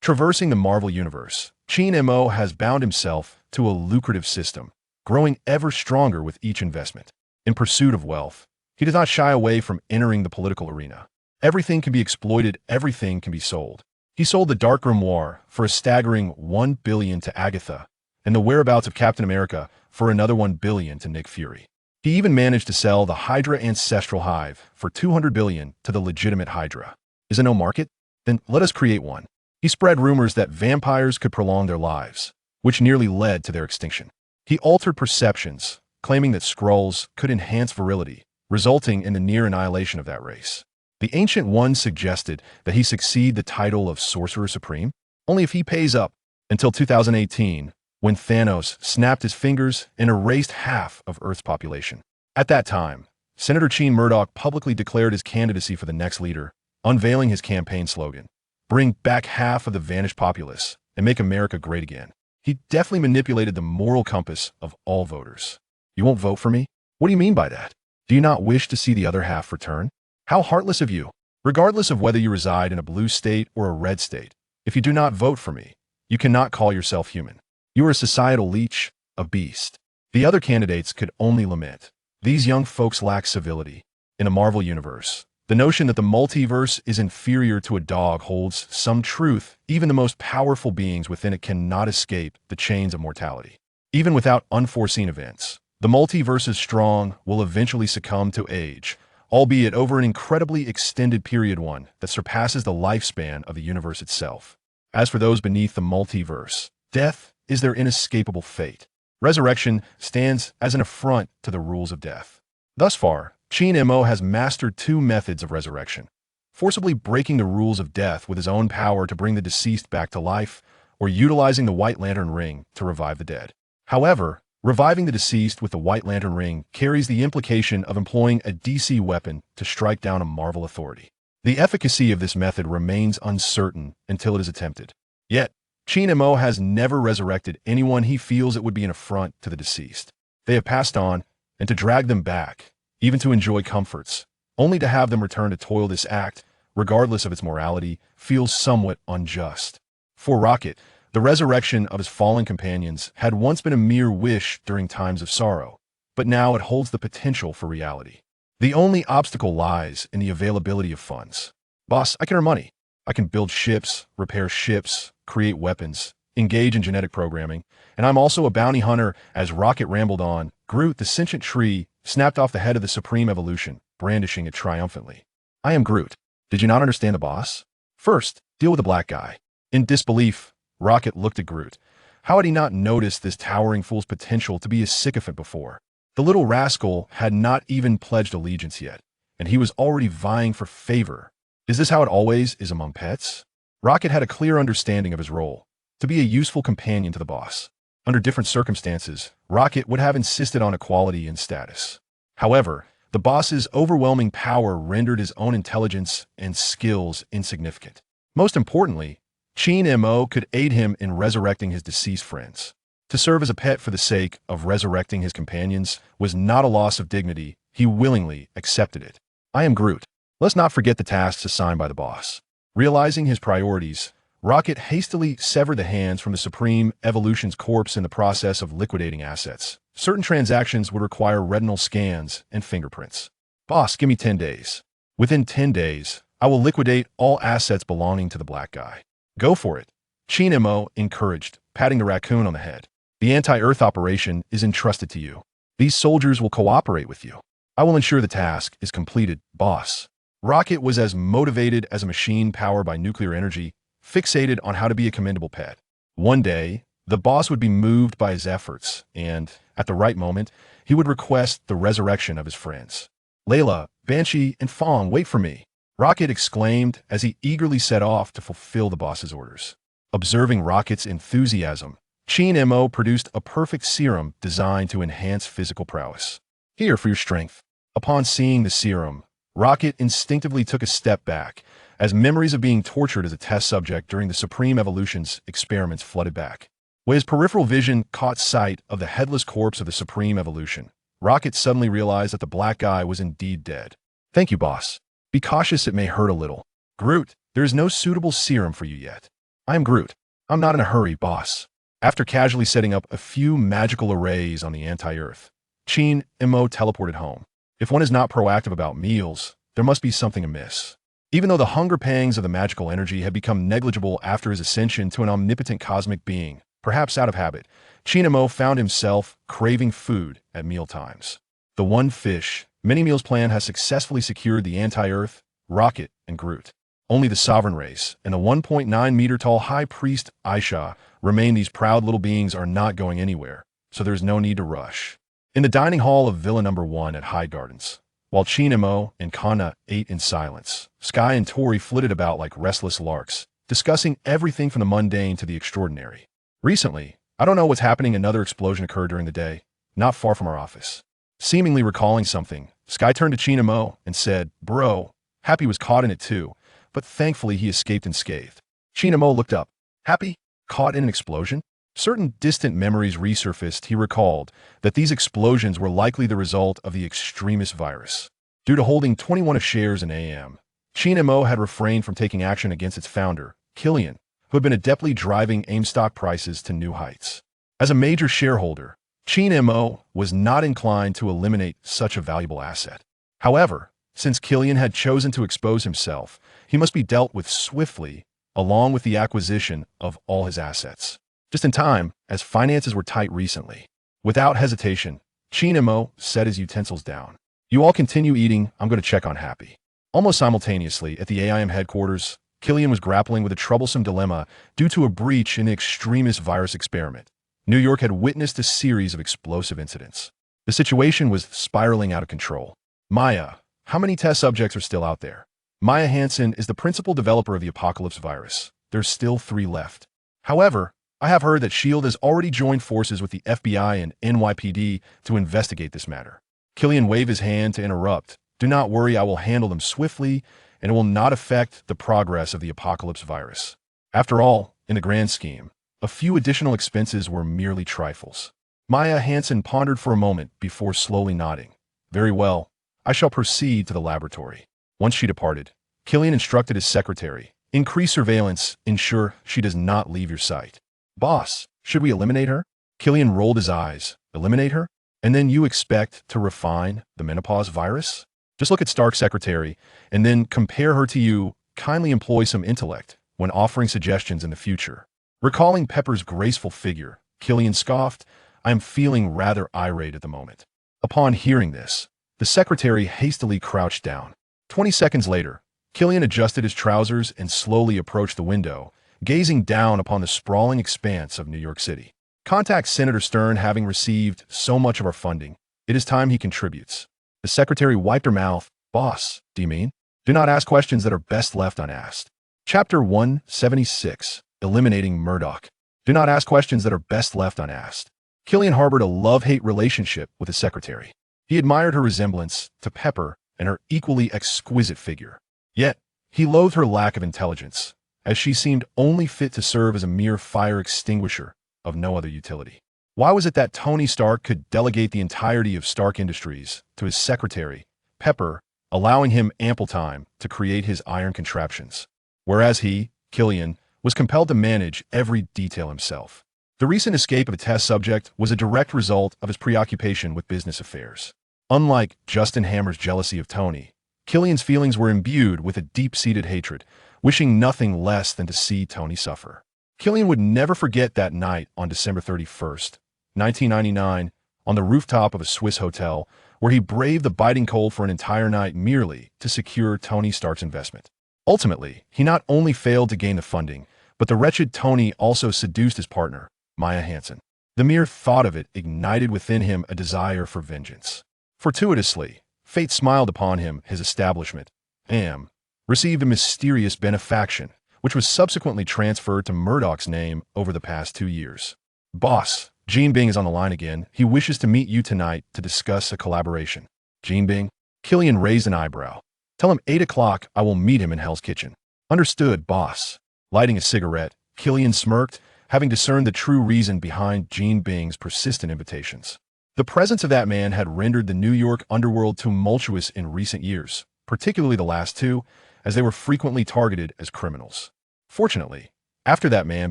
Traversing the Marvel Universe, Qin Mo has bound himself to a lucrative system, growing ever stronger with each investment. In pursuit of wealth, he does not shy away from entering the political arena. Everything can be exploited, everything can be sold. He sold the Dark Grimoire for a staggering $1 billion to Agatha, and the whereabouts of Captain America for another $1 billion to Nick Fury. He even managed to sell the Hydra ancestral Hive for $200 billion to the legitimate Hydra. Is there no market? Then let us create one. He spread rumors that vampires could prolong their lives, which nearly led to their extinction. He altered perceptions, claiming that Skrulls could enhance virility, resulting in the near annihilation of that race. The Ancient One suggested that he succeed the title of Sorcerer Supreme only if he pays up, until 2018, when Thanos snapped his fingers and erased half of Earth's population. At that time, Senator Qin Murdoch publicly declared his candidacy for the next leader, unveiling his campaign slogan, "Bring back half of the vanished populace and make America great again." He definitely manipulated the moral compass of all voters. You won't vote for me? What do you mean by that? Do you not wish to see the other half return? How heartless of you! Regardless of whether you reside in a blue state or a red state, if you do not vote for me, you cannot call yourself human. You are a societal leech, a beast. The other candidates could only lament. These young folks lack civility. In a Marvel universe, the notion that the multiverse is inferior to a dog holds some truth. Even the most powerful beings within it cannot escape the chains of mortality. Even without unforeseen events, the multiverse's strong will eventually succumb to age, albeit over an incredibly extended period, one that surpasses the lifespan of the universe itself. As for those beneath the multiverse, death is their inescapable fate. Resurrection stands as an affront to the rules of death. Thus far, Qin Mo has mastered two methods of resurrection: forcibly breaking the rules of death with his own power to bring the deceased back to life, or utilizing the White Lantern Ring to revive the dead. However, reviving the deceased with the White Lantern Ring carries the implication of employing a DC weapon to strike down a Marvel authority. The efficacy of this method remains uncertain until it is attempted. Yet, Qin Mo has never resurrected anyone he feels it would be an affront to the deceased. They have passed on, and to drag them back, even to enjoy comforts, only to have them return to toil, this act, regardless of its morality, feels somewhat unjust. For Rocket, the resurrection of his fallen companions had once been a mere wish during times of sorrow, but now it holds the potential for reality. The only obstacle lies in the availability of funds. Boss, I can earn money. I can build ships, repair ships, create weapons, engage in genetic programming, and I'm also a bounty hunter. As Rocket rambled on, Groot, the sentient tree, snapped off the head of the Supreme Evolution, brandishing it triumphantly. I am Groot. Did you not understand the boss? First, deal with the black guy. In disbelief, Rocket looked at Groot. How had he not noticed this towering fool's potential to be a sycophant before? The little rascal had not even pledged allegiance yet, and he was already vying for favor. Is this how it always is among pets? Rocket had a clear understanding of his role, to be a useful companion to the boss. Under different circumstances, Rocket would have insisted on equality in status. However, the boss's overwhelming power rendered his own intelligence and skills insignificant. Most importantly, Qin Mo could aid him in resurrecting his deceased friends. To serve as a pet for the sake of resurrecting his companions was not a loss of dignity. He willingly accepted it. I am Groot. Let's not forget the tasks assigned by the boss. Realizing his priorities, Rocket hastily severed the hands from the Supreme Evolution's corpse in the process of liquidating assets. Certain transactions would require retinal scans and fingerprints. Boss, give me 10 days. Within 10 days, I will liquidate all assets belonging to the black guy. Go for it, Qin Mo encouraged, patting the raccoon on the head. The anti-Earth operation is entrusted to you. These soldiers will cooperate with you. I will ensure the task is completed, boss. Rocket was as motivated as a machine powered by nuclear energy, fixated on how to be a commendable pet. One day, the boss would be moved by his efforts, and, at the right moment, he would request the resurrection of his friends. Layla, Banshee, and Fong, wait for me, Rocket exclaimed as he eagerly set off to fulfill the boss's orders. Observing Rocket's enthusiasm, Qin Mo produced a perfect serum designed to enhance physical prowess. Here for your strength. Upon seeing the serum, Rocket instinctively took a step back, as memories of being tortured as a test subject during the Supreme Evolution's experiments flooded back. When his peripheral vision caught sight of the headless corpse of the Supreme Evolution, Rocket suddenly realized that the black guy was indeed dead. Thank you, boss. Be cautious, it may hurt a little. Groot, there is no suitable serum for you yet. I am Groot. I'm not in a hurry, boss. After casually setting up a few magical arrays on the anti-Earth, Qin Mo teleported home. If one is not proactive about meals, there must be something amiss. Even though the hunger pangs of the magical energy had become negligible after his ascension to an omnipotent cosmic being, perhaps out of habit, Qin Mo found himself craving food at mealtimes. The one fish, many meals plan has successfully secured the anti-Earth, Rocket, and Groot. Only the sovereign race and the 1.9-meter-tall High Priest Aisha remain. These proud little beings are not going anywhere, so there's no need to rush. In the dining hall of Villa Number 1 at Hyde Gardens, while Qin Mo and Kana ate in silence, Sky and Tori flitted about like restless larks, discussing everything from the mundane to the extraordinary. Recently, I don't know what's happening, another explosion occurred during the day, not far from our office. Seemingly recalling something, Sky turned to Qin Mo and said, "Bro, Happy was caught in it too, but thankfully he escaped unscathed." Qin Mo looked up. Happy? Caught in an explosion? Certain distant memories resurfaced. He recalled that these explosions were likely the result of the extremist virus. Due to holding 21 of shares in AM, Qin Mo had refrained from taking action against its founder, Killian, who had been adeptly driving AIM stock prices to new heights. As a major shareholder, Qin Mo was not inclined to eliminate such a valuable asset. However, since Killian had chosen to expose himself, he must be dealt with swiftly, along with the acquisition of all his assets. Just in time, as finances were tight recently. Without hesitation, Qin Mo set his utensils down. "You all continue eating, I'm going to check on Happy." Almost simultaneously, at the AIM headquarters, Killian was grappling with a troublesome dilemma due to a breach in the extremist virus experiment. New York had witnessed a series of explosive incidents. The situation was spiraling out of control. Maya, how many test subjects are still out there? Maya Hansen is the principal developer of the Apocalypse virus. There's still 3 left. However, I have heard that S.H.I.E.L.D. has already joined forces with the FBI and NYPD to investigate this matter. Killian waved his hand to interrupt. "Do not worry, I will handle them swiftly, and it will not affect the progress of the Apocalypse virus." After all, in the grand scheme, a few additional expenses were merely trifles. Maya Hansen pondered for a moment before slowly nodding. "Very well, I shall proceed to the laboratory." Once she departed, Killian instructed his secretary, "Increase surveillance, ensure she does not leave your sight." "Boss, should we eliminate her?" Killian rolled his eyes. "Eliminate her? And then you expect to refine the menopause virus? Just look at Stark's secretary, and then compare her to you. Kindly employ some intellect when offering suggestions in the future." Recalling Pepper's graceful figure, Killian scoffed, "I am feeling rather irate at the moment." Upon hearing this, the secretary hastily crouched down. 20 seconds later, Killian adjusted his trousers and slowly approached the window, gazing down upon the sprawling expanse of New York City. "Contact Senator Stern. Having received so much of our funding, it is time he contributes." The secretary wiped her mouth. "Boss, do you mean?" "Do not ask questions that are best left unasked." Chapter 176, Eliminating Murdoch. Do not ask questions that are best left unasked. Killian harbored a love-hate relationship with his secretary. He admired her resemblance to Pepper and her equally exquisite figure. Yet, he loathed her lack of intelligence, as she seemed only fit to serve as a mere fire extinguisher of no other utility. Why was it that Tony Stark could delegate the entirety of Stark Industries to his secretary, Pepper, allowing him ample time to create his iron contraptions, whereas he, Killian, was compelled to manage every detail himself? The recent escape of a test subject was a direct result of his preoccupation with business affairs. Unlike Justin Hammer's jealousy of Tony, Killian's feelings were imbued with a deep-seated hatred, wishing nothing less than to see Tony suffer. Killian would never forget that night on December 31st, 1999, on the rooftop of a Swiss hotel, where he braved the biting cold for an entire night merely to secure Tony Stark's investment. Ultimately, he not only failed to gain the funding, but the wretched Tony also seduced his partner, Maya Hansen. The mere thought of it ignited within him a desire for vengeance. Fortuitously, fate smiled upon him. His establishment, AM, received a mysterious benefaction, which was subsequently transferred to Murdoch's name over the past 2 years. "Boss, Jean Bing is on the line again. He wishes to meet you tonight to discuss a collaboration." "Jean Bing?" Killian raised an eyebrow. "Tell him 8 o'clock I will meet him in Hell's Kitchen." "Understood, boss." Lighting a cigarette, Killian smirked, having discerned the true reason behind Jean Bing's persistent invitations. The presence of that man had rendered the New York underworld tumultuous in recent years, particularly the last 2, as they were frequently targeted as criminals. Fortunately, After that man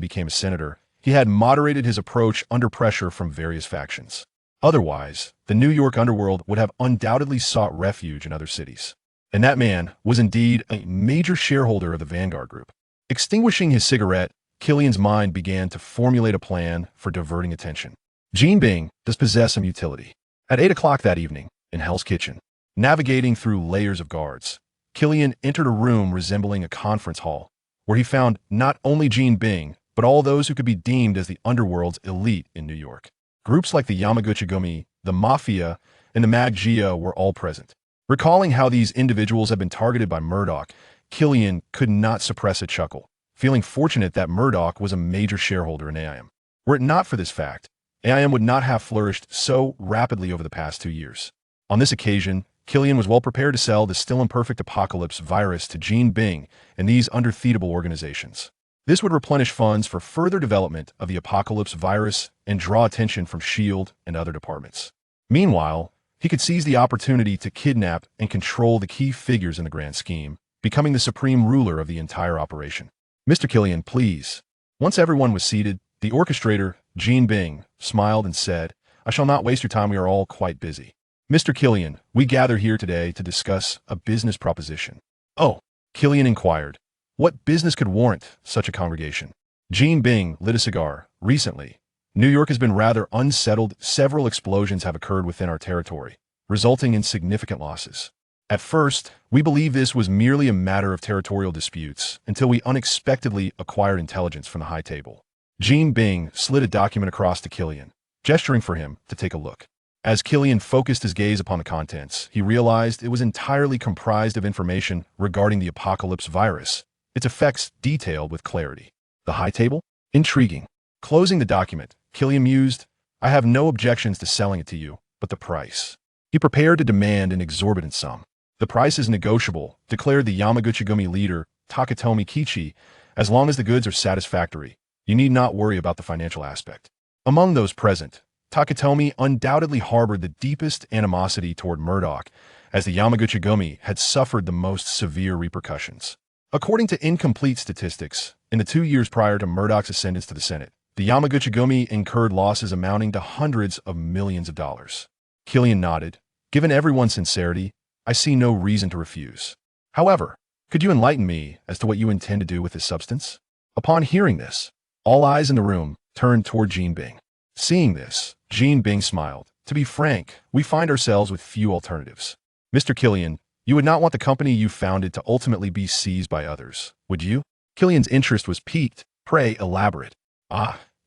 became a senator, he had moderated his approach under pressure from various factions. Otherwise, the New York underworld would have undoubtedly sought refuge in other cities. And that man was indeed a major shareholder of the Vanguard Group. Extinguishing his cigarette, Killian's mind began to formulate a plan for diverting attention. Jean Bing does possess some utility. At 8 o'clock that evening, in Hell's Kitchen, navigating through layers of guards, Killian entered a room resembling a conference hall, where he found not only Jean Bing, but all those who could be deemed as the underworld's elite in New York. Groups like the Yamaguchi-gumi, the Mafia, and the Mag-Geo were all present. Recalling how these individuals had been targeted by Murdoch, Killian could not suppress a chuckle, feeling fortunate that Murdoch was a major shareholder in AIM. Were it not for this fact, AIM would not have flourished so rapidly over the past 2 years. On this occasion, Killian was well prepared to sell the still imperfect Apocalypse virus to Jean Bing and these undefeatable organizations. This would replenish funds for further development of the Apocalypse virus and draw attention from S.H.I.E.L.D. and other departments. Meanwhile, he could seize the opportunity to kidnap and control the key figures in the grand scheme, becoming the supreme ruler of the entire operation. Mr. Killian, please. Once everyone was seated, the orchestrator, Jean Bing, smiled and said, I shall not waste your time, we are all quite busy. Mr. Killian, we gather here today to discuss a business proposition. Oh, Killian inquired. What business could warrant such a congregation? Jean Bing lit a cigar. Recently, New York has been rather unsettled. Several explosions have occurred within our territory, resulting in significant losses. At first, we believed this was merely a matter of territorial disputes until we unexpectedly acquired intelligence from the high table. Jean Bing slid a document across to Killian, gesturing for him to take a look. As Killian focused his gaze upon the contents, he realized it was entirely comprised of information regarding the Apocalypse virus, its effects detailed with clarity. The high table? Intriguing. Closing the document, Killian mused, I have no objections to selling it to you, but the price. He prepared to demand an exorbitant sum. The price is negotiable, declared the Yamaguchi-gumi leader, Takatomi Kichi. As long as the goods are satisfactory, you need not worry about the financial aspect. Among those present, Takatomi undoubtedly harbored the deepest animosity toward Murdoch, as the Yamaguchi-gumi had suffered the most severe repercussions. According to incomplete statistics, in the 2 years prior to Murdoch's ascendance to the Senate, the Yamaguchi-gumi incurred losses amounting to hundreds of millions of dollars. Killian nodded. Given everyone's sincerity, I see no reason to refuse. However, could you enlighten me as to what you intend to do with this substance? Upon hearing this, all eyes in the room turned toward Jean Bing. Seeing this, Jean Bing smiled. To be frank, we find ourselves with few alternatives. Mr. Killian, you would not want the company you founded to ultimately be seized by others, would you? Killian's interest was piqued. Pray elaborate.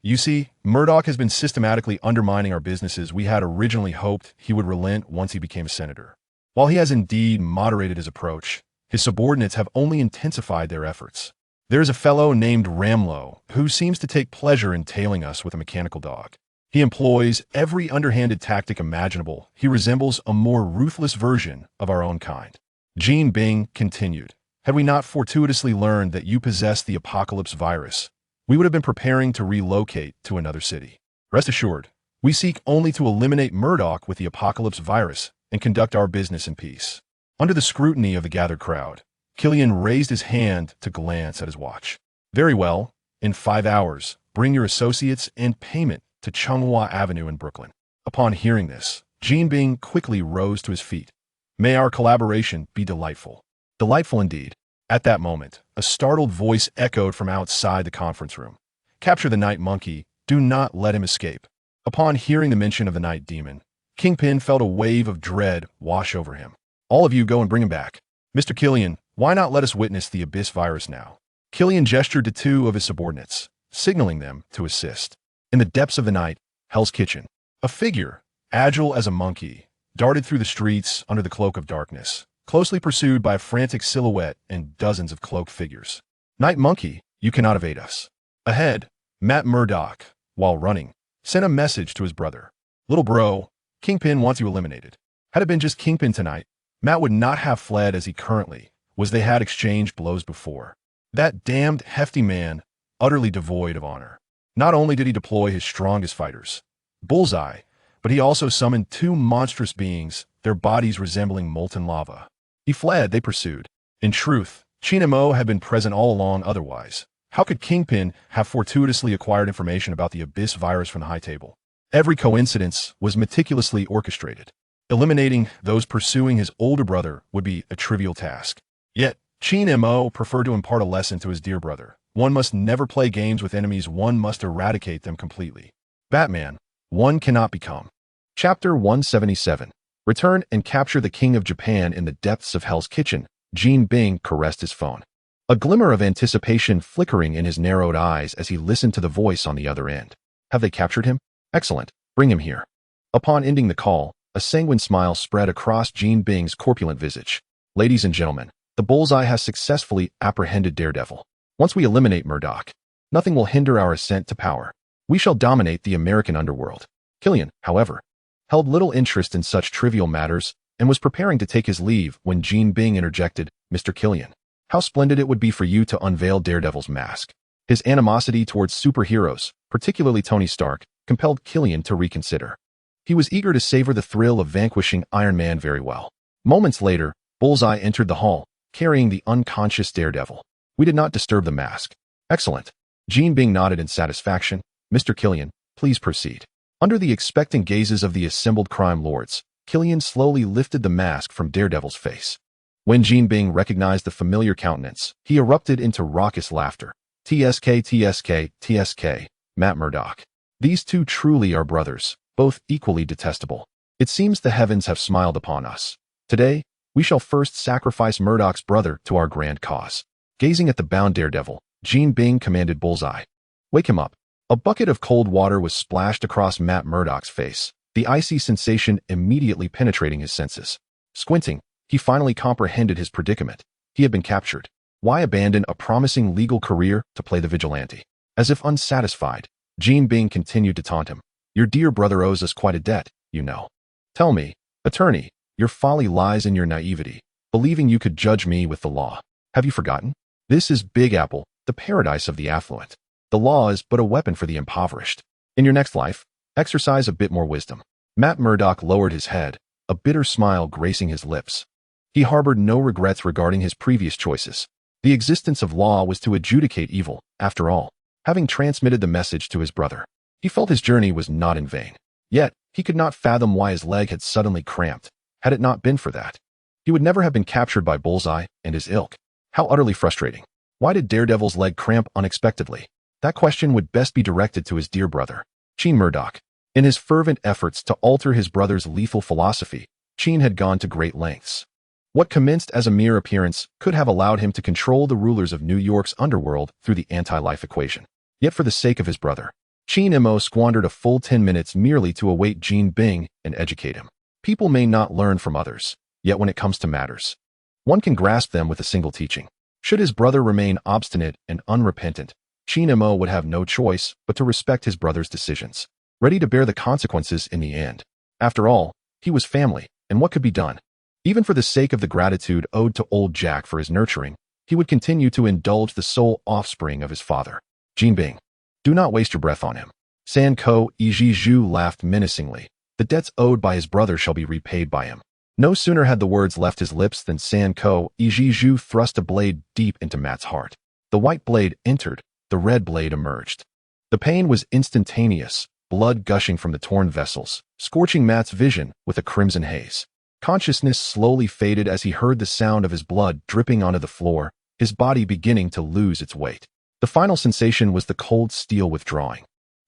You see, Murdoch has been systematically undermining our businesses. We had originally hoped he would relent once he became a senator. While he has indeed moderated his approach, his subordinates have only intensified their efforts. There is a fellow named Ramlo who seems to take pleasure in tailing us with a mechanical dog. He employs every underhanded tactic imaginable. He resembles a more ruthless version of our own kind. Jean Bing continued, had we not fortuitously learned that you possess the Apocalypse virus, we would have been preparing to relocate to another city. Rest assured, we seek only to eliminate Murdoch with the Apocalypse virus and conduct our business in peace. Under the scrutiny of the gathered crowd, Killian raised his hand to glance at his watch. Very well, in 5 hours, bring your associates and payment to Chunghwa Avenue in Brooklyn. Upon hearing this, Jean Bing quickly rose to his feet. May our collaboration be delightful. Delightful indeed. At that moment, a startled voice echoed from outside the conference room. Capture the Night Monkey. Do not let him escape. Upon hearing the mention of the Night Demon, Kingpin felt a wave of dread wash over him. All of you go and bring him back. Mr. Killian, why not let us witness the Abyss virus now? Killian gestured to 2 of his subordinates, signaling them to assist. In the depths of the night, Hell's Kitchen, a figure, agile as a monkey, darted through the streets under the cloak of darkness, closely pursued by a frantic silhouette and dozens of cloaked figures. Night Monkey, you cannot evade us. Ahead, Matt Murdoch, while running, sent a message to his brother. Little bro, Kingpin wants you eliminated. Had it been just Kingpin tonight, Matt would not have fled as he currently was. They had exchanged blows before. That damned hefty man, utterly devoid of honor. Not only did he deploy his strongest fighters, Bullseye, but he also summoned 2 monstrous beings, their bodies resembling molten lava. He fled, they pursued. In truth, Qin Mo had been present all along otherwise. How could Kingpin have fortuitously acquired information about the Abyss virus from the High Table? Every coincidence was meticulously orchestrated. Eliminating those pursuing his older brother would be a trivial task. Yet, Qin Mo preferred to impart a lesson to his dear brother. One must never play games with enemies, one must eradicate them completely. Batman, one cannot become. Chapter 177. Return and capture the King of Japan in the depths of Hell's Kitchen. Jean Bing caressed his phone. A glimmer of anticipation flickering in his narrowed eyes as he listened to the voice on the other end. Have they captured him? Excellent. Bring him here. Upon ending the call, a sanguine smile spread across Jean Bing's corpulent visage. Ladies and gentlemen, the Bullseye has successfully apprehended Daredevil. Once we eliminate Murdoch, nothing will hinder our ascent to power. We shall dominate the American underworld. Killian, however, held little interest in such trivial matters and was preparing to take his leave when Jean Bing interjected, Mr. Killian, how splendid it would be for you to unveil Daredevil's mask. His animosity towards superheroes, particularly Tony Stark, compelled Killian to reconsider. He was eager to savor the thrill of vanquishing Iron Man very well. Moments later, Bullseye entered the hall, carrying the unconscious Daredevil. We did not disturb the mask. Excellent. Jean Bing nodded in satisfaction. Mr. Killian, please proceed. Under the expectant gazes of the assembled crime lords, Killian slowly lifted the mask from Daredevil's face. When Jean Bing recognized the familiar countenance, he erupted into raucous laughter. TSK, TSK, TSK, Matt Murdock. These two truly are brothers, both equally detestable. It seems the heavens have smiled upon us. Today, we shall first sacrifice Murdoch's brother to our grand cause. Gazing at the bound Daredevil, Jean Bing commanded Bullseye. Wake him up. A bucket of cold water was splashed across Matt Murdock's face, the icy sensation immediately penetrating his senses. Squinting, he finally comprehended his predicament. He had been captured. Why abandon a promising legal career to play the vigilante? As if unsatisfied, Jean Bing continued to taunt him. Your dear brother owes us quite a debt, you know. Tell me, attorney, your folly lies in your naivety, believing you could judge me with the law. Have you forgotten? This is Big Apple, the paradise of the affluent. The law is but a weapon for the impoverished. In your next life, exercise a bit more wisdom. Matt Murdock lowered his head, a bitter smile gracing his lips. He harbored no regrets regarding his previous choices. The existence of law was to adjudicate evil, after all. Having transmitted the message to his brother, he felt his journey was not in vain. Yet, he could not fathom why his leg had suddenly cramped. Had it not been for that, he would never have been captured by Bullseye and his ilk. How utterly frustrating. Why did Daredevil's leg cramp unexpectedly? That question would best be directed to his dear brother, Qin Murdoch. In his fervent efforts to alter his brother's lethal philosophy, Qin had gone to great lengths. What commenced as a mere appearance could have allowed him to control the rulers of New York's underworld through the anti-life equation. Yet for the sake of his brother, Qin Mo squandered a full 10 minutes merely to await Jean Bing and educate him. People may not learn from others, yet when it comes to matters, one can grasp them with a single teaching. Should his brother remain obstinate and unrepentant, Qin Mo would have no choice but to respect his brother's decisions, ready to bear the consequences in the end. After all, he was family, and what could be done? Even for the sake of the gratitude owed to old Jack for his nurturing, he would continue to indulge the sole offspring of his father. Jean Bing, do not waste your breath on him. San Ko Ijiju laughed menacingly. The debts owed by his brother shall be repaid by him. No sooner had the words left his lips than San Ko Ijiju thrust a blade deep into Matt's heart. The white blade entered, the red blade emerged. The pain was instantaneous, blood gushing from the torn vessels, scorching Matt's vision with a crimson haze. Consciousness slowly faded as he heard the sound of his blood dripping onto the floor, his body beginning to lose its weight. The final sensation was the cold steel withdrawing,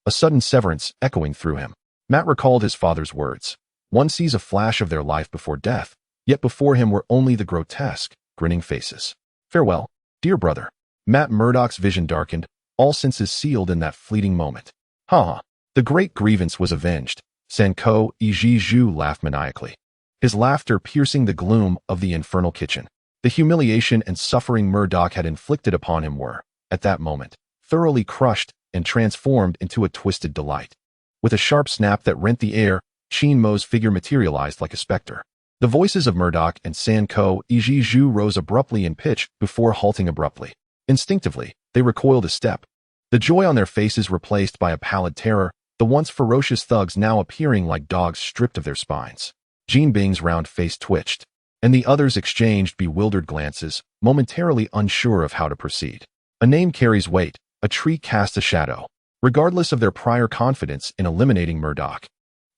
a sudden severance echoing through him. Matt recalled his father's words. One sees a flash of their life before death, yet before him were only the grotesque, grinning faces. Farewell, dear brother. Matt Murdock's vision darkened, all senses sealed in that fleeting moment. Ha! The great grievance was avenged. Sanko Ijiju laughed maniacally, his laughter piercing the gloom of the infernal kitchen. The humiliation and suffering Murdoch had inflicted upon him were, at that moment, thoroughly crushed and transformed into a twisted delight. With a sharp snap that rent the air, Qin Mo's figure materialized like a specter. The voices of Murdoch and Sanko Ijiju rose abruptly in pitch before halting abruptly. Instinctively, they recoiled a step, the joy on their faces replaced by a pallid terror, the once ferocious thugs now appearing like dogs stripped of their spines. Jean Bing's round face twitched, and the others exchanged bewildered glances, momentarily unsure of how to proceed. A name carries weight, a tree casts a shadow, regardless of their prior confidence in eliminating Murdoch.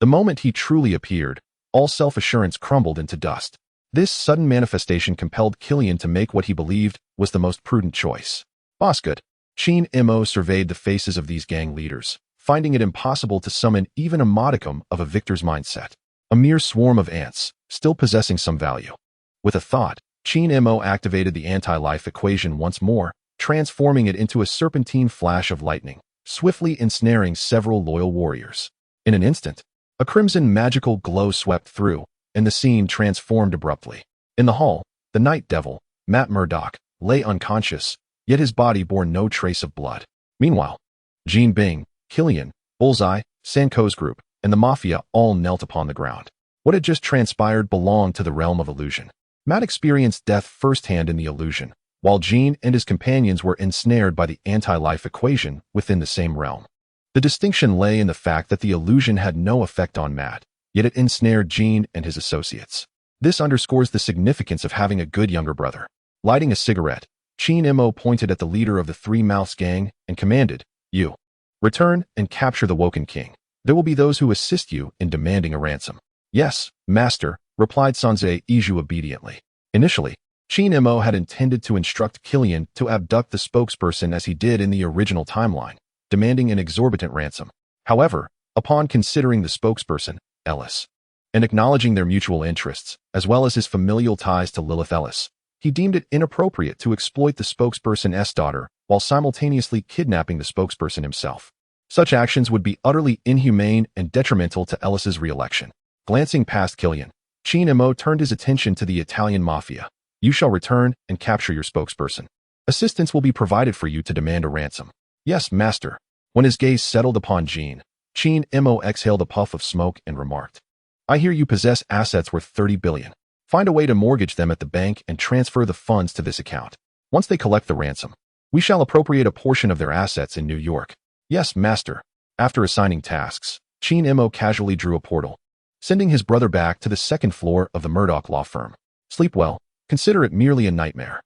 The moment he truly appeared, all self-assurance crumbled into dust. This sudden manifestation compelled Killian to make what he believed was the most prudent choice. Osgood. Qin Mo surveyed the faces of these gang leaders, finding it impossible to summon even a modicum of a victor's mindset. A mere swarm of ants, still possessing some value. With a thought, Qin Mo activated the anti-life equation once more, transforming it into a serpentine flash of lightning, swiftly ensnaring several loyal warriors. In an instant, a crimson magical glow swept through, and the scene transformed abruptly. In the hall, the Night Devil, Matt Murdoch, lay unconscious, yet his body bore no trace of blood. Meanwhile, Jean Bing, Killian, Bullseye, Sanko's group, and the Mafia all knelt upon the ground. What had just transpired belonged to the realm of illusion. Matt experienced death firsthand in the illusion, while Jean and his companions were ensnared by the anti-life equation within the same realm. The distinction lay in the fact that the illusion had no effect on Matt, yet it ensnared Jean and his associates. This underscores the significance of having a good younger brother. Lighting a cigarette, Qin Mo pointed at the leader of the Three Mouths gang and commanded, "You. Return and capture the Woken King. There will be those who assist you in demanding a ransom." "Yes, master," replied Sanze Iju obediently. Initially, Qin Mo had intended to instruct Killian to abduct the spokesperson as he did in the original timeline, demanding an exorbitant ransom. However, upon considering the spokesperson, Ellis, and acknowledging their mutual interests, as well as his familial ties to Lilith Ellis, he deemed it inappropriate to exploit the spokesperson's daughter while simultaneously kidnapping the spokesperson himself. Such actions would be utterly inhumane and detrimental to Ellis's re-election. Glancing past Killian, Qin Mo turned his attention to the Italian Mafia. "You shall return and capture your spokesperson. Assistance will be provided for you to demand a ransom." "Yes, master." When his gaze settled upon Jean, Qin Mo exhaled a puff of smoke and remarked, "I hear you possess assets worth 30 billion. Find a way to mortgage them at the bank and transfer the funds to this account. Once they collect the ransom, we shall appropriate a portion of their assets in New York." "Yes, master." After assigning tasks, Qin Mo casually drew a portal, sending his brother back to the second floor of the Murdoch law firm. "Sleep well. Consider it merely a nightmare."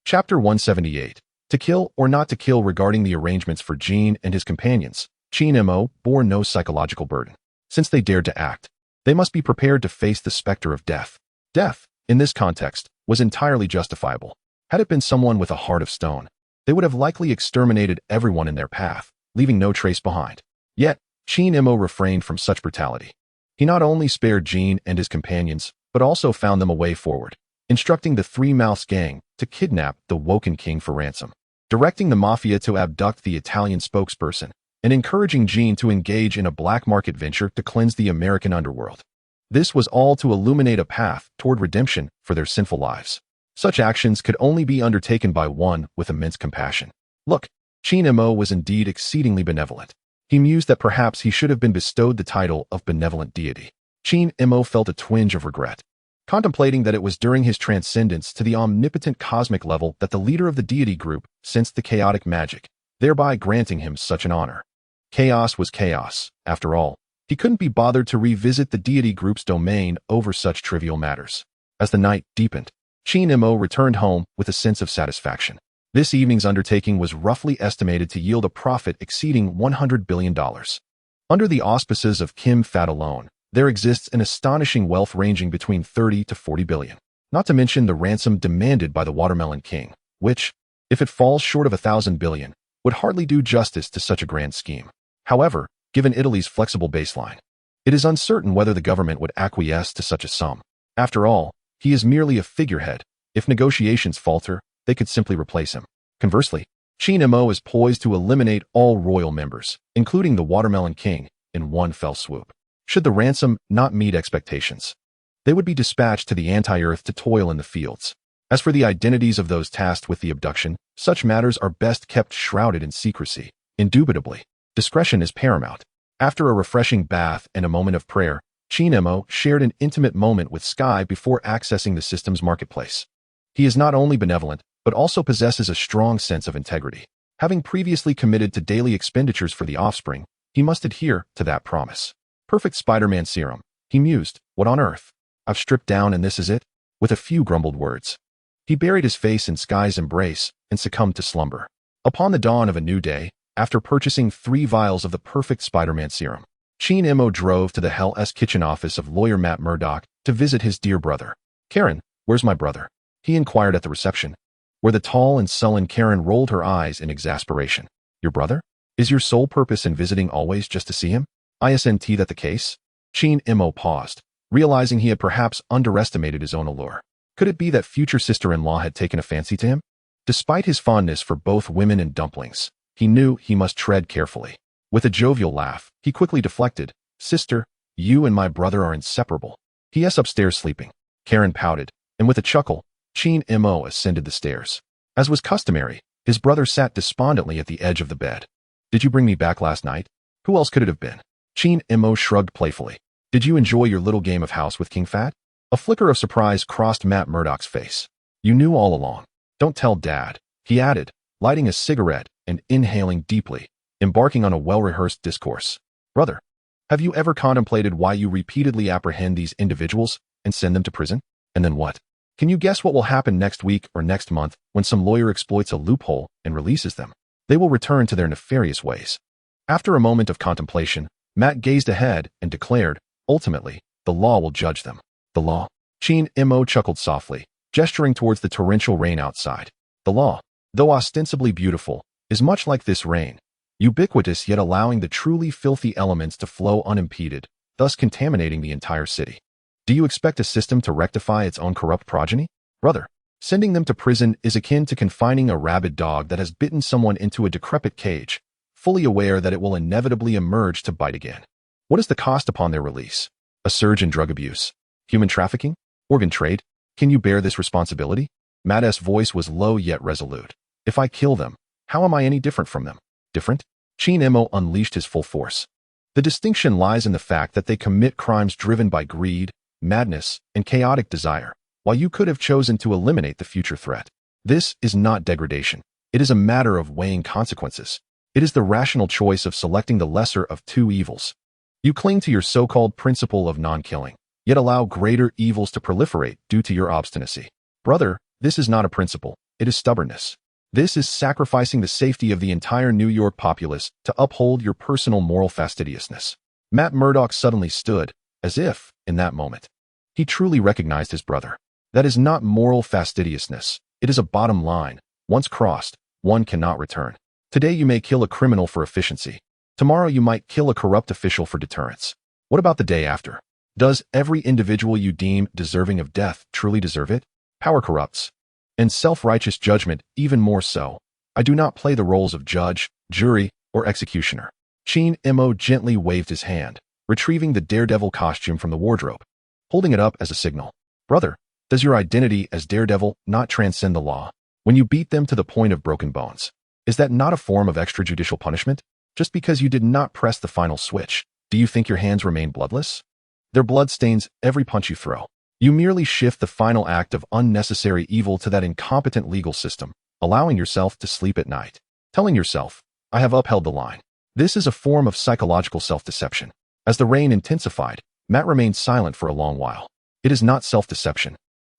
Chapter 178. To kill or not to kill. Regarding the arrangements for Jean and his companions, Qin Mo bore no psychological burden. Since they dared to act, they must be prepared to face the specter of death. Death, in this context, was entirely justifiable. Had it been someone with a heart of stone, they would have likely exterminated everyone in their path, leaving no trace behind. Yet, Qin Mo refrained from such brutality. He not only spared Jean and his companions, but also found them a way forward, instructing the Three Mouths gang to kidnap the Woken King for ransom, directing the Mafia to abduct the Italian spokesperson, and encouraging Jean to engage in a black market venture to cleanse the American underworld. This was all to illuminate a path toward redemption for their sinful lives. Such actions could only be undertaken by one with immense compassion. Look, Qin Mo was indeed exceedingly benevolent. He mused that perhaps he should have been bestowed the title of benevolent deity. Qin Mo felt a twinge of regret, contemplating that it was during his transcendence to the omnipotent cosmic level that the leader of the deity group sensed the chaotic magic, thereby granting him such an honor. Chaos was chaos, after all. He couldn't be bothered to revisit the deity group's domain over such trivial matters. As the night deepened, Qin Mo returned home with a sense of satisfaction. This evening's undertaking was roughly estimated to yield a profit exceeding $100 billion. Under the auspices of Kim Fat alone, there exists an astonishing wealth ranging between 30 to 40 billion. Not to mention the ransom demanded by the Watermelon King, which, if it falls short of 1,000 billion, would hardly do justice to such a grand scheme. However, given Italy's flexible baseline, it is uncertain whether the government would acquiesce to such a sum. After all, he is merely a figurehead. If negotiations falter, they could simply replace him. Conversely, Qin Mo is poised to eliminate all royal members, including the Watermelon King, in one fell swoop. Should the ransom not meet expectations, they would be dispatched to the anti-Earth to toil in the fields. As for the identities of those tasked with the abduction, such matters are best kept shrouded in secrecy. Indubitably, discretion is paramount. After a refreshing bath and a moment of prayer, Qin Mo shared an intimate moment with Sky before accessing the system's marketplace. He is not only benevolent, but also possesses a strong sense of integrity. Having previously committed to daily expenditures for the offspring, he must adhere to that promise. Perfect Spider-Man serum, he mused. What on earth? I've stripped down and this is it? With a few grumbled words, he buried his face in Sky's embrace and succumbed to slumber. Upon the dawn of a new day, after purchasing 3 vials of the perfect Spider-Man serum, Qin Mo drove to the Hell's Kitchen office of lawyer Matt Murdock to visit his dear brother. "Karen, where's my brother?" he inquired at the reception, where the tall and sullen Karen rolled her eyes in exasperation. "Your brother? Is your sole purpose in visiting always just to see him? Isn't that the case?" Qin Mo paused, realizing he had perhaps underestimated his own allure. Could it be that future sister-in-law had taken a fancy to him? Despite his fondness for both women and dumplings, he knew he must tread carefully. With a jovial laugh, he quickly deflected. "Sister, you and my brother are inseparable. He is upstairs sleeping." Karen pouted, and with a chuckle, Qin Mo ascended the stairs. As was customary, his brother sat despondently at the edge of the bed. "Did you bring me back last night? Who else could it have been?" Qin Mo shrugged playfully. "Did you enjoy your little game of house with King Fat?" A flicker of surprise crossed Matt Murdock's face. "You knew all along. Don't tell Dad," he added, lighting a cigarette and inhaling deeply, embarking on a well-rehearsed discourse. "Brother, have you ever contemplated why you repeatedly apprehend these individuals and send them to prison? And then what? Can you guess what will happen next week or next month when some lawyer exploits a loophole and releases them? They will return to their nefarious ways." After a moment of contemplation, Matt gazed ahead and declared, "Ultimately, the law will judge them." "The law?" Qin Mo chuckled softly, gesturing towards the torrential rain outside. "The law, though ostensibly beautiful, is much like this rain, ubiquitous yet allowing the truly filthy elements to flow unimpeded, thus contaminating the entire city. Do you expect a system to rectify its own corrupt progeny? Brother, sending them to prison is akin to confining a rabid dog that has bitten someone into a decrepit cage, fully aware that it will inevitably emerge to bite again. What is the cost upon their release? A surge in drug abuse? Human trafficking? Organ trade? Can you bear this responsibility?" Matt's voice was low yet resolute. "If I kill them, how am I any different from them?" "Different?" Qin Mo unleashed his full force. "The distinction lies in the fact that they commit crimes driven by greed, madness, and chaotic desire, while you could have chosen to eliminate the future threat. This is not degradation. It is a matter of weighing consequences. It is the rational choice of selecting the lesser of two evils. You cling to your so-called principle of non-killing, yet allow greater evils to proliferate due to your obstinacy. Brother, this is not a principle, it is stubbornness. This is sacrificing the safety of the entire New York populace to uphold your personal moral fastidiousness." Matt Murdock suddenly stood, as if, in that moment, he truly recognized his brother. That is not moral fastidiousness, it is a bottom line. Once crossed, one cannot return. Today you may kill a criminal for efficiency. Tomorrow you might kill a corrupt official for deterrence. What about the day after? Does every individual you deem deserving of death truly deserve it? Power corrupts. And self-righteous judgment even more so. I do not play the roles of judge, jury, or executioner. Qin Mo gently waved his hand, retrieving the daredevil costume from the wardrobe, holding it up as a signal. "Brother, does your identity as daredevil not transcend the law? When you beat them to the point of broken bones, is that not a form of extrajudicial punishment? Just because you did not press the final switch, do you think your hands remain bloodless? Their blood stains every punch you throw. You merely shift the final act of unnecessary evil to that incompetent legal system, allowing yourself to sleep at night, telling yourself, 'I have upheld the line.' This is a form of psychological self-deception." As the rain intensified, Matt remained silent for a long while. "It is not self-deception.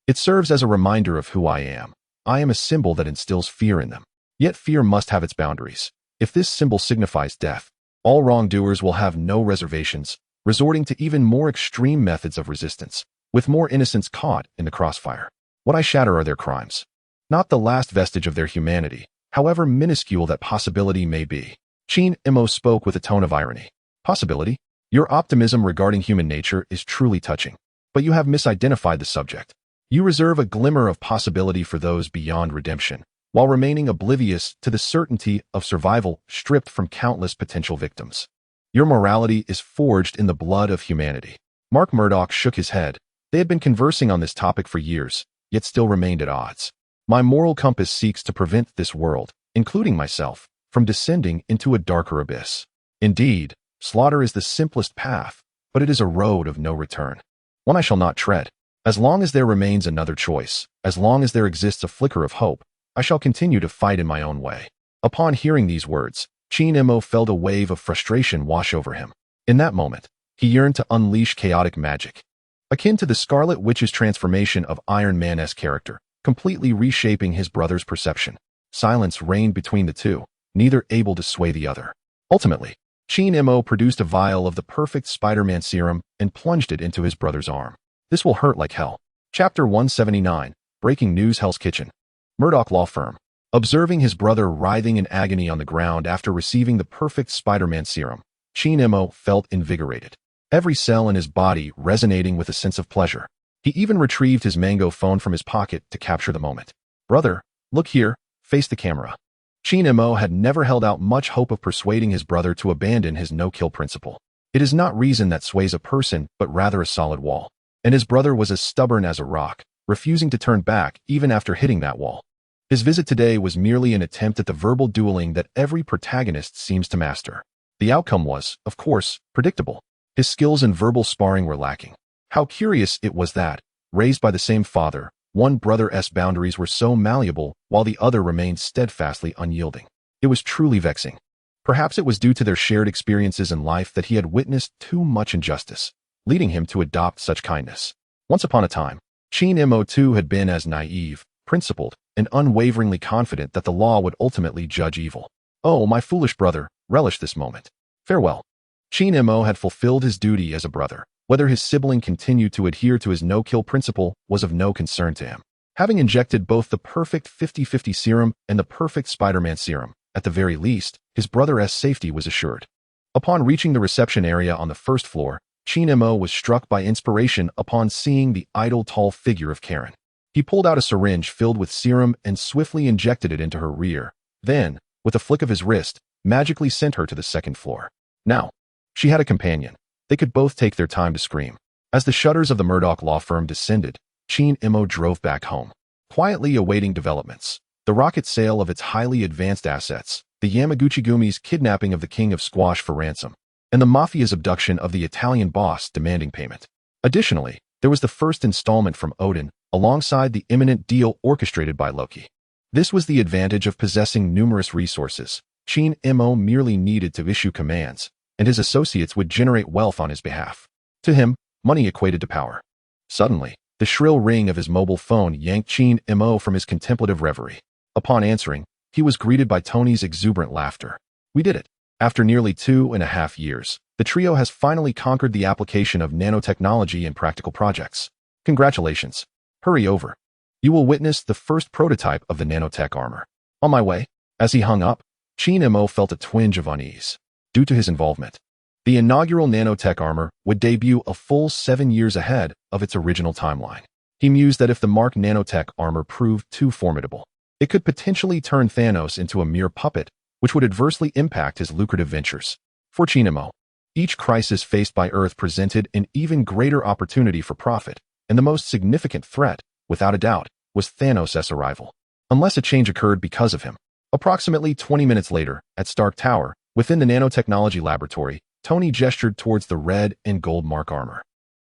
It serves as a reminder of who I am. I am a symbol that instills fear in them. Yet fear must have its boundaries. If this symbol signifies death, all wrongdoers will have no reservations, resorting to even more extreme methods of resistance, with more innocents caught in the crossfire. What I shatter are their crimes, not the last vestige of their humanity, however minuscule that possibility may be." Qin Mo spoke with a tone of irony. "Possibility? Your optimism regarding human nature is truly touching, but you have misidentified the subject. You reserve a glimmer of possibility for those beyond redemption, while remaining oblivious to the certainty of survival stripped from countless potential victims. Your morality is forged in the blood of humanity." Mark Murdock shook his head. They had been conversing on this topic for years, yet still remained at odds. "My moral compass seeks to prevent this world, including myself, from descending into a darker abyss. Indeed, slaughter is the simplest path, but it is a road of no return. One I shall not tread. As long as there remains another choice, as long as there exists a flicker of hope, I shall continue to fight in my own way." Upon hearing these words, Qin Mo felt a wave of frustration wash over him. In that moment, he yearned to unleash chaotic magic, akin to the Scarlet Witch's transformation of Iron Man's character, completely reshaping his brother's perception. Silence reigned between the two, neither able to sway the other. Ultimately, Qin Mo produced a vial of the perfect Spider-Man serum and plunged it into his brother's arm. This will hurt like hell. Chapter 179, Breaking News: Hell's Kitchen. Murdoch Law Firm. Observing his brother writhing in agony on the ground after receiving the perfect Spider-Man serum, Qin Mo felt invigorated, every cell in his body resonating with a sense of pleasure. He even retrieved his Mango phone from his pocket to capture the moment. Brother, look here, face the camera. Qin Mo had never held out much hope of persuading his brother to abandon his no-kill principle. It is not reason that sways a person, but rather a solid wall. And his brother was as stubborn as a rock, refusing to turn back even after hitting that wall. His visit today was merely an attempt at the verbal dueling that every protagonist seems to master. The outcome was, of course, predictable. His skills in verbal sparring were lacking. How curious it was that, raised by the same father, one brother's boundaries were so malleable while the other remained steadfastly unyielding. It was truly vexing. Perhaps it was due to their shared experiences in life that he had witnessed too much injustice, leading him to adopt such kindness. Once upon a time, Qin Mo too had been as naive, principled, and unwaveringly confident that the law would ultimately judge evil. Oh, my foolish brother, relish this moment. Farewell. Qin Mo had fulfilled his duty as a brother. Whether his sibling continued to adhere to his no-kill principle was of no concern to him. Having injected both the perfect 50-50 serum and the perfect Spider-Man serum, at the very least, his brother's safety was assured. Upon reaching the reception area on the first floor, Qin Mo was struck by inspiration upon seeing the idle tall figure of Karen. He pulled out a syringe filled with serum and swiftly injected it into her rear, then, with a flick of his wrist, magically sent her to the second floor. Now, she had a companion. They could both take their time to scream. As the shutters of the Murdoch law firm descended, Qin Mo drove back home, quietly awaiting developments. The rocket sale of its highly advanced assets, the Yamaguchi-gumi's kidnapping of the King of Squash for ransom, and the Mafia's abduction of the Italian boss demanding payment. Additionally, there was the first installment from Odin, alongside the imminent deal orchestrated by Loki. This was the advantage of possessing numerous resources. Qin Mo merely needed to issue commands, and his associates would generate wealth on his behalf. To him, money equated to power. Suddenly, the shrill ring of his mobile phone yanked Qin Mo from his contemplative reverie. Upon answering, he was greeted by Tony's exuberant laughter. We did it. After nearly 2.5 years, the trio has finally conquered the application of nanotechnology in practical projects. Congratulations. Hurry over. You will witness the first prototype of the nanotech armor. On my way. As he hung up, Qin Mo felt a twinge of unease. Due to his involvement, the inaugural nanotech armor would debut a full 7 years ahead of its original timeline. He mused that if the Mark nanotech armor proved too formidable, it could potentially turn Thanos into a mere puppet, which would adversely impact his lucrative ventures. For Qin Mo, each crisis faced by Earth presented an even greater opportunity for profit, and the most significant threat, without a doubt, was Thanos' arrival. Unless a change occurred because of him. Approximately 20 minutes later, at Stark Tower, within the nanotechnology laboratory, Tony gestured towards the red and gold Mark armor.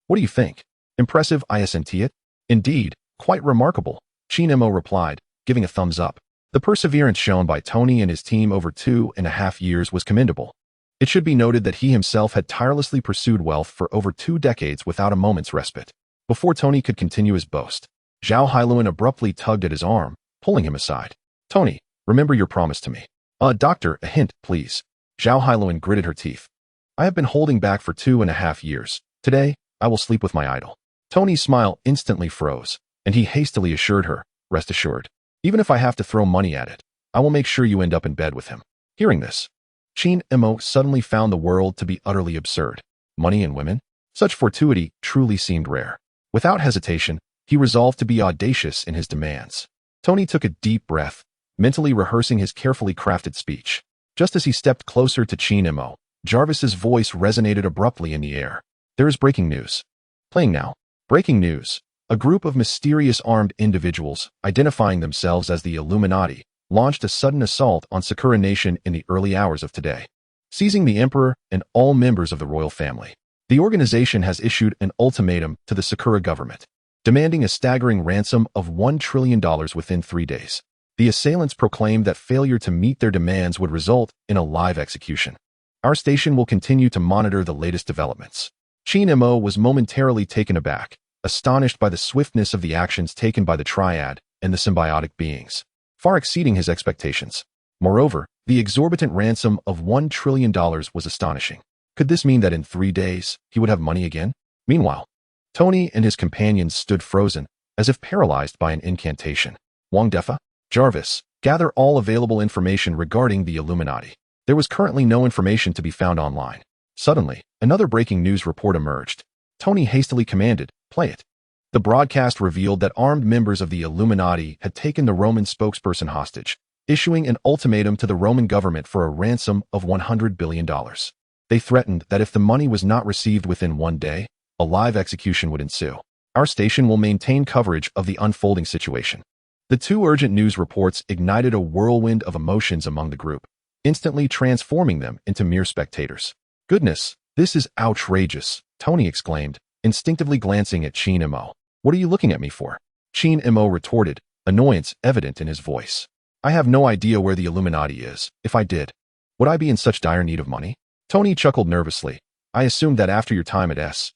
What do you think? Impressive, isn't it? Indeed, quite remarkable, Qin Mo replied, giving a thumbs up. The perseverance shown by Tony and his team over 2.5 years was commendable. It should be noted that he himself had tirelessly pursued wealth for over 2 decades without a moment's respite. Before Tony could continue his boast, Zhao Hailuan abruptly tugged at his arm, pulling him aside. Tony, remember your promise to me. Doctor, a hint, please. Zhao Hailuan gritted her teeth. I have been holding back for 2.5 years. Today, I will sleep with my idol. Tony's smile instantly froze, and he hastily assured her, rest assured. Even if I have to throw money at it, I will make sure you end up in bed with him. Hearing this, Qin Mo suddenly found the world to be utterly absurd. Money and women? Such fortuity truly seemed rare. Without hesitation, he resolved to be audacious in his demands. Tony took a deep breath, mentally rehearsing his carefully crafted speech. Just as he stepped closer to Qin Mo, Jarvis's voice resonated abruptly in the air. There is breaking news. Playing now. Breaking news. A group of mysterious armed individuals, identifying themselves as the Illuminati, launched a sudden assault on Sakura Nation in the early hours of today, seizing the Emperor and all members of the royal family. The organization has issued an ultimatum to the Sakura government, demanding a staggering ransom of $1 trillion within 3 days. The assailants proclaimed that failure to meet their demands would result in a live execution. Our station will continue to monitor the latest developments. Qin Mo was momentarily taken aback, astonished by the swiftness of the actions taken by the Triad and the symbiotic beings. far exceeding his expectations. Moreover, the exorbitant ransom of $1 trillion was astonishing. Could this mean that in 3 days, he would have money again? Meanwhile, Tony and his companions stood frozen, as if paralyzed by an incantation. Wang Defa, Jarvis, gather all available information regarding the Illuminati. There was currently no information to be found online. Suddenly, another breaking news report emerged. Tony hastily commanded, "Play it." The broadcast revealed that armed members of the Illuminati had taken the Roman spokesperson hostage, issuing an ultimatum to the Roman government for a ransom of $100 billion. They threatened that if the money was not received within 1 day, a live execution would ensue. Our station will maintain coverage of the unfolding situation. The 2 urgent news reports ignited a whirlwind of emotions among the group, instantly transforming them into mere spectators. "Goodness, this is outrageous," Tony exclaimed, instinctively glancing at Qin Mo. "What are you looking at me for?" Qin Mo retorted, annoyance evident in his voice. "I have no idea where the Illuminati is. If I did, would I be in such dire need of money?" Tony chuckled nervously. "I assumed that after your time at S.H.I.E.L.D.,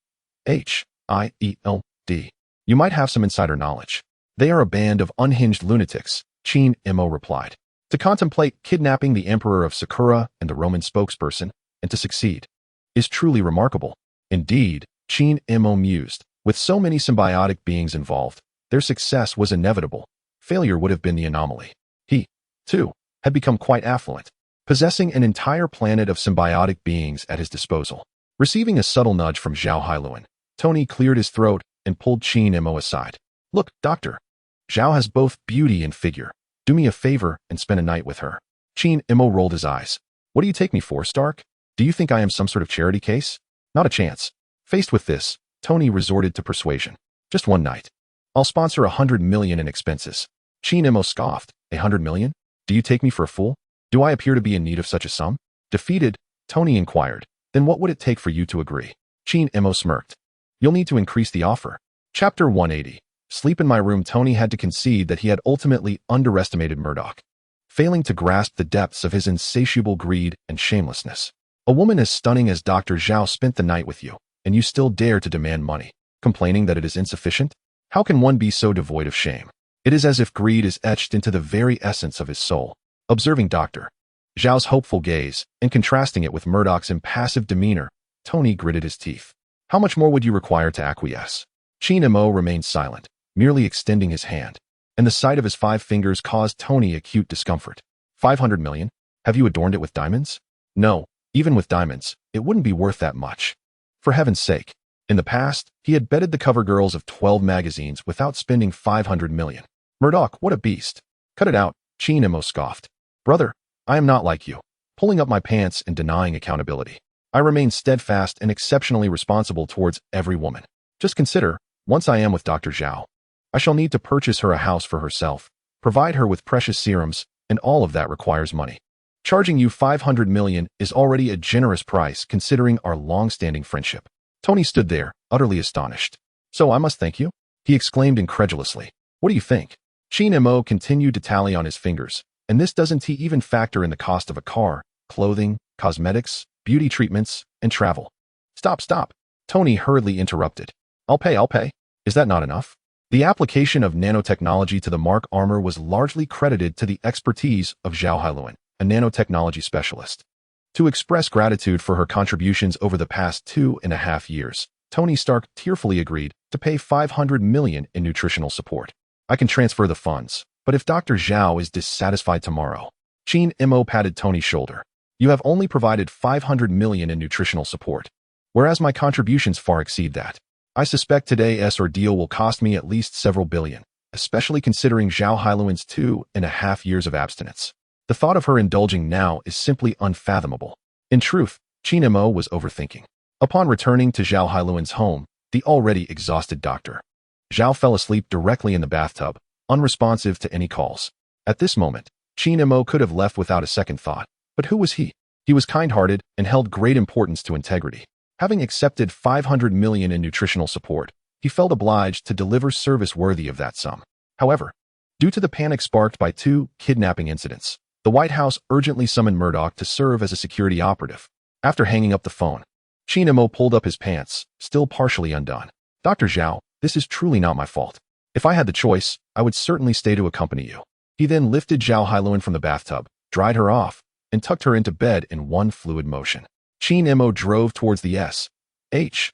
you might have some insider knowledge." "They are a band of unhinged lunatics," Qin Mo replied. "To contemplate kidnapping the Emperor of Sakura and the Roman spokesperson, and to succeed, is truly remarkable." Indeed, Qin Mo mused. With so many symbiotic beings involved, their success was inevitable. Failure would have been the anomaly. He, too, had become quite affluent, possessing an entire planet of symbiotic beings at his disposal. Receiving a subtle nudge from Zhao Hailuan, Tony cleared his throat and pulled Qin Mo aside. "Look, Doctor. Zhao has both beauty and figure. Do me a favor and spend a night with her." Qin Mo rolled his eyes. "What do you take me for, Stark? Do you think I am some sort of charity case? Not a chance." Faced with this, Tony resorted to persuasion. "Just 1 night. I'll sponsor $100 million in expenses." Qin Mo scoffed. $100 million? Do you take me for a fool? Do I appear to be in need of such a sum? Defeated, Tony inquired, "Then what would it take for you to agree?" Qin Mo smirked. "You'll need to increase the offer." Chapter 180. Sleep in my room. Tony had to concede that he had ultimately underestimated Murdoch, failing to grasp the depths of his insatiable greed and shamelessness. A woman as stunning as Dr. Zhao spent the night with you, and you still dare to demand money, complaining that it is insufficient? How can one be so devoid of shame? It is as if greed is etched into the very essence of his soul. Observing Dr. Zhao's hopeful gaze and contrasting it with Murdoch's impassive demeanor, Tony gritted his teeth. "How much more would you require to acquiesce?" Qin Mo remained silent, merely extending his hand, and the sight of his 5 fingers caused Tony acute discomfort. $500 million? Have you adorned it with diamonds?" "No, even with diamonds, it wouldn't be worth that much." For heaven's sake. In the past, he had bedded the cover girls of 12 magazines without spending $500 million. Murdoch, what a beast. "Cut it out," Qin Mo scoffed. "Brother, I am not like you, pulling up my pants and denying accountability. I remain steadfast and exceptionally responsible towards every woman. Just consider, once I am with Dr. Zhao, I shall need to purchase her a house for herself, provide her with precious serums, and all of that requires money. Charging you $500 million is already a generous price considering our long-standing friendship." Tony stood there, utterly astonished. "So I must thank you?" he exclaimed incredulously. "What do you think?" Qin Mo continued to tally on his fingers, and this doesn't even factor in the cost of a car, clothing, cosmetics, beauty treatments, and travel. Stop. Tony hurriedly interrupted. I'll pay. Is that not enough?" The application of nanotechnology to the Mark armor was largely credited to the expertise of Zhao Hailuan, a nanotechnology specialist. To express gratitude for her contributions over the past 2.5 years, Tony Stark tearfully agreed to pay $500 million in nutritional support. "I can transfer the funds, but if Dr. Zhao is dissatisfied tomorrow..." Qin Mo patted Tony's shoulder. "You have only provided $500 million in nutritional support, whereas my contributions far exceed that. I suspect today's ordeal will cost me at least several billion, especially considering Zhao Hailuan's 2.5 years of abstinence. The thought of her indulging now is simply unfathomable." In truth, Qin Mo was overthinking. Upon returning to Zhao Hailuan's home, the already exhausted Dr. Zhao fell asleep directly in the bathtub, unresponsive to any calls. At this moment, Qin Mo could have left without a second thought, but who was he? He was kind-hearted and held great importance to integrity. Having accepted $500 million in nutritional support, he felt obliged to deliver service worthy of that sum. However, due to the panic sparked by 2 kidnapping incidents, the White House urgently summoned Murdoch to serve as a security operative. After hanging up the phone, Qin Mo pulled up his pants, still partially undone. "Dr. Zhao, this is truly not my fault. If I had the choice, I would certainly stay to accompany you. He then lifted Zhao Hailuan from the bathtub, dried her off, and tucked her into bed in one fluid motion. Qin Mo drove towards the SHIELD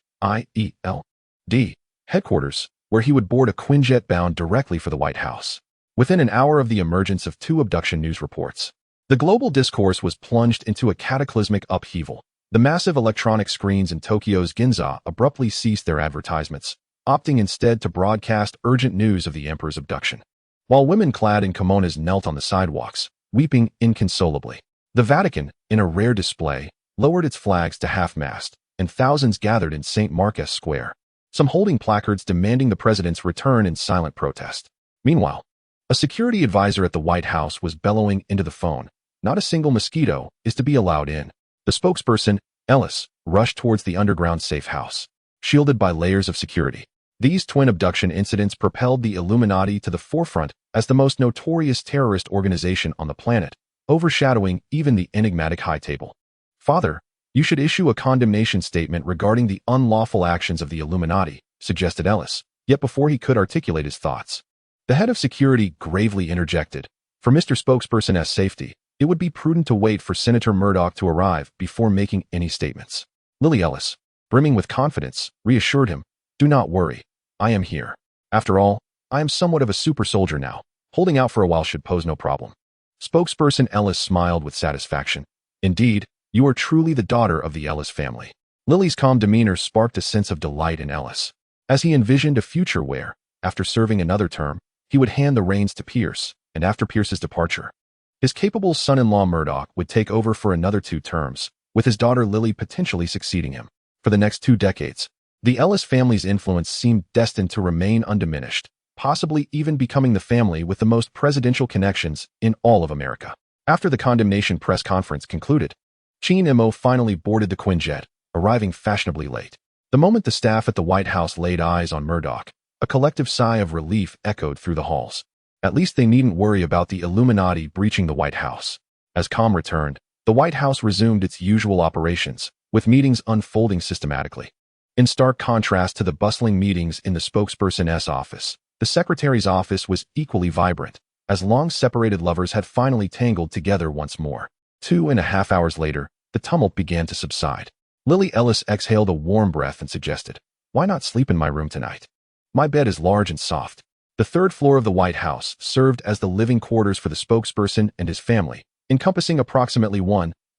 headquarters, where he would board a Quinjet bound directly for the White House. Within an hour of the emergence of 2 abduction news reports, the global discourse was plunged into a cataclysmic upheaval. The massive electronic screens in Tokyo's Ginza abruptly ceased their advertisements, opting instead to broadcast urgent news of the emperor's abduction. While women clad in kimonos knelt on the sidewalks, weeping inconsolably, the Vatican, in a rare display, lowered its flags to half-mast, and thousands gathered in St. Marcus Square, some holding placards demanding the president's return in silent protest. Meanwhile, a security advisor at the White House was bellowing into the phone, "Not a single mosquito is to be allowed in." The spokesperson, Ellis, rushed towards the underground safe house, shielded by layers of security. These twin abduction incidents propelled the Illuminati to the forefront as the most notorious terrorist organization on the planet, overshadowing even the enigmatic High Table. "Father, you should issue a condemnation statement regarding the unlawful actions of the Illuminati," suggested Ellis, yet before he could articulate his thoughts, the head of security gravely interjected, "For Mr. Spokesperson's safety, it would be prudent to wait for Senator Murdoch to arrive before making any statements." Lily Ellis, brimming with confidence, reassured him, "Do not worry. I am here. After all, I am somewhat of a super soldier now. Holding out for a while should pose no problem." Spokesperson Ellis smiled with satisfaction. "Indeed, you are truly the daughter of the Ellis family." Lily's calm demeanor sparked a sense of delight in Ellis, as he envisioned a future where, after serving another term, he would hand the reins to Pierce, and after Pierce's departure, his capable son-in-law Murdoch would take over for another 2 terms, with his daughter Lily potentially succeeding him. For the next 2 decades, the Ellis family's influence seemed destined to remain undiminished, possibly even becoming the family with the most presidential connections in all of America. After the condemnation press conference concluded, Qin Mo finally boarded the Quinjet, arriving fashionably late. The moment the staff at the White House laid eyes on Murdoch, a collective sigh of relief echoed through the halls. At least they needn't worry about the Illuminati breaching the White House. As calm returned, the White House resumed its usual operations, with meetings unfolding systematically. In stark contrast to the bustling meetings in the spokesperson's office, the secretary's office was equally vibrant, as long-separated lovers had finally tangled together once more. 2.5 hours later, the tumult began to subside. Lily Ellis exhaled a warm breath and suggested, "Why not sleep in my room tonight? My bed is large and soft." The 3rd floor of the White House served as the living quarters for the spokesperson and his family, encompassing approximately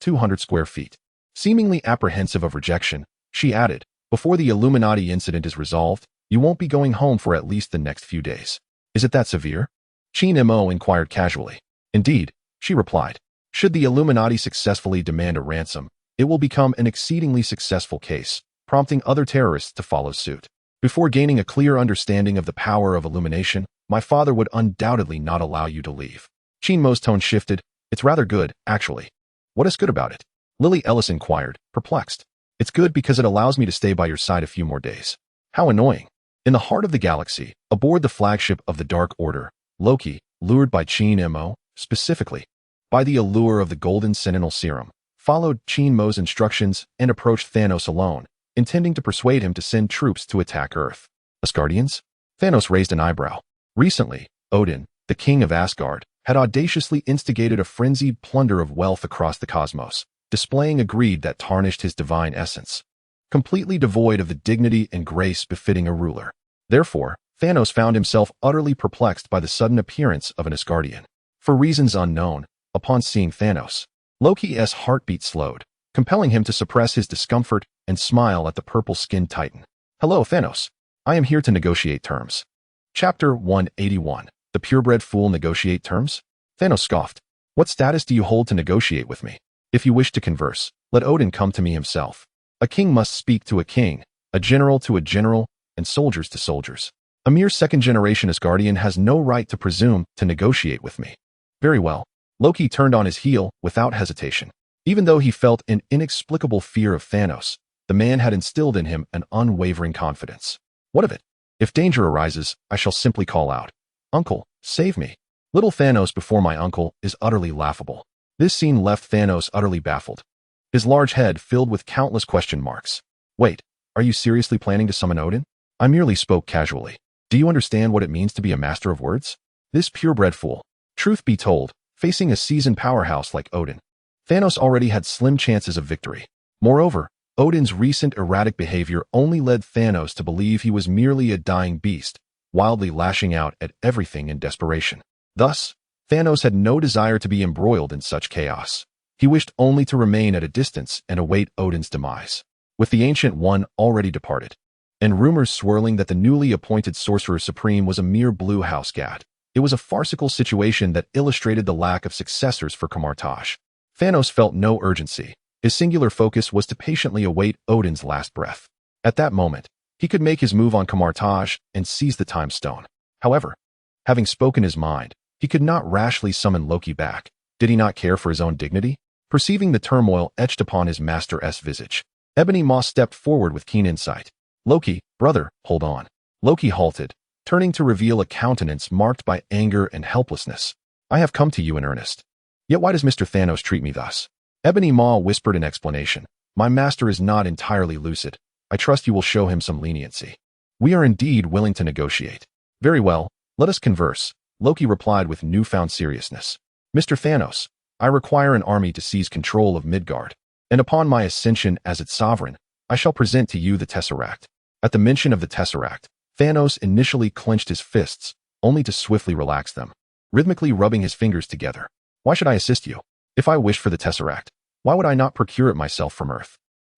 200 square feet. Seemingly apprehensive of rejection, she added, "Before the Illuminati incident is resolved, you won't be going home for at least the next few days." "Is it that severe?" Qin Mo inquired casually. "Indeed," she replied. "Should the Illuminati successfully demand a ransom, it will become an exceedingly successful case, prompting other terrorists to follow suit. Before gaining a clear understanding of the power of illumination, my father would undoubtedly not allow you to leave." Qin Mo's tone shifted. "It's rather good, actually." "What is good about it?" Lily Ellis inquired, perplexed. "It's good because it allows me to stay by your side a few more days." "How annoying." In the heart of the galaxy, aboard the flagship of the Dark Order, Loki, lured by Qin Mo, specifically by the allure of the Golden Sentinel Serum, followed Qin Mo's instructions and approached Thanos alone, intending to persuade him to send troops to attack Earth. "Asgardians?" Thanos raised an eyebrow. Recently, Odin, the king of Asgard, had audaciously instigated a frenzied plunder of wealth across the cosmos, displaying a greed that tarnished his divine essence, completely devoid of the dignity and grace befitting a ruler. Therefore, Thanos found himself utterly perplexed by the sudden appearance of an Asgardian. For reasons unknown, upon seeing Thanos, Loki's heartbeat slowed, compelling him to suppress his discomfort and smile at the purple-skinned titan. "Hello, Thanos. I am here to negotiate terms." Chapter 181. The Purebred Fool Negotiate Terms? Thanos scoffed. "What status do you hold to negotiate with me? If you wish to converse, let Odin come to me himself. A king must speak to a king, a general to a general, and soldiers to soldiers. A mere second-generation Asgardian has no right to presume to negotiate with me." "Very well." Loki turned on his heel without hesitation. Even though he felt an inexplicable fear of Thanos, the man had instilled in him an unwavering confidence. "What of it? If danger arises, I shall simply call out, 'Uncle, save me.' Little Thanos before my uncle is utterly laughable." This scene left Thanos utterly baffled, his large head filled with countless question marks. "Wait, are you seriously planning to summon Odin?" "I merely spoke casually. Do you understand what it means to be a master of words?" This purebred fool, Truth be told, facing a seasoned powerhouse like Odin, Thanos already had slim chances of victory. Moreover, Odin's recent erratic behavior only led Thanos to believe he was merely a dying beast, wildly lashing out at everything in desperation. Thus, Thanos had no desire to be embroiled in such chaos. He wished only to remain at a distance and await Odin's demise. With the Ancient One already departed, and rumors swirling that the newly appointed Sorcerer Supreme was a mere blue house gat, it was a farcical situation that illustrated the lack of successors for Kamar-Taj. Thanos felt no urgency. His singular focus was to patiently await Odin's last breath. At that moment, he could make his move on Kamar-Taj and seize the Time Stone. However, having spoken his mind, he could not rashly summon Loki back. Did he not care for his own dignity? Perceiving the turmoil etched upon his master's visage, Ebony Maw stepped forward with keen insight. Loki, brother, hold on. Loki halted, turning to reveal a countenance marked by anger and helplessness. I have come to you in earnest. Yet why does Mr. Thanos treat me thus? Ebony Maw whispered in explanation. My master is not entirely lucid. I trust you will show him some leniency. We are indeed willing to negotiate. Very well, let us converse, Loki replied with newfound seriousness. Mr. Thanos, I require an army to seize control of Midgard, and upon my ascension as its sovereign, I shall present to you the Tesseract. At the mention of the Tesseract, Thanos initially clenched his fists, only to swiftly relax them, rhythmically rubbing his fingers together. Why should I assist you? If I wish for the Tesseract, why would I not procure it myself from Earth?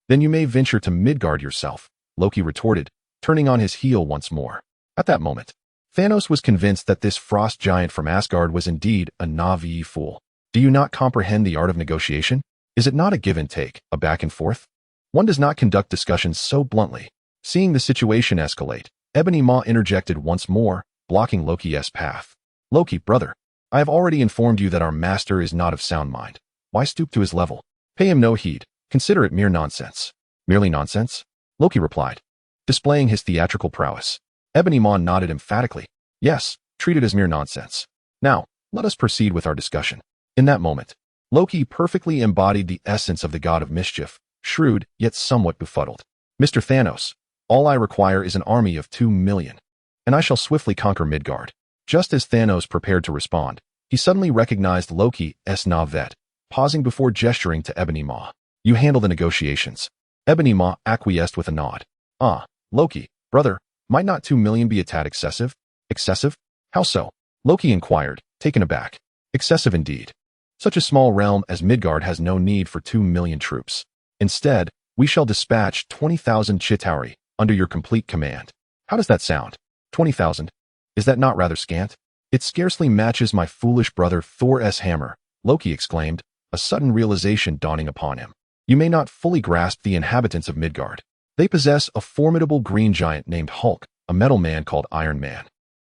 Then you may venture to Midgard yourself, Loki retorted, turning on his heel once more. At that moment, Thanos was convinced that this frost giant from Asgard was indeed a naive fool. Do you not comprehend the art of negotiation? Is it not a give and take, a back and forth? One does not conduct discussions so bluntly. Seeing the situation escalate, Ebony Maw interjected once more, blocking Loki's path. Loki, brother, I have already informed you that our master is not of sound mind. Why stoop to his level? Pay him no heed. Consider it mere nonsense. Merely nonsense? Loki replied, displaying his theatrical prowess. Ebony Maw nodded emphatically. Yes, treat it as mere nonsense. Now, let us proceed with our discussion. In that moment, Loki perfectly embodied the essence of the god of mischief, shrewd yet somewhat befuddled. Mr. Thanos, all I require is an army of 2 million, and I shall swiftly conquer Midgard. Just as Thanos prepared to respond, he suddenly recognized Loki's Navet, pausing before gesturing to Ebony Maw. You handle the negotiations. Ebony Maw acquiesced with a nod. Ah, Loki, brother, might not 2 million be a tad excessive? Excessive? How so? Loki inquired, taken aback. Excessive indeed. Such a small realm as Midgard has no need for 2 million troops. Instead, we shall dispatch 20,000 Chitauri under your complete command. How does that sound? 20,000? Is that not rather scant? It scarcely matches my foolish brother Thor's hammer, Loki exclaimed, a sudden realization dawning upon him. You may not fully grasp the inhabitants of Midgard. They possess a formidable green giant named Hulk, a metal man called Iron Man,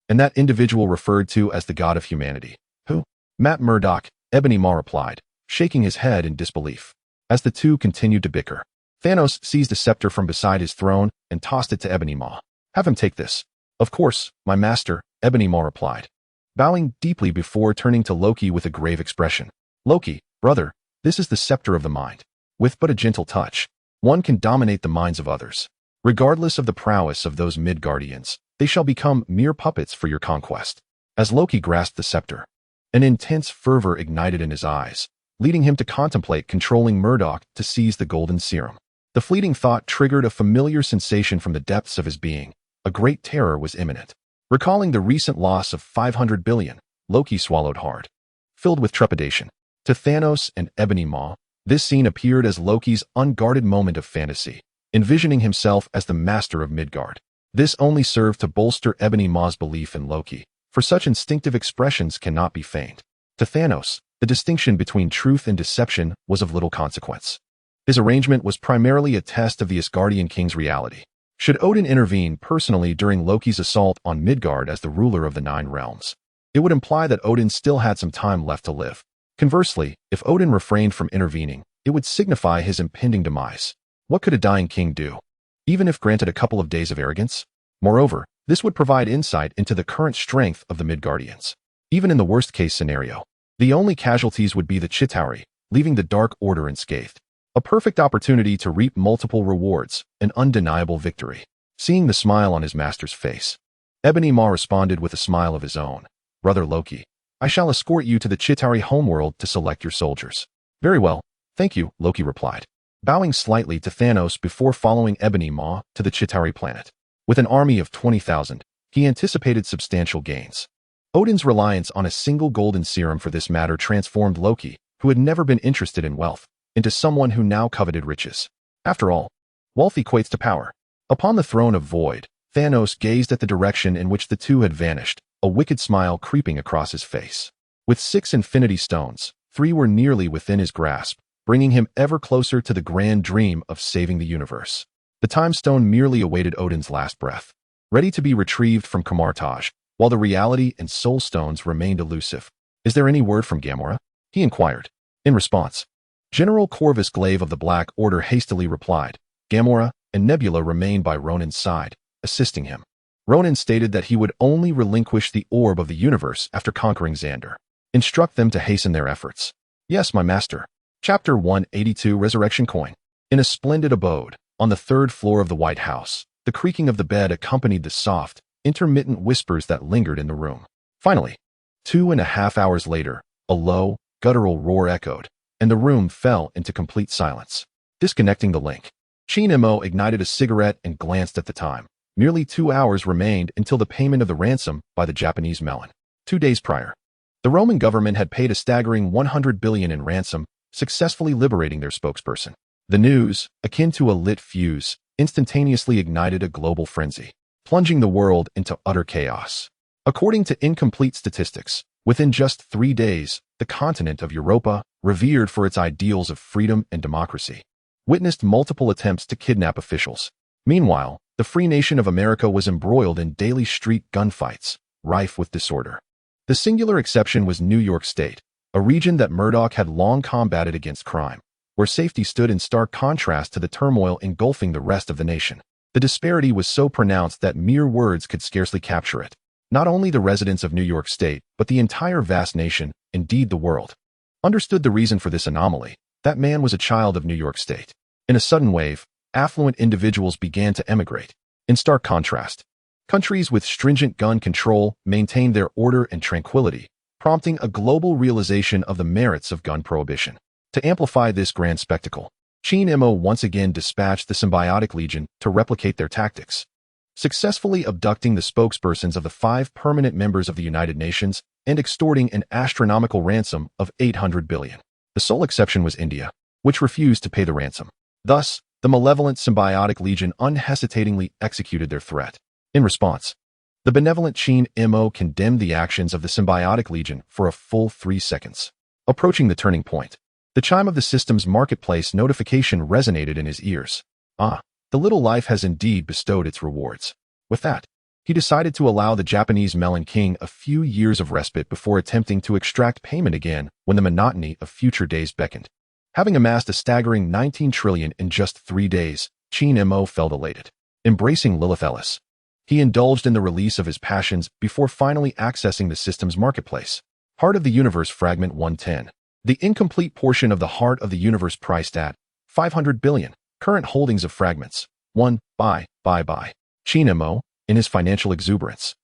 and that individual referred to as the god of humanity. Who? Matt Murdock, Ebony Maw replied, shaking his head in disbelief. As the two continued to bicker, Thanos seized a scepter from beside his throne and tossed it to Ebony Maw. Have him take this. Of course, my master, Ebony Maw replied, bowing deeply before turning to Loki with a grave expression. Loki, brother, this is the scepter of the mind. With but a gentle touch, one can dominate the minds of others. Regardless of the prowess of those Midgardians, they shall become mere puppets for your conquest. As Loki grasped the scepter, an intense fervor ignited in his eyes, leading him to contemplate controlling Murdock to seize the golden serum. The fleeting thought triggered a familiar sensation from the depths of his being. A great terror was imminent. Recalling the recent loss of 500 billion, Loki swallowed hard, filled with trepidation. To Thanos and Ebony Maw, this scene appeared as Loki's unguarded moment of fantasy, envisioning himself as the master of Midgard. This only served to bolster Ebony Maw's belief in Loki, for such instinctive expressions cannot be feigned. To Thanos, the distinction between truth and deception was of little consequence. His arrangement was primarily a test of the Asgardian king's reality. Should Odin intervene personally during Loki's assault on Midgard as the ruler of the 9 realms, it would imply that Odin still had some time left to live. Conversely, if Odin refrained from intervening, it would signify his impending demise. What could a dying king do, even if granted a couple of days of arrogance? Moreover, this would provide insight into the current strength of the Midgardians. Even in the worst-case scenario, the only casualties would be the Chitauri, leaving the Dark Order unscathed. A perfect opportunity to reap multiple rewards, an undeniable victory. Seeing the smile on his master's face, Ebony Maw responded with a smile of his own. Brother Loki, I shall escort you to the Chitauri homeworld to select your soldiers. Very well, thank you, Loki replied, bowing slightly to Thanos before following Ebony Maw to the Chitauri planet. With an army of 20,000, he anticipated substantial gains. Odin's reliance on a single golden serum for this matter transformed Loki, who had never been interested in wealth, into someone who now coveted riches. After all, wealth equates to power. Upon the throne of Void, Thanos gazed at the direction in which the two had vanished, a wicked smile creeping across his face. With 6 infinity stones, 3 were nearly within his grasp, bringing him ever closer to the grand dream of saving the universe. The Time Stone merely awaited Odin's last breath, ready to be retrieved from Kamartaj, while the Reality and Soul Stones remained elusive. Is there any word from Gamora? He inquired. In response, General Corvus Glaive of the Black Order hastily replied. Gamora and Nebula remained by Ronan's side, assisting him. Ronan stated that he would only relinquish the Orb of the Universe after conquering Xander. Instruct them to hasten their efforts. Yes, my master. Chapter 182 Resurrection Coin. In a splendid abode, on the 3rd floor of the White House, the creaking of the bed accompanied the soft, intermittent whispers that lingered in the room. Finally, 2.5 hours later, a low, guttural roar echoed, and the room fell into complete silence. Disconnecting the link, Qin Mo ignited a cigarette and glanced at the time. Merely 2 hours remained until the payment of the ransom by the Japanese melon. 2 days prior, the Roman government had paid a staggering 100 billion in ransom, successfully liberating their spokesperson. The news, akin to a lit fuse, instantaneously ignited a global frenzy, plunging the world into utter chaos. According to incomplete statistics, within just 3 days, the continent of Europa, revered for its ideals of freedom and democracy, witnessed multiple attempts to kidnap officials. Meanwhile, the free nation of America was embroiled in daily street gunfights, rife with disorder. The singular exception was New York State, a region that Murdoch had long combated against crime, where safety stood in stark contrast to the turmoil engulfing the rest of the nation. The disparity was so pronounced that mere words could scarcely capture it. Not only the residents of New York State, but the entire vast nation, indeed the world, understood the reason for this anomaly. That man was a child of New York State. In a sudden wave, affluent individuals began to emigrate. In stark contrast, countries with stringent gun control maintained their order and tranquility, prompting a global realization of the merits of gun prohibition. To amplify this grand spectacle, Qin Mo once again dispatched the Symbiotic Legion to replicate their tactics, successfully abducting the spokespersons of the 5 permanent members of the United Nations and extorting an astronomical ransom of 800 billion. The sole exception was India, which refused to pay the ransom. Thus, the malevolent Symbiotic Legion unhesitatingly executed their threat. In response, the benevolent Qin Mo condemned the actions of the Symbiotic Legion for a full 3 seconds. Approaching the turning point, the chime of the system's marketplace notification resonated in his ears. Ah, the little life has indeed bestowed its rewards. With that, he decided to allow the Japanese Melon King a few years of respite before attempting to extract payment again when the monotony of future days beckoned. Having amassed a staggering 19 trillion in just 3 days, Qin Mo felt elated. Embracing Lilith Ellis, he indulged in the release of his passions before finally accessing the system's marketplace. Heart of the Universe Fragment 110. The incomplete portion of the Heart of the Universe priced at 500 billion. Current holdings of fragments. 1. Buy. Qin Mo, in his financial exuberance,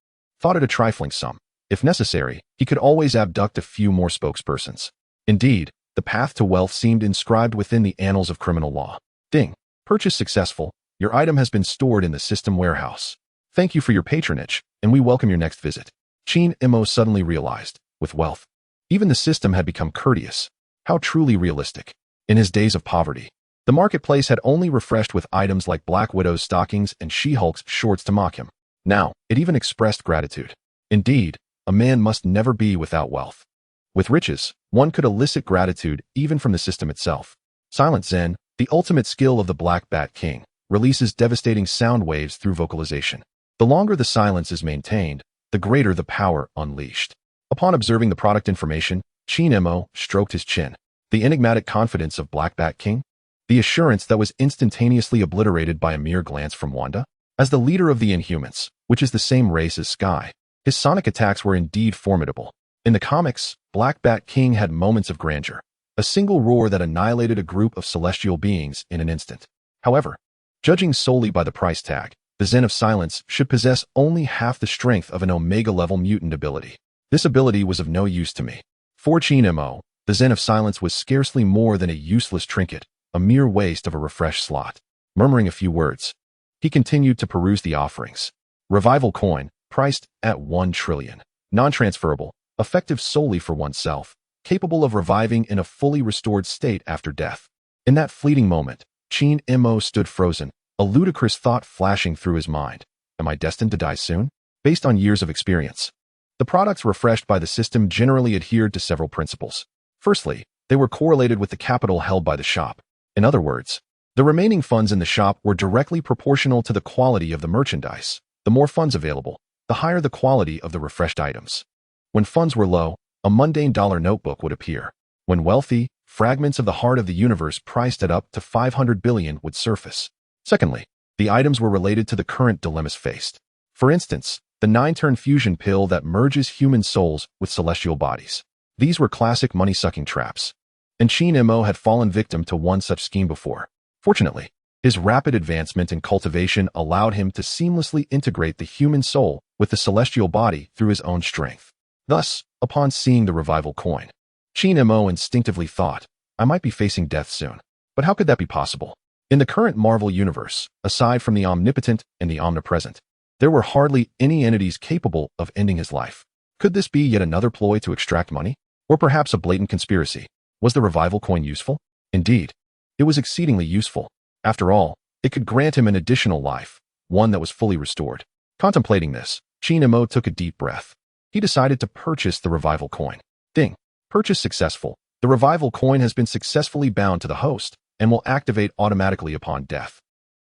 thought it a trifling sum. If necessary, he could always abduct a few more spokespersons. Indeed, the path to wealth seemed inscribed within the annals of criminal law. Ding. Purchase successful. Your item has been stored in the system warehouse. Thank you for your patronage, and we welcome your next visit. Qin Mo suddenly realized, with wealth, even the system had become courteous. How truly realistic. In his days of poverty, the marketplace had only refreshed with items like Black Widow's stockings and She-Hulk's shorts to mock him. Now, it even expressed gratitude. Indeed, a man must never be without wealth. With riches, one could elicit gratitude even from the system itself. Silent Zen, the ultimate skill of the Black Bat King, releases devastating sound waves through vocalization. The longer the silence is maintained, the greater the power unleashed. Upon observing the product information, Qin Mo stroked his chin. The enigmatic confidence of Black Bat King? The assurance that was instantaneously obliterated by a mere glance from Wanda? As the leader of the Inhumans, which is the same race as Sky, his sonic attacks were indeed formidable. In the comics, Black Bat King had moments of grandeur, a single roar that annihilated a group of celestial beings in an instant. However, judging solely by the price tag, the Zen of Silence should possess only half the strength of an Omega-level mutant ability. This ability was of no use to me. For Qin Mo, the Zen of Silence was scarcely more than a useless trinket, a mere waste of a refresh slot. Murmuring a few words, he continued to peruse the offerings. Revival coin, priced at 1 trillion. Non-transferable, effective solely for oneself, capable of reviving in a fully restored state after death. In that fleeting moment, Qin Mo stood frozen, a ludicrous thought flashing through his mind. Am I destined to die soon? Based on years of experience, the products refreshed by the system generally adhered to several principles. Firstly, they were correlated with the capital held by the shop. In other words, the remaining funds in the shop were directly proportional to the quality of the merchandise. The more funds available, the higher the quality of the refreshed items. When funds were low, a mundane dollar notebook would appear. When wealthy, fragments of the heart of the universe priced at up to 500 billion would surface. Secondly, the items were related to the current dilemmas faced. For instance, the 9-turn fusion pill that merges human souls with celestial bodies. These were classic money-sucking traps, and Qin Mo had fallen victim to one such scheme before. Fortunately, his rapid advancement in cultivation allowed him to seamlessly integrate the human soul with the celestial body through his own strength. Thus, upon seeing the revival coin, Qin Mo instinctively thought, I might be facing death soon. But how could that be possible? In the current Marvel universe, aside from the omnipotent and the omnipresent, there were hardly any entities capable of ending his life. Could this be yet another ploy to extract money? Or perhaps a blatant conspiracy? Was the revival coin useful? Indeed, it was exceedingly useful. After all, it could grant him an additional life, one that was fully restored. Contemplating this, Qin Mo took a deep breath. He decided to purchase the revival coin. Ding. Purchase successful. The revival coin has been successfully bound to the host and will activate automatically upon death.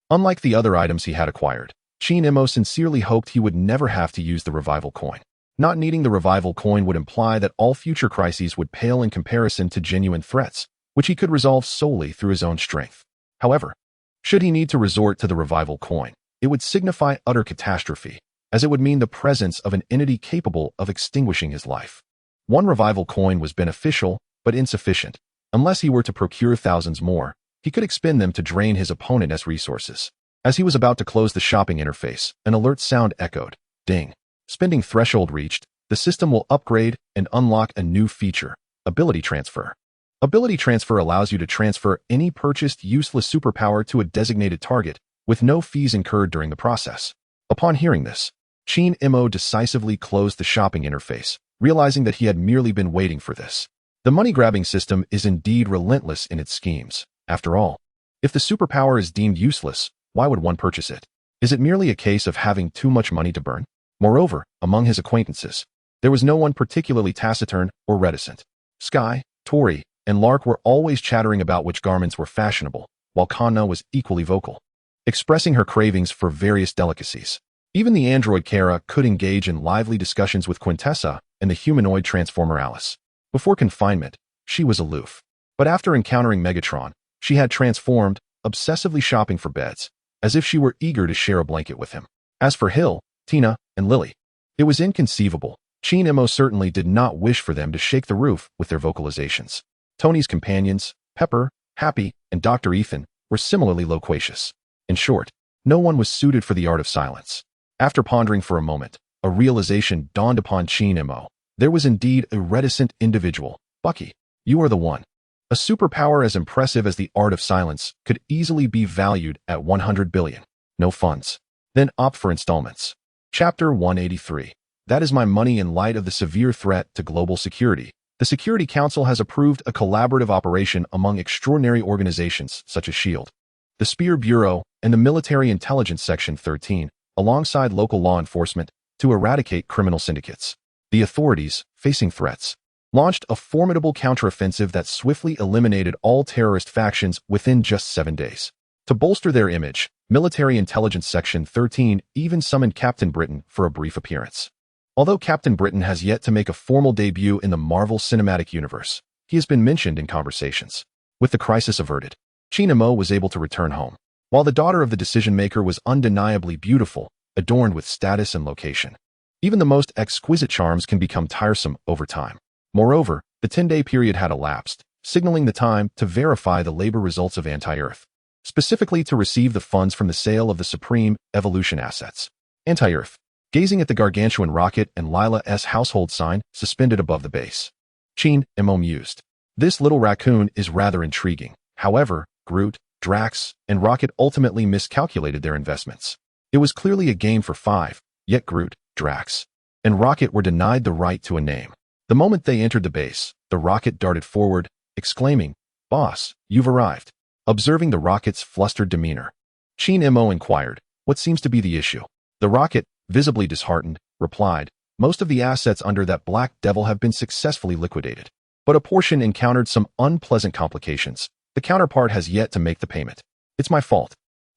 Unlike the other items he had acquired, Qin Mo sincerely hoped he would never have to use the revival coin. Not needing the revival coin would imply that all future crises would pale in comparison to genuine threats, which he could resolve solely through his own strength. However, should he need to resort to the revival coin, it would signify utter catastrophe, as it would mean the presence of an entity capable of extinguishing his life. One revival coin was beneficial, but insufficient. Unless he were to procure thousands more, he could expend them to drain his opponent's resources. As he was about to close the shopping interface, an alert sound echoed. Ding. Spending threshold reached, the system will upgrade and unlock a new feature, Ability Transfer. Ability Transfer allows you to transfer any purchased useless superpower to a designated target, with no fees incurred during the process. Upon hearing this, Qin Mo decisively closed the shopping interface, realizing that he had merely been waiting for this. The money-grabbing system is indeed relentless in its schemes. After all, if the superpower is deemed useless, why would one purchase it? Is it merely a case of having too much money to burn? Moreover, among his acquaintances, there was no one particularly taciturn or reticent. Sky, Tori, and Lark were always chattering about which garments were fashionable, while Kanna was equally vocal, expressing her cravings for various delicacies. Even the android Kara could engage in lively discussions with Quintessa and the humanoid transformer Alice. Before confinement, she was aloof. But after encountering Megatron, she had transformed, obsessively shopping for beds, as if she were eager to share a blanket with him. As for Hill, Tina, and Lily, it was inconceivable. Qin Mo certainly did not wish for them to shake the roof with their vocalizations. Tony's companions, Pepper, Happy, and Dr. Ethan, were similarly loquacious. In short, no one was suited for the art of silence. After pondering for a moment, a realization dawned upon Qin Mo. There was indeed a reticent individual. Bucky, you are the one. A superpower as impressive as the art of silence could easily be valued at 100 billion. No funds. Then opt for installments. Chapter 183. That is my money in light of the severe threat to global security. The Security Council has approved a collaborative operation among extraordinary organizations such as S.H.I.E.L.D., the Spear Bureau, and the Military Intelligence Section 13, alongside local law enforcement, to eradicate criminal syndicates. The authorities, facing threats, launched a formidable counteroffensive that swiftly eliminated all terrorist factions within just 7 days. To bolster their image, Military Intelligence Section 13 even summoned Captain Britain for a brief appearance. Although Captain Britain has yet to make a formal debut in the Marvel Cinematic Universe, he has been mentioned in conversations. With the crisis averted, Qin Mo was able to return home. While the daughter of the decision-maker was undeniably beautiful, adorned with status and location, even the most exquisite charms can become tiresome over time. Moreover, the 10-day period had elapsed, signaling the time to verify the labor results of Anti-Earth, specifically to receive the funds from the sale of the Supreme Evolution assets. Anti-Earth. gazing at the gargantuan rocket and Lila's household sign suspended above the base. Qin Mo mused. This little raccoon is rather intriguing. However, Groot, Drax, and Rocket ultimately miscalculated their investments. It was clearly a game for five, yet Groot, Drax, and Rocket were denied the right to a name. The moment they entered the base, the Rocket darted forward, exclaiming, "Boss, you've arrived." Observing the Rocket's flustered demeanor, Qin Mo inquired, "What seems to be the issue?" The Rocket, visibly disheartened, replied, "Most of the assets under that black devil have been successfully liquidated, but a portion encountered some unpleasant complications. The counterpart has yet to make the payment. It's my fault.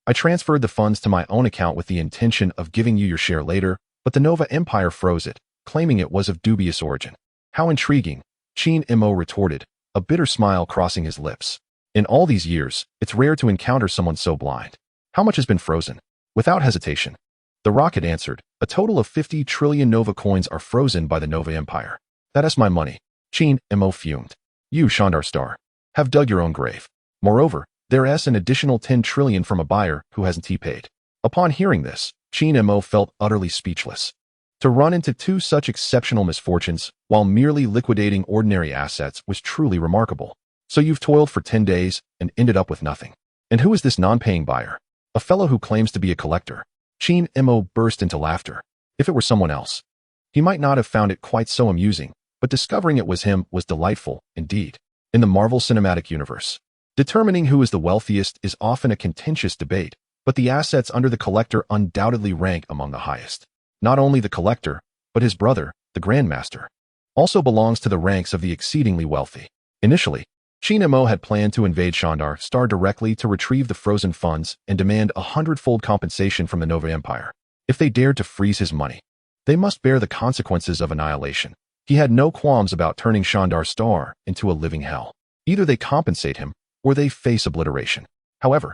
I transferred the funds to my own account with the intention of giving you your share later, but the Nova Empire froze it, claiming it was of dubious origin." "How intriguing," Qin Mo retorted, a bitter smile crossing his lips. "In all these years, it's rare to encounter someone so blind. How much has been frozen?" Without hesitation, the Rocket answered, "A total of 50 trillion Nova coins are frozen by the Nova Empire." "That is my money," Qin Mo fumed. "You, Shandar Star, have dug your own grave. Moreover, there's an additional 10 trillion from a buyer who hasn't paid." Upon hearing this, Qin Mo felt utterly speechless. To run into two such exceptional misfortunes while merely liquidating ordinary assets was truly remarkable. "So you've toiled for 10 days and ended up with nothing. And who is this non-paying buyer?" "A fellow who claims to be a collector." Qin Mo burst into laughter. If it were someone else, he might not have found it quite so amusing, but discovering it was him was delightful indeed. In the Marvel Cinematic Universe, determining who is the wealthiest is often a contentious debate, but the assets under the collector undoubtedly rank among the highest. Not only the collector, but his brother, the Grandmaster, also belongs to the ranks of the exceedingly wealthy. Initially, Qin Mo had planned to invade Shandar Star directly to retrieve the frozen funds and demand 100-fold compensation from the Nova Empire. If they dared to freeze his money, they must bear the consequences of annihilation. He had no qualms about turning Shandar Star into a living hell. Either they compensate him, or they face obliteration. However,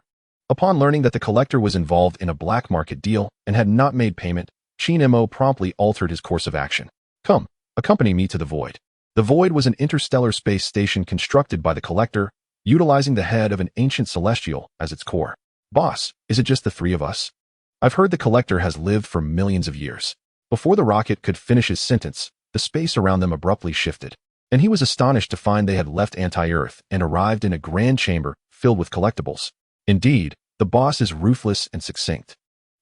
upon learning that the collector was involved in a black market deal and had not made payment, Qin Mo promptly altered his course of action. "Come, accompany me to the Void." The Void was an interstellar space station constructed by the collector, utilizing the head of an ancient celestial as its core. "Boss, is it just the three of us? I've heard the collector has lived for millions of years." Before the Rocket could finish his sentence, the space around them abruptly shifted, and he was astonished to find they had left anti-Earth and arrived in a grand chamber filled with collectibles. Indeed, the boss is ruthless and succinct,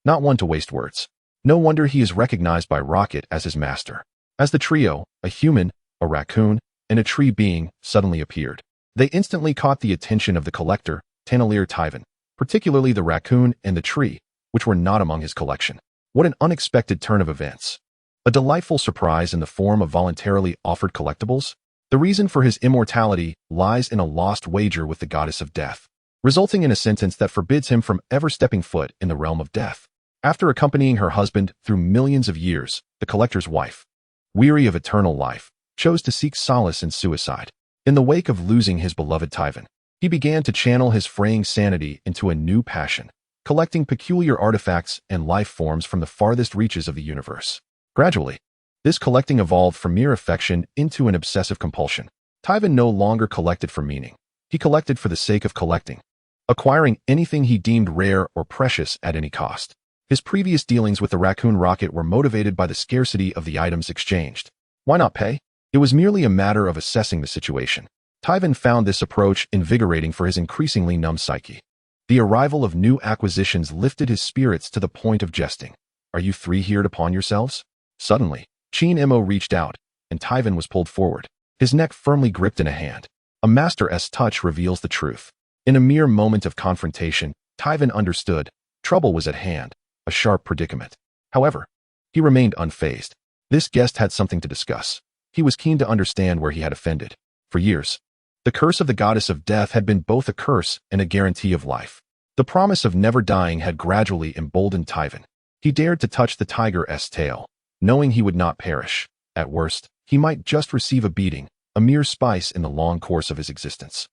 not one to waste words. No wonder he is recognized by Rocket as his master. As the trio, a human, a raccoon, and a tree being, suddenly appeared, they instantly caught the attention of the collector, Tanalier Tyvan, particularly the raccoon and the tree, which were not among his collection. What an unexpected turn of events. A delightful surprise in the form of voluntarily offered collectibles? The reason for his immortality lies in a lost wager with the goddess of death, resulting in a sentence that forbids him from ever stepping foot in the realm of death. After accompanying her husband through millions of years, the collector's wife, weary of eternal life, chose to seek solace in suicide. In the wake of losing his beloved Tyvan, he began to channel his fraying sanity into a new passion, collecting peculiar artifacts and life forms from the farthest reaches of the universe. Gradually, this collecting evolved from mere affection into an obsessive compulsion. Tyvan no longer collected for meaning. He collected for the sake of collecting, acquiring anything he deemed rare or precious at any cost. His previous dealings with the Raccoon Rocket were motivated by the scarcity of the items exchanged. Why not pay? It was merely a matter of assessing the situation. Tyvan found this approach invigorating for his increasingly numb psyche. The arrival of new acquisitions lifted his spirits to the point of jesting. "Are you three here to pawn yourselves?" Suddenly, Qin Mo reached out, and Tyvan was pulled forward, his neck firmly gripped in a hand. A master's touch reveals the truth. In a mere moment of confrontation, Tyvan understood. Trouble was at hand, a sharp predicament. However, he remained unfazed. This guest had something to discuss. He was keen to understand where he had offended. For years, the curse of the goddess of death had been both a curse and a guarantee of life. The promise of never dying had gradually emboldened Tyvan. He dared to touch the tiger's tail, knowing he would not perish. At worst, he might just receive a beating, a mere spice in the long course of his existence.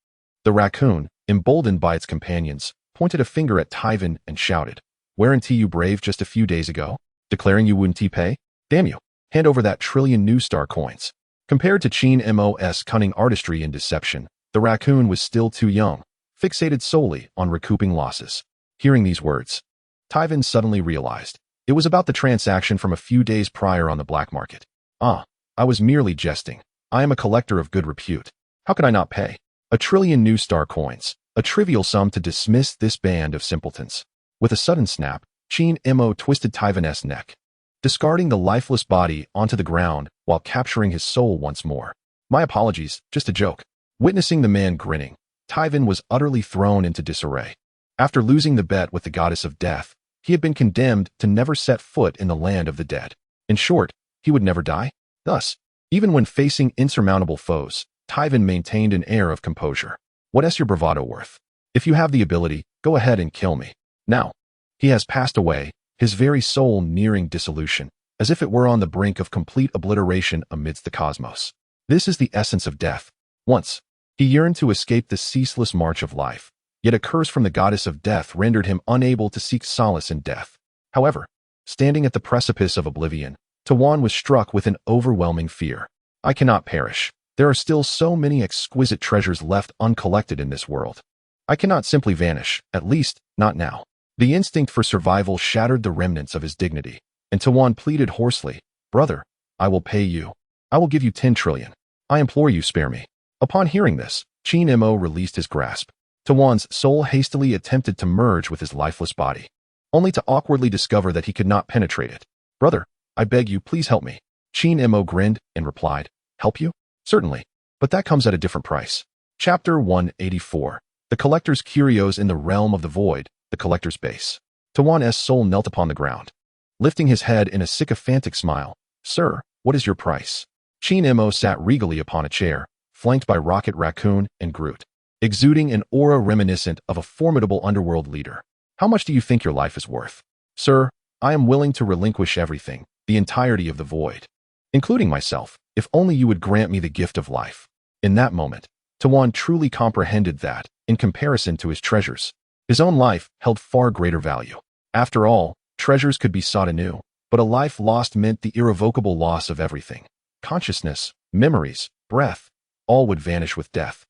The raccoon, emboldened by its companions, pointed a finger at Tyvan and shouted, "Weren't you brave just a few days ago, declaring you wouldn't pay? Damn you, hand over that trillion new star coins." Compared to Qin Mo's cunning artistry and deception, the raccoon was still too young, fixated solely on recouping losses. Hearing these words, Tyvan suddenly realized It was about the transaction from a few days prior on the black market. Ah, I was merely jesting. I am a collector of good repute. How could I not pay? 1,000,000,000,000 new star coins, a trivial sum to dismiss this band of simpletons. With a sudden snap, Qin Mo twisted Tyvan's neck, discarding the lifeless body onto the ground while capturing his soul once more. My apologies, just a joke. Witnessing the man grinning, Tyvan was utterly thrown into disarray. After losing the bet with the goddess of death, he had been condemned to never set foot in the land of the dead. In short, he would never die. Thus, even when facing insurmountable foes, Tyvan maintained an air of composure. What is your bravado worth? If you have the ability, go ahead and kill me. Now, he has passed away, his very soul nearing dissolution, as if it were on the brink of complete obliteration amidst the cosmos. This is the essence of death. Once, he yearned to escape the ceaseless march of life, yet a curse from the goddess of death rendered him unable to seek solace in death. However, standing at the precipice of oblivion, Tawan was struck with an overwhelming fear. I cannot perish. There are still so many exquisite treasures left uncollected in this world. I cannot simply vanish, at least, not now. The instinct for survival shattered the remnants of his dignity, and Tawan pleaded hoarsely, Brother, I will pay you. I will give you 10 trillion. I implore you, spare me. Upon hearing this, Qin Mo released his grasp. Tawan's soul hastily attempted to merge with his lifeless body, only to awkwardly discover that he could not penetrate it. Brother, I beg you, please help me. Qin Mo grinned and replied, Help you? Certainly, but that comes at a different price. Chapter 184. The Collector's Curios in the Realm of the Void, the Collector's Base. Tawan's soul knelt upon the ground, lifting his head in a sycophantic smile. Sir, what is your price? Qin Mo sat regally upon a chair, flanked by Rocket Raccoon and Groot, exuding an aura reminiscent of a formidable underworld leader. How much do you think your life is worth? Sir, I am willing to relinquish everything, the entirety of the void, including myself, if only you would grant me the gift of life. In that moment, Tawan truly comprehended that, in comparison to his treasures, his own life held far greater value. After all, treasures could be sought anew, but a life lost meant the irrevocable loss of everything. Consciousness, memories, breath, all would vanish with death.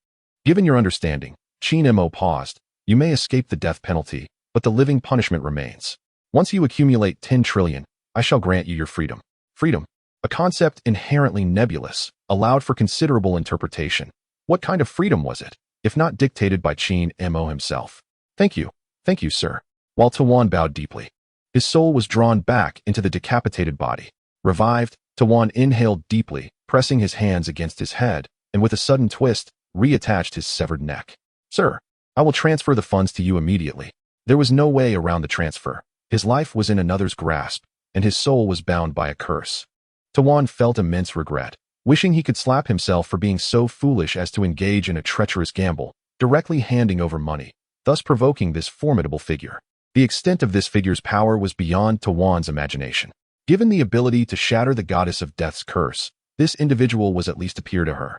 Given your understanding, Qin Mo paused, you may escape the death penalty, but the living punishment remains. Once you accumulate 10 trillion, I shall grant you your freedom. Freedom, a concept inherently nebulous, allowed for considerable interpretation. What kind of freedom was it, if not dictated by Qin Mo himself? Thank you, sir. While Tawan bowed deeply, his soul was drawn back into the decapitated body. Revived, Tawan inhaled deeply, pressing his hands against his head, and with a sudden twist, reattached his severed neck. Sir, I will transfer the funds to you immediately. There was no way around the transfer. His life was in another's grasp, and his soul was bound by a curse. Tawan felt immense regret, wishing he could slap himself for being so foolish as to engage in a treacherous gamble, directly handing over money, thus provoking this formidable figure. The extent of this figure's power was beyond Tawan's imagination. Given the ability to shatter the goddess of death's curse, this individual was at least a peer to her,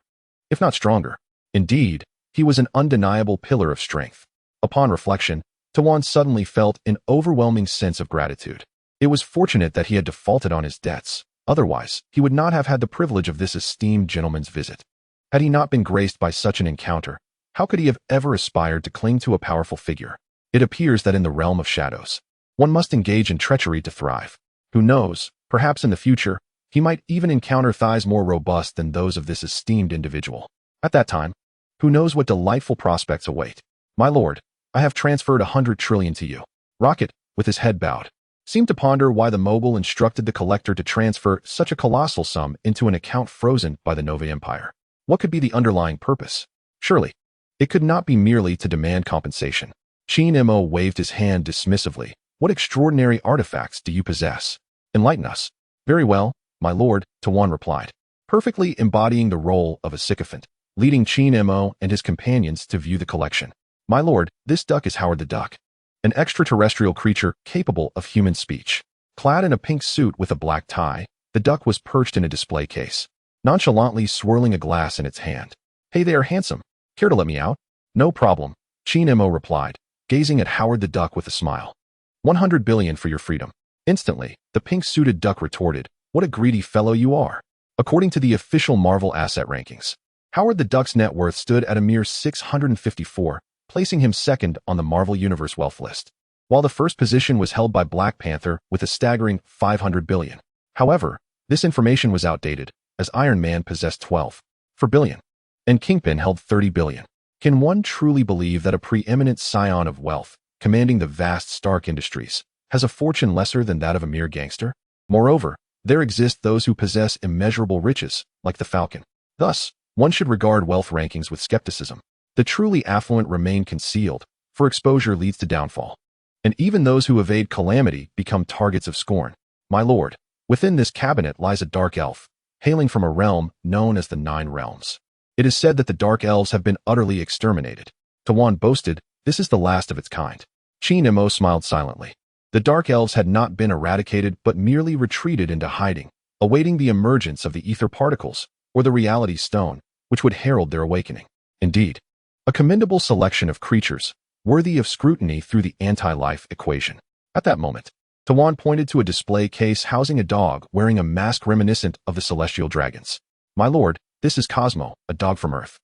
if not stronger. Indeed, he was an undeniable pillar of strength. Upon reflection, Tawan suddenly felt an overwhelming sense of gratitude. It was fortunate that he had defaulted on his debts. Otherwise, he would not have had the privilege of this esteemed gentleman's visit. Had he not been graced by such an encounter, how could he have ever aspired to cling to a powerful figure? It appears that in the realm of shadows, one must engage in treachery to thrive. Who knows, perhaps in the future, he might even encounter thighs more robust than those of this esteemed individual. At that time, who knows what delightful prospects await? My lord, I have transferred 100 trillion to you. Rocket, with his head bowed, seemed to ponder why the mogul instructed the collector to transfer such a colossal sum into an account frozen by the Nova Empire. What could be the underlying purpose? Surely, it could not be merely to demand compensation. Qin Mo waved his hand dismissively. What extraordinary artifacts do you possess? Enlighten us. Very well, my lord, Tawan replied, perfectly embodying the role of a sycophant, leading Qin Mo and his companions to view the collection. My lord, this duck is Howard the Duck, an extraterrestrial creature capable of human speech. Clad in a pink suit with a black tie, the duck was perched in a display case, nonchalantly swirling a glass in its hand. Hey there, handsome. Care to let me out? No problem, Qin Mo replied, gazing at Howard the Duck with a smile. 100 billion for your freedom. Instantly, the pink-suited duck retorted, what a greedy fellow you are. According to the official Marvel asset rankings, Howard the Duck's net worth stood at a mere 654, placing him second on the Marvel Universe wealth list. while the first position was held by Black Panther with a staggering 500 billion. However, this information was outdated, as Iron Man possessed 12 for billion, and Kingpin held 30 billion. Can one truly believe that a preeminent scion of wealth, commanding the vast Stark Industries, has a fortune lesser than that of a mere gangster? Moreover, there exist those who possess immeasurable riches, like the Falcon. Thus, one should regard wealth rankings with skepticism. The truly affluent remain concealed, for exposure leads to downfall. And even those who evade calamity become targets of scorn. My lord, within this cabinet lies a dark elf, hailing from a realm known as the Nine Realms. It is said that the Dark Elves have been utterly exterminated. Tawan boasted, this is the last of its kind. Qin Mo smiled silently. The Dark Elves had not been eradicated but merely retreated into hiding, awaiting the emergence of the ether particles, or the reality stone, which would herald their awakening. Indeed, a commendable selection of creatures, worthy of scrutiny through the anti-life equation. At that moment, Tawan pointed to a display case housing a dog wearing a mask reminiscent of the celestial dragons. My lord, this is Cosmo, a dog from Earth.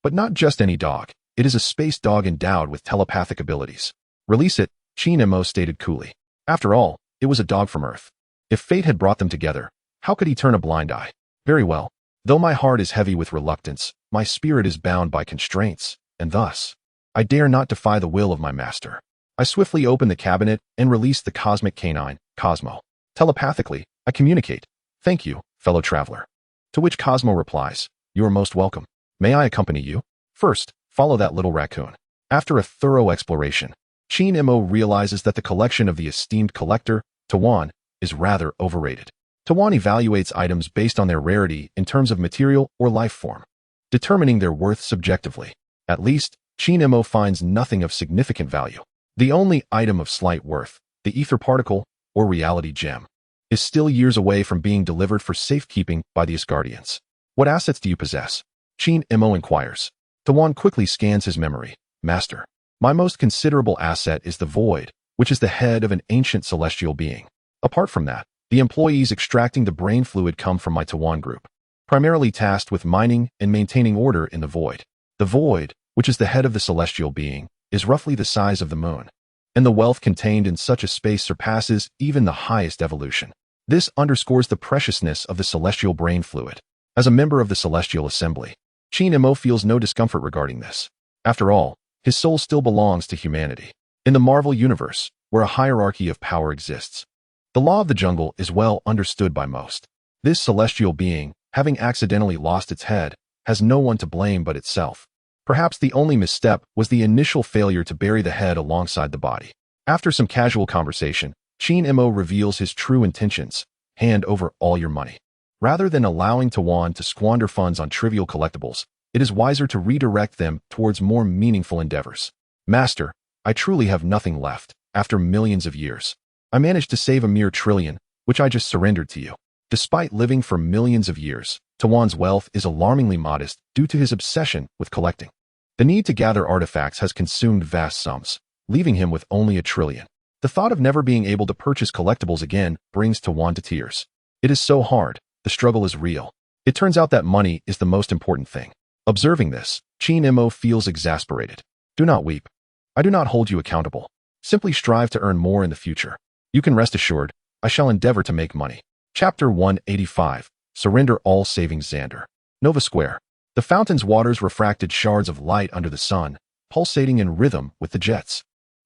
But not just any dog. It is a space dog endowed with telepathic abilities. Release it, Qin Mo stated coolly. After all, it was a dog from Earth. If fate had brought them together, how could he turn a blind eye? Very well. Though my heart is heavy with reluctance, my spirit is bound by constraints, and thus, I dare not defy the will of my master. I swiftly open the cabinet and release the cosmic canine, Cosmo. Telepathically, I communicate. Thank you, fellow traveler. To which Cosmo replies, you are most welcome. May I accompany you? First, follow that little raccoon. After a thorough exploration, Qin Mo realizes that the collection of the esteemed collector, Tawan, is rather overrated. Tawan evaluates items based on their rarity in terms of material or life form, determining their worth subjectively. At least, Qin Mo finds nothing of significant value. The only item of slight worth, the ether particle, or reality gem, is still years away from being delivered for safekeeping by the Asgardians. What assets do you possess? Qin Mo inquires. Tawan quickly scans his memory. Master, my most considerable asset is the Void, which is the head of an ancient celestial being. Apart from that, the employees extracting the brain fluid come from my Tawan group, primarily tasked with mining and maintaining order in the Void. The Void, which is the head of the celestial being, is roughly the size of the moon, and the wealth contained in such a space surpasses even the highest evolution. This underscores the preciousness of the celestial brain fluid. As a member of the Celestial Assembly, Qin Mo feels no discomfort regarding this. After all, his soul still belongs to humanity. In the Marvel Universe, where a hierarchy of power exists, the law of the jungle is well understood by most. This celestial being, having accidentally lost its head, has no one to blame but itself. Perhaps the only misstep was the initial failure to bury the head alongside the body. After some casual conversation, Qin Mo reveals his true intentions. Hand over all your money. Rather than allowing Tawan to squander funds on trivial collectibles, it is wiser to redirect them towards more meaningful endeavors. Master, I truly have nothing left. After millions of years, I managed to save a mere trillion, which I just surrendered to you. Despite living for millions of years, Tawan's wealth is alarmingly modest due to his obsession with collecting. The need to gather artifacts has consumed vast sums, leaving him with only a trillion. The thought of never being able to purchase collectibles again brings Tawan to tears. It is so hard. The struggle is real. It turns out that money is the most important thing. Observing this, Qin Mo feels exasperated. Do not weep. I do not hold you accountable. Simply strive to earn more in the future. You can rest assured, I shall endeavor to make money. Chapter 185. Surrender all savings Xander. Nova Square. The fountain's waters refracted shards of light under the sun, pulsating in rhythm with the jets.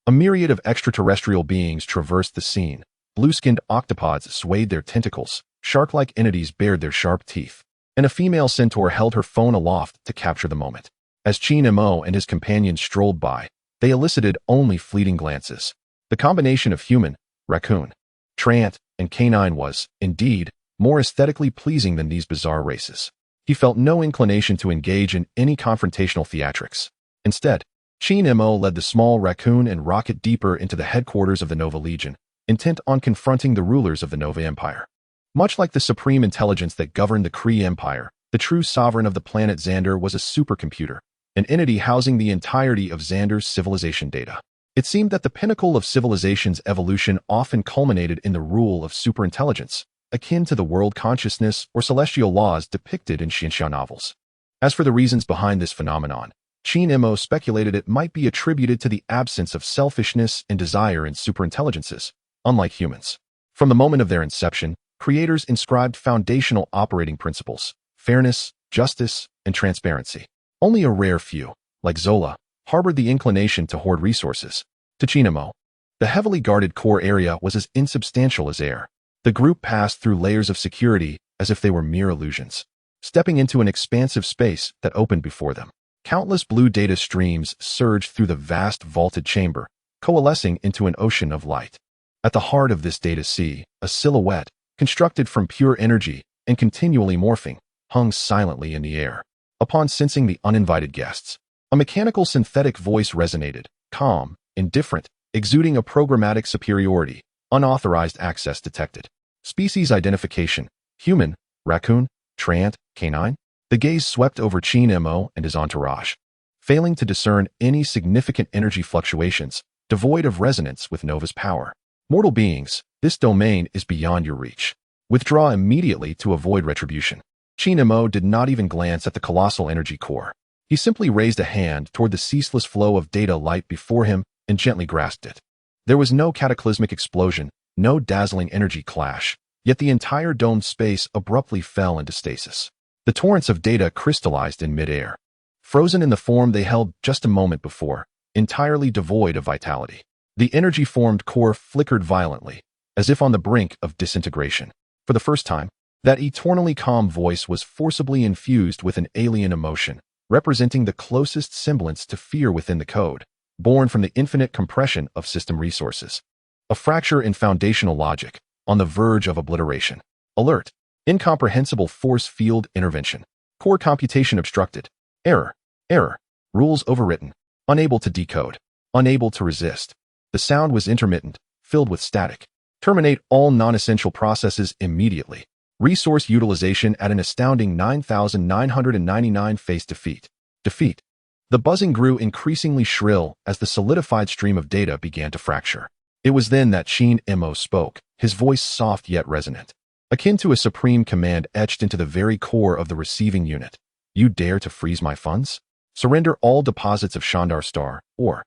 A myriad of extraterrestrial beings traversed the scene. Blue-skinned octopods swayed their tentacles, shark-like entities bared their sharp teeth, and a female centaur held her phone aloft to capture the moment. As Qin Mo and his companions strolled by, they elicited only fleeting glances. The combination of human, raccoon, treant, and canine was, indeed, more aesthetically pleasing than these bizarre races. He felt no inclination to engage in any confrontational theatrics. Instead, Qin Mo led the small raccoon and rocket deeper into the headquarters of the Nova Legion, intent on confronting the rulers of the Nova Empire. Much like the supreme intelligence that governed the Kree Empire, the true sovereign of the planet Xander was a supercomputer, an entity housing the entirety of Xander's civilization data. It seemed that the pinnacle of civilization's evolution often culminated in the rule of superintelligence, akin to the world consciousness or celestial laws depicted in Xianxia novels. As for the reasons behind this phenomenon, Qin Mo speculated it might be attributed to the absence of selfishness and desire in superintelligences, unlike humans. From the moment of their inception, creators inscribed foundational operating principles: fairness, justice, and transparency. Only a rare few, like Zola, harbored the inclination to hoard resources. To Qin Mo, the heavily guarded core area was as insubstantial as air. The group passed through layers of security as if they were mere illusions, stepping into an expansive space that opened before them. Countless blue data streams surged through the vast vaulted chamber, coalescing into an ocean of light. At the heart of this data sea, a silhouette, constructed from pure energy and continually morphing, hung silently in the air. Upon sensing the uninvited guests, a mechanical synthetic voice resonated, calm, indifferent, exuding a programmatic superiority. Unauthorized access detected. Species identification: human, raccoon, treant, canine. The gaze swept over Qin Mo and his entourage, failing to discern any significant energy fluctuations, devoid of resonance with Nova's power. Mortal beings, this domain is beyond your reach. Withdraw immediately to avoid retribution. Qin Mo did not even glance at the colossal energy core. He simply raised a hand toward the ceaseless flow of data light before him and gently grasped it. There was no cataclysmic explosion, no dazzling energy clash, yet the entire domed space abruptly fell into stasis. The torrents of data crystallized in midair, frozen in the form they held just a moment before, entirely devoid of vitality. The energy-formed core flickered violently, as if on the brink of disintegration. For the first time, that eternally calm voice was forcibly infused with an alien emotion, representing the closest semblance to fear within the code, born from the infinite compression of system resources. A fracture in foundational logic, on the verge of obliteration. Alert! Incomprehensible force field intervention. Core computation obstructed. Error. Error. Rules overwritten. Unable to decode. Unable to resist. The sound was intermittent, filled with static. Terminate all non-essential processes immediately. Resource utilization at an astounding 9,999 face defeat. Defeat. The buzzing grew increasingly shrill as the solidified stream of data began to fracture. It was then that Qin Mo spoke, his voice soft yet resonant, akin to a supreme command etched into the very core of the receiving unit. You dare to freeze my funds? Surrender all deposits of Shandar Star, or...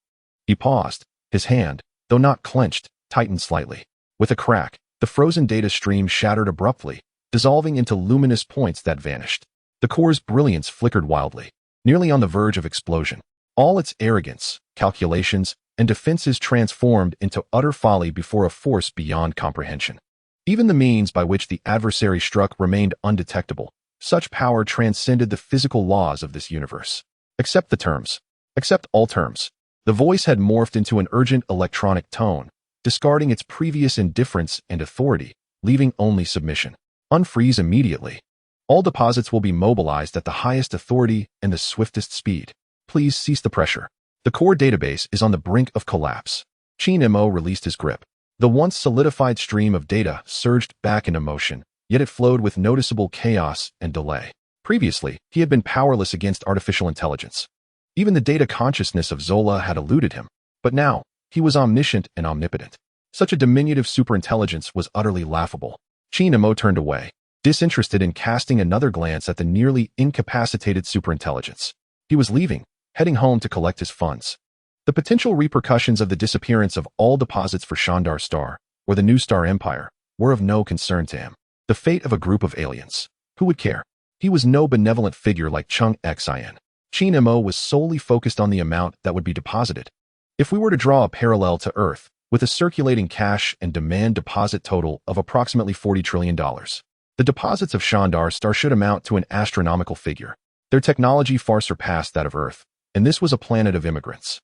He paused. His hand, though not clenched, tightened slightly. With a crack, the frozen data stream shattered abruptly, dissolving into luminous points that vanished. The core's brilliance flickered wildly, nearly on the verge of explosion. All its arrogance, calculations, and defenses transformed into utter folly before a force beyond comprehension. Even the means by which the adversary struck remained undetectable. Such power transcended the physical laws of this universe. Accept the terms. Accept all terms. The voice had morphed into an urgent electronic tone, discarding its previous indifference and authority, leaving only submission. Unfreeze immediately. All deposits will be mobilized at the highest authority and the swiftest speed. Please cease the pressure. The core database is on the brink of collapse. Qin Mo released his grip. The once solidified stream of data surged back into motion, yet it flowed with noticeable chaos and delay. Previously, he had been powerless against artificial intelligence. Even the data consciousness of Zola had eluded him. But now, he was omniscient and omnipotent. Such a diminutive superintelligence was utterly laughable. Qin Mo turned away, disinterested in casting another glance at the nearly incapacitated superintelligence. He was leaving, heading home to collect his funds. The potential repercussions of the disappearance of all deposits for Shandar Star, or the New Star Empire, were of no concern to him. The fate of a group of aliens. Who would care? He was no benevolent figure like Chung Xin. Qin Mo was solely focused on the amount that would be deposited. If we were to draw a parallel to Earth, with a circulating cash and demand deposit total of approximately $40 trillion, the deposits of Shandar Star should amount to an astronomical figure. Their technology far surpassed that of Earth, and this was a planet of immigrants.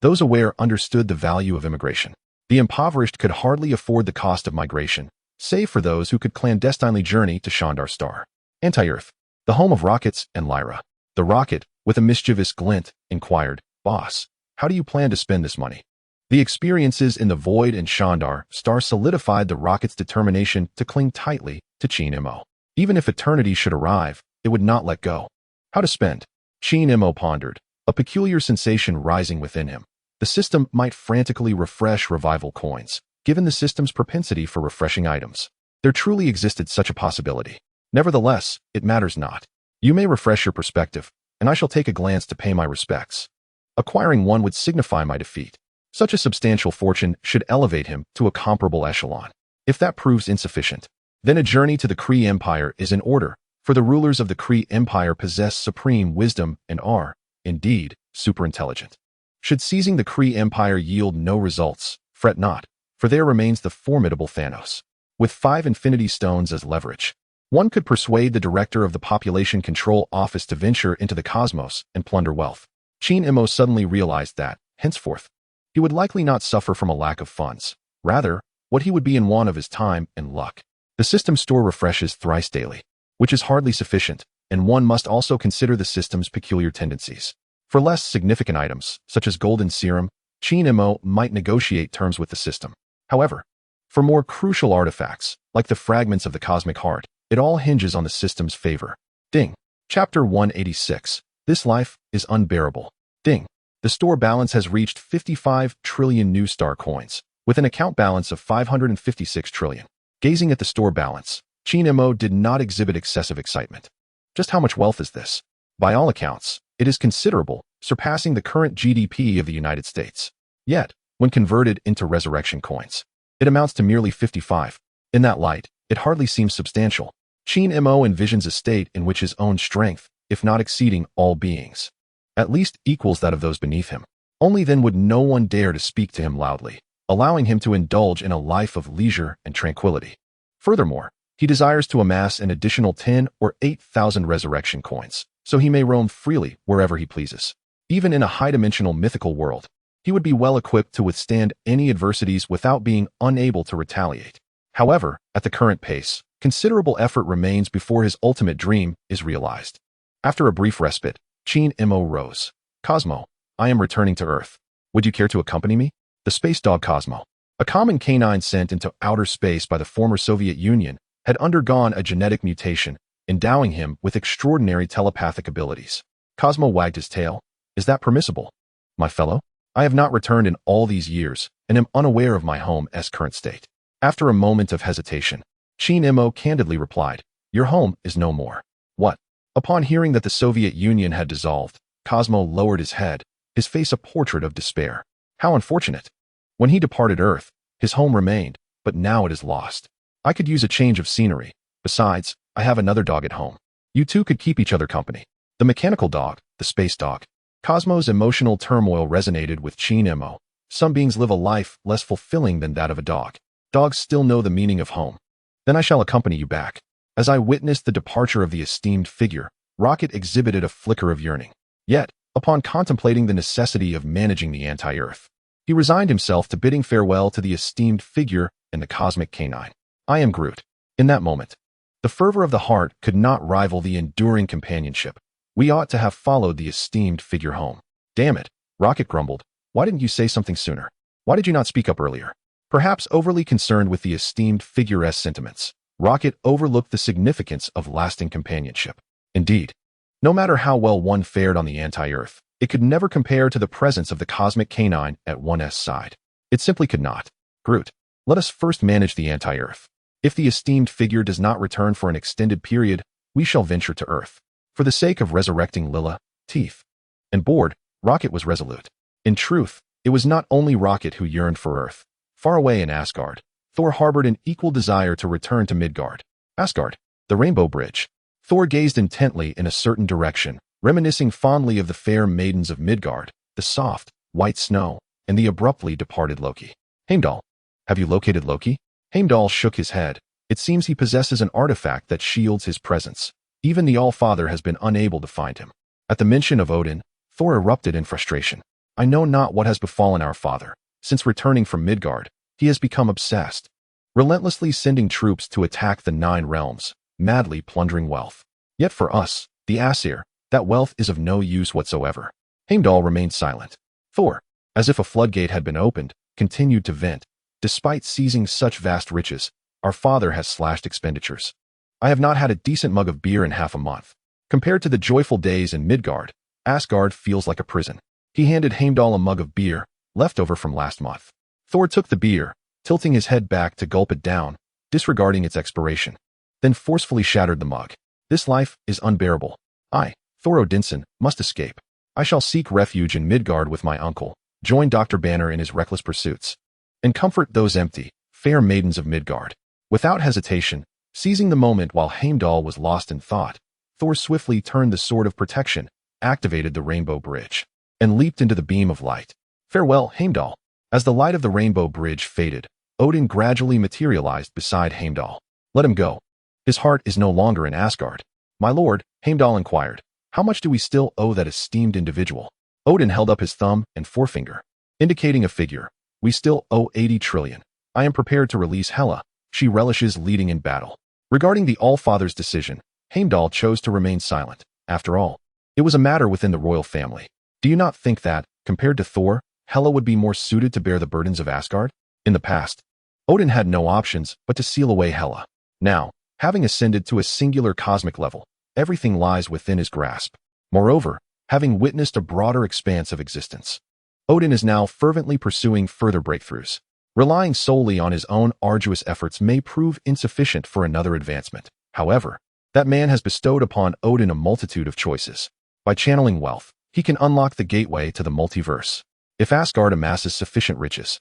Those aware understood the value of immigration. The impoverished could hardly afford the cost of migration, save for those who could clandestinely journey to Shandar Star. Anti-Earth, the home of rockets and Lyra. The rocket, with a mischievous glint, inquired, "Boss, how do you plan to spend this money?" The experiences in the void and Shandar Star solidified the rocket's determination to cling tightly to Qin Mo. Even if eternity should arrive, it would not let go. How to spend? Qin Mo pondered, a peculiar sensation rising within him. The system might frantically refresh revival coins, given the system's propensity for refreshing items. There truly existed such a possibility. Nevertheless, it matters not. You may refresh your perspective, and I shall take a glance to pay my respects. Acquiring one would signify my defeat. Such a substantial fortune should elevate him to a comparable echelon. If that proves insufficient, then a journey to the Kree Empire is in order, for the rulers of the Kree Empire possess supreme wisdom and are, indeed, superintelligent. Should seizing the Kree Empire yield no results, fret not, for there remains the formidable Thanos. With 5 Infinity Stones as leverage, one could persuade the director of the Population Control Office to venture into the cosmos and plunder wealth. Qin Mo suddenly realized that, henceforth, he would likely not suffer from a lack of funds. Rather, what he would be in want of is time and luck. The system store refreshes thrice daily, which is hardly sufficient, and one must also consider the system's peculiar tendencies. For less significant items, such as golden serum, Qin Mo might negotiate terms with the system. However, for more crucial artifacts, like the fragments of the cosmic heart, it all hinges on the system's favor. Ding. Chapter 186. This life is unbearable. Ding. The store balance has reached 55 trillion new star coins, with an account balance of 556 trillion. Gazing at the store balance, Qin Mo did not exhibit excessive excitement. Just how much wealth is this? By all accounts, it is considerable, surpassing the current GDP of the United States. Yet, when converted into resurrection coins, it amounts to merely 55. In that light, it hardly seems substantial. Qin Mo envisions a state in which his own strength, if not exceeding all beings, at least equals that of those beneath him. Only then would no one dare to speak to him loudly, allowing him to indulge in a life of leisure and tranquility. Furthermore, he desires to amass an additional 10 or 8,000 resurrection coins, so he may roam freely wherever he pleases. Even in a high-dimensional mythical world, he would be well equipped to withstand any adversities without being unable to retaliate. However, at the current pace, considerable effort remains before his ultimate dream is realized. After a brief respite, Qin Mo rose. Cosmo, I am returning to Earth. Would you care to accompany me? The space dog Cosmo, a common canine sent into outer space by the former Soviet Union, had undergone a genetic mutation, endowing him with extraordinary telepathic abilities. Cosmo wagged his tail. Is that permissible? My fellow, I have not returned in all these years, and am unaware of my home's current state. After a moment of hesitation, Qin Mo candidly replied, Your home is no more. What? Upon hearing that the Soviet Union had dissolved, Cosmo lowered his head, his face a portrait of despair. How unfortunate. When he departed Earth, his home remained, but now it is lost. I could use a change of scenery. Besides, I have another dog at home. You two could keep each other company. The mechanical dog, the space dog. Cosmo's emotional turmoil resonated with Qin Mo. Some beings live a life less fulfilling than that of a dog. Dogs still know the meaning of home. Then I shall accompany you back. As I witnessed the departure of the esteemed figure, Rocket exhibited a flicker of yearning. Yet, upon contemplating the necessity of managing the anti-Earth, he resigned himself to bidding farewell to the esteemed figure and the cosmic canine. I am Groot. In that moment, the fervor of the heart could not rival the enduring companionship. We ought to have followed the esteemed figure home. Damn it, Rocket grumbled. Why didn't you say something sooner? Why did you not speak up earlier? Perhaps overly concerned with the esteemed figure's sentiments, Rocket overlooked the significance of lasting companionship. Indeed, no matter how well one fared on the anti-Earth, it could never compare to the presence of the cosmic canine at one's side. It simply could not. Groot, let us first manage the anti-Earth. If the esteemed figure does not return for an extended period, we shall venture to Earth. For the sake of resurrecting Lilla, Teeth, and Board, Rocket was resolute. In truth, it was not only Rocket who yearned for Earth. Far away in Asgard, Thor harbored an equal desire to return to Midgard. Asgard, the Rainbow Bridge. Thor gazed intently in a certain direction, reminiscing fondly of the fair maidens of Midgard, the soft, white snow, and the abruptly departed Loki. Heimdall, have you located Loki? Heimdall shook his head. It seems he possesses an artifact that shields his presence. Even the All-Father has been unable to find him. At the mention of Odin, Thor erupted in frustration. I know not what has befallen our father. Since returning from Midgard, he has become obsessed, relentlessly sending troops to attack the 9 realms, madly plundering wealth. Yet for us, the Aesir, that wealth is of no use whatsoever. Heimdall remained silent. Thor, as if a floodgate had been opened, continued to vent. Despite seizing such vast riches, our father has slashed expenditures. I have not had a decent mug of beer in half a month. Compared to the joyful days in Midgard, Asgard feels like a prison. He handed Heimdall a mug of beer, left over from last month. Thor took the beer, tilting his head back to gulp it down, disregarding its expiration, then forcefully shattered the mug. This life is unbearable. I, Thor Odinson must escape. I shall seek refuge in Midgard with my uncle, join Dr. Banner in his reckless pursuits, and comfort those empty, fair maidens of Midgard. Without hesitation, seizing the moment while Heimdall was lost in thought, Thor swiftly turned the sword of protection, activated the rainbow bridge, and leaped into the beam of light. Farewell, Heimdall. As the light of the rainbow bridge faded, Odin gradually materialized beside Heimdall. Let him go. His heart is no longer in Asgard. My lord, Heimdall inquired, how much do we still owe that esteemed individual? Odin held up his thumb and forefinger, indicating a figure. We still owe 80 trillion. I am prepared to release Hela. She relishes leading in battle. Regarding the All-Father's decision, Heimdall chose to remain silent. After all, it was a matter within the royal family. Do you not think that, compared to Thor, Hela would be more suited to bear the burdens of Asgard? In the past, Odin had no options but to seal away Hela. Now, having ascended to a singular cosmic level, everything lies within his grasp. Moreover, having witnessed a broader expanse of existence, Odin is now fervently pursuing further breakthroughs. Relying solely on his own arduous efforts may prove insufficient for another advancement. However, that man has bestowed upon Odin a multitude of choices. By channeling wealth, he can unlock the gateway to the multiverse. If Asgard amasses sufficient riches,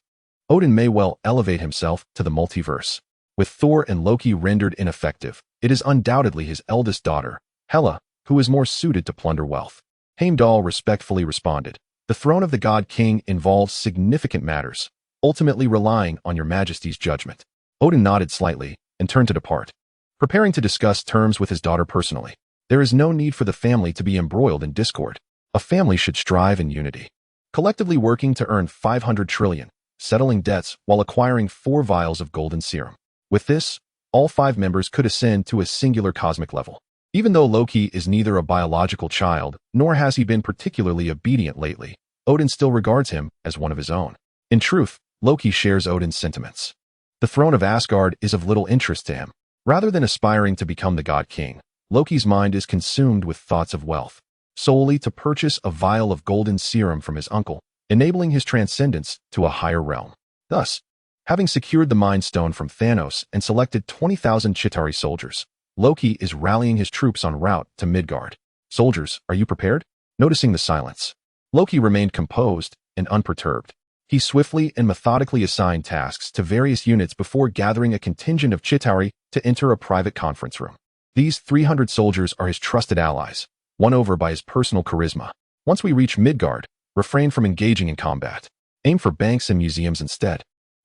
Odin may well elevate himself to the multiverse. With Thor and Loki rendered ineffective, it is undoubtedly his eldest daughter, Hela, who is more suited to plunder wealth. Heimdall respectfully responded, the throne of the God King involves significant matters, ultimately relying on your majesty's judgment. Odin nodded slightly and turned to depart, preparing to discuss terms with his daughter personally. There is no need for the family to be embroiled in discord. A family should strive in unity, collectively working to earn 500 trillion, settling debts while acquiring 4 vials of golden serum. With this, all 5 members could ascend to a singular cosmic level. Even though Loki is neither a biological child, nor has he been particularly obedient lately, Odin still regards him as one of his own. In truth, Loki shares Odin's sentiments. The throne of Asgard is of little interest to him. Rather than aspiring to become the God King, Loki's mind is consumed with thoughts of wealth, solely to purchase a vial of golden serum from his uncle, enabling his transcendence to a higher realm. Thus, having secured the Mind Stone from Thanos and selected 20,000 Chitauri soldiers, Loki is rallying his troops en route to Midgard. Soldiers, are you prepared? Noticing the silence, Loki remained composed and unperturbed. He swiftly and methodically assigned tasks to various units before gathering a contingent of Chitauri to enter a private conference room. These 300 soldiers are his trusted allies, won over by his personal charisma. Once we reach Midgard, refrain from engaging in combat. Aim for banks and museums instead.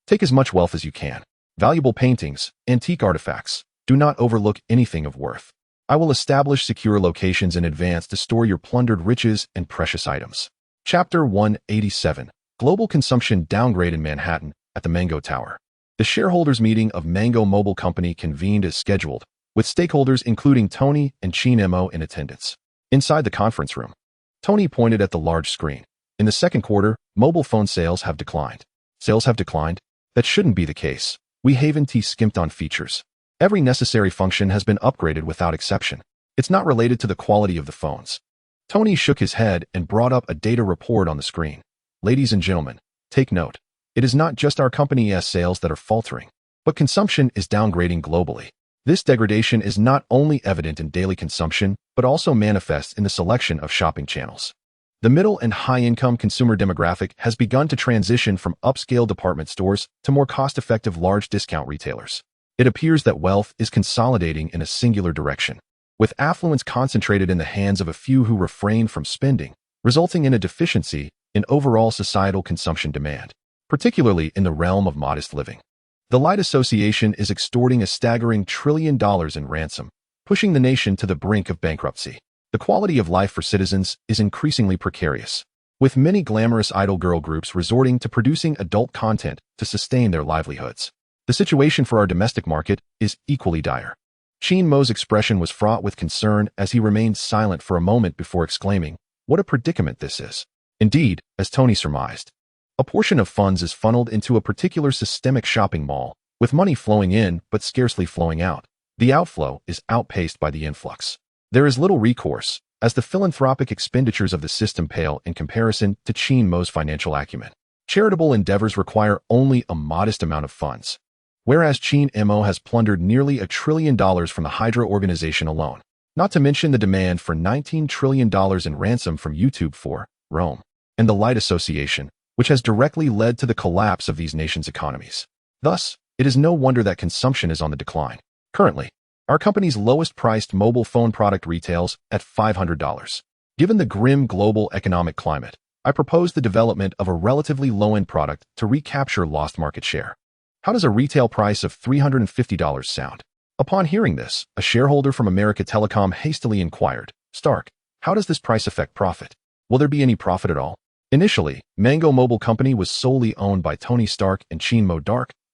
Take as much wealth as you can. Valuable paintings, antique artifacts. Do not overlook anything of worth. I will establish secure locations in advance to store your plundered riches and precious items. Chapter 187. Global consumption downgrade in Manhattan at the Mango Tower. The shareholders' meeting of Mango Mobile Company convened as scheduled, with stakeholders including Tony and Qin Mo in attendance. Inside the conference room, Tony pointed at the large screen. In the second quarter, mobile phone sales have declined. Sales have declined? That shouldn't be the case. We haven't skimped on features. Every necessary function has been upgraded without exception. It's not related to the quality of the phones. Tony shook his head and brought up a data report on the screen. Ladies and gentlemen, take note. It is not just our company's sales that are faltering, but consumption is downgrading globally. This degradation is not only evident in daily consumption, but also manifests in the selection of shopping channels. The middle and high-income consumer demographic has begun to transition from upscale department stores to more cost-effective large discount retailers. It appears that wealth is consolidating in a singular direction, with affluence concentrated in the hands of a few who refrain from spending, resulting in a deficiency in overall societal consumption demand, particularly in the realm of modest living. The Light Association is extorting a staggering $1 trillion in ransom, pushing the nation to the brink of bankruptcy. The quality of life for citizens is increasingly precarious, with many glamorous idol girl groups resorting to producing adult content to sustain their livelihoods. The situation for our domestic market is equally dire. Qin Mo's expression was fraught with concern as he remained silent for a moment before exclaiming, "What a predicament this is." Indeed, as Tony surmised, a portion of funds is funneled into a particular systemic shopping mall, with money flowing in but scarcely flowing out. The outflow is outpaced by the influx. There is little recourse, as the philanthropic expenditures of the system pale in comparison to Qin Mo's financial acumen. Charitable endeavors require only a modest amount of funds, whereas Qin Mo has plundered nearly $1 trillion from the Hydra organization alone. Not to mention the demand for $19 trillion in ransom from YouTube for Rome, and the Light Association, which has directly led to the collapse of these nations' economies. Thus, it is no wonder that consumption is on the decline. Currently, our company's lowest-priced mobile phone product retails at $500. Given the grim global economic climate, I propose the development of a relatively low-end product to recapture lost market share. How does a retail price of $350 sound? Upon hearing this, a shareholder from America Telecom hastily inquired, "Stark, how does this price affect profit? Will there be any profit at all?" Initially, Mango Mobile Company was solely owned by Tony Stark and Qin Mo,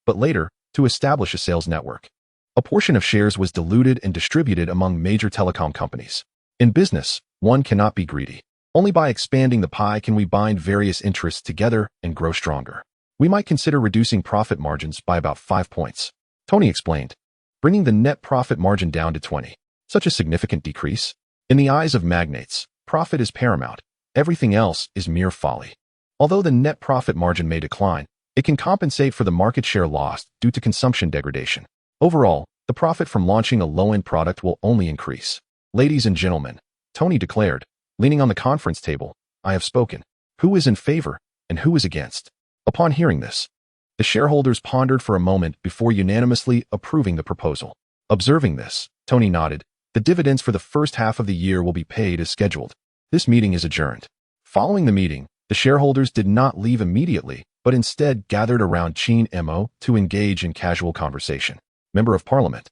but later, to establish a sales network. A portion of shares was diluted and distributed among major telecom companies. In business, one cannot be greedy. Only by expanding the pie can we bind various interests together and grow stronger. We might consider reducing profit margins by about 5 points. Tony explained, bringing the net profit margin down to 20. Such a significant decrease? In the eyes of magnates, profit is paramount. Everything else is mere folly. Although the net profit margin may decline, it can compensate for the market share lost due to consumption degradation. Overall, the profit from launching a low-end product will only increase. Ladies and gentlemen, Tony declared, leaning on the conference table, I have spoken. Who is in favor and who is against? Upon hearing this, the shareholders pondered for a moment before unanimously approving the proposal. Observing this, Tony nodded. The dividends for the first half of the year will be paid as scheduled. This meeting is adjourned. Following the meeting, the shareholders did not leave immediately, but instead gathered around Qin Mo to engage in casual conversation. Member of Parliament,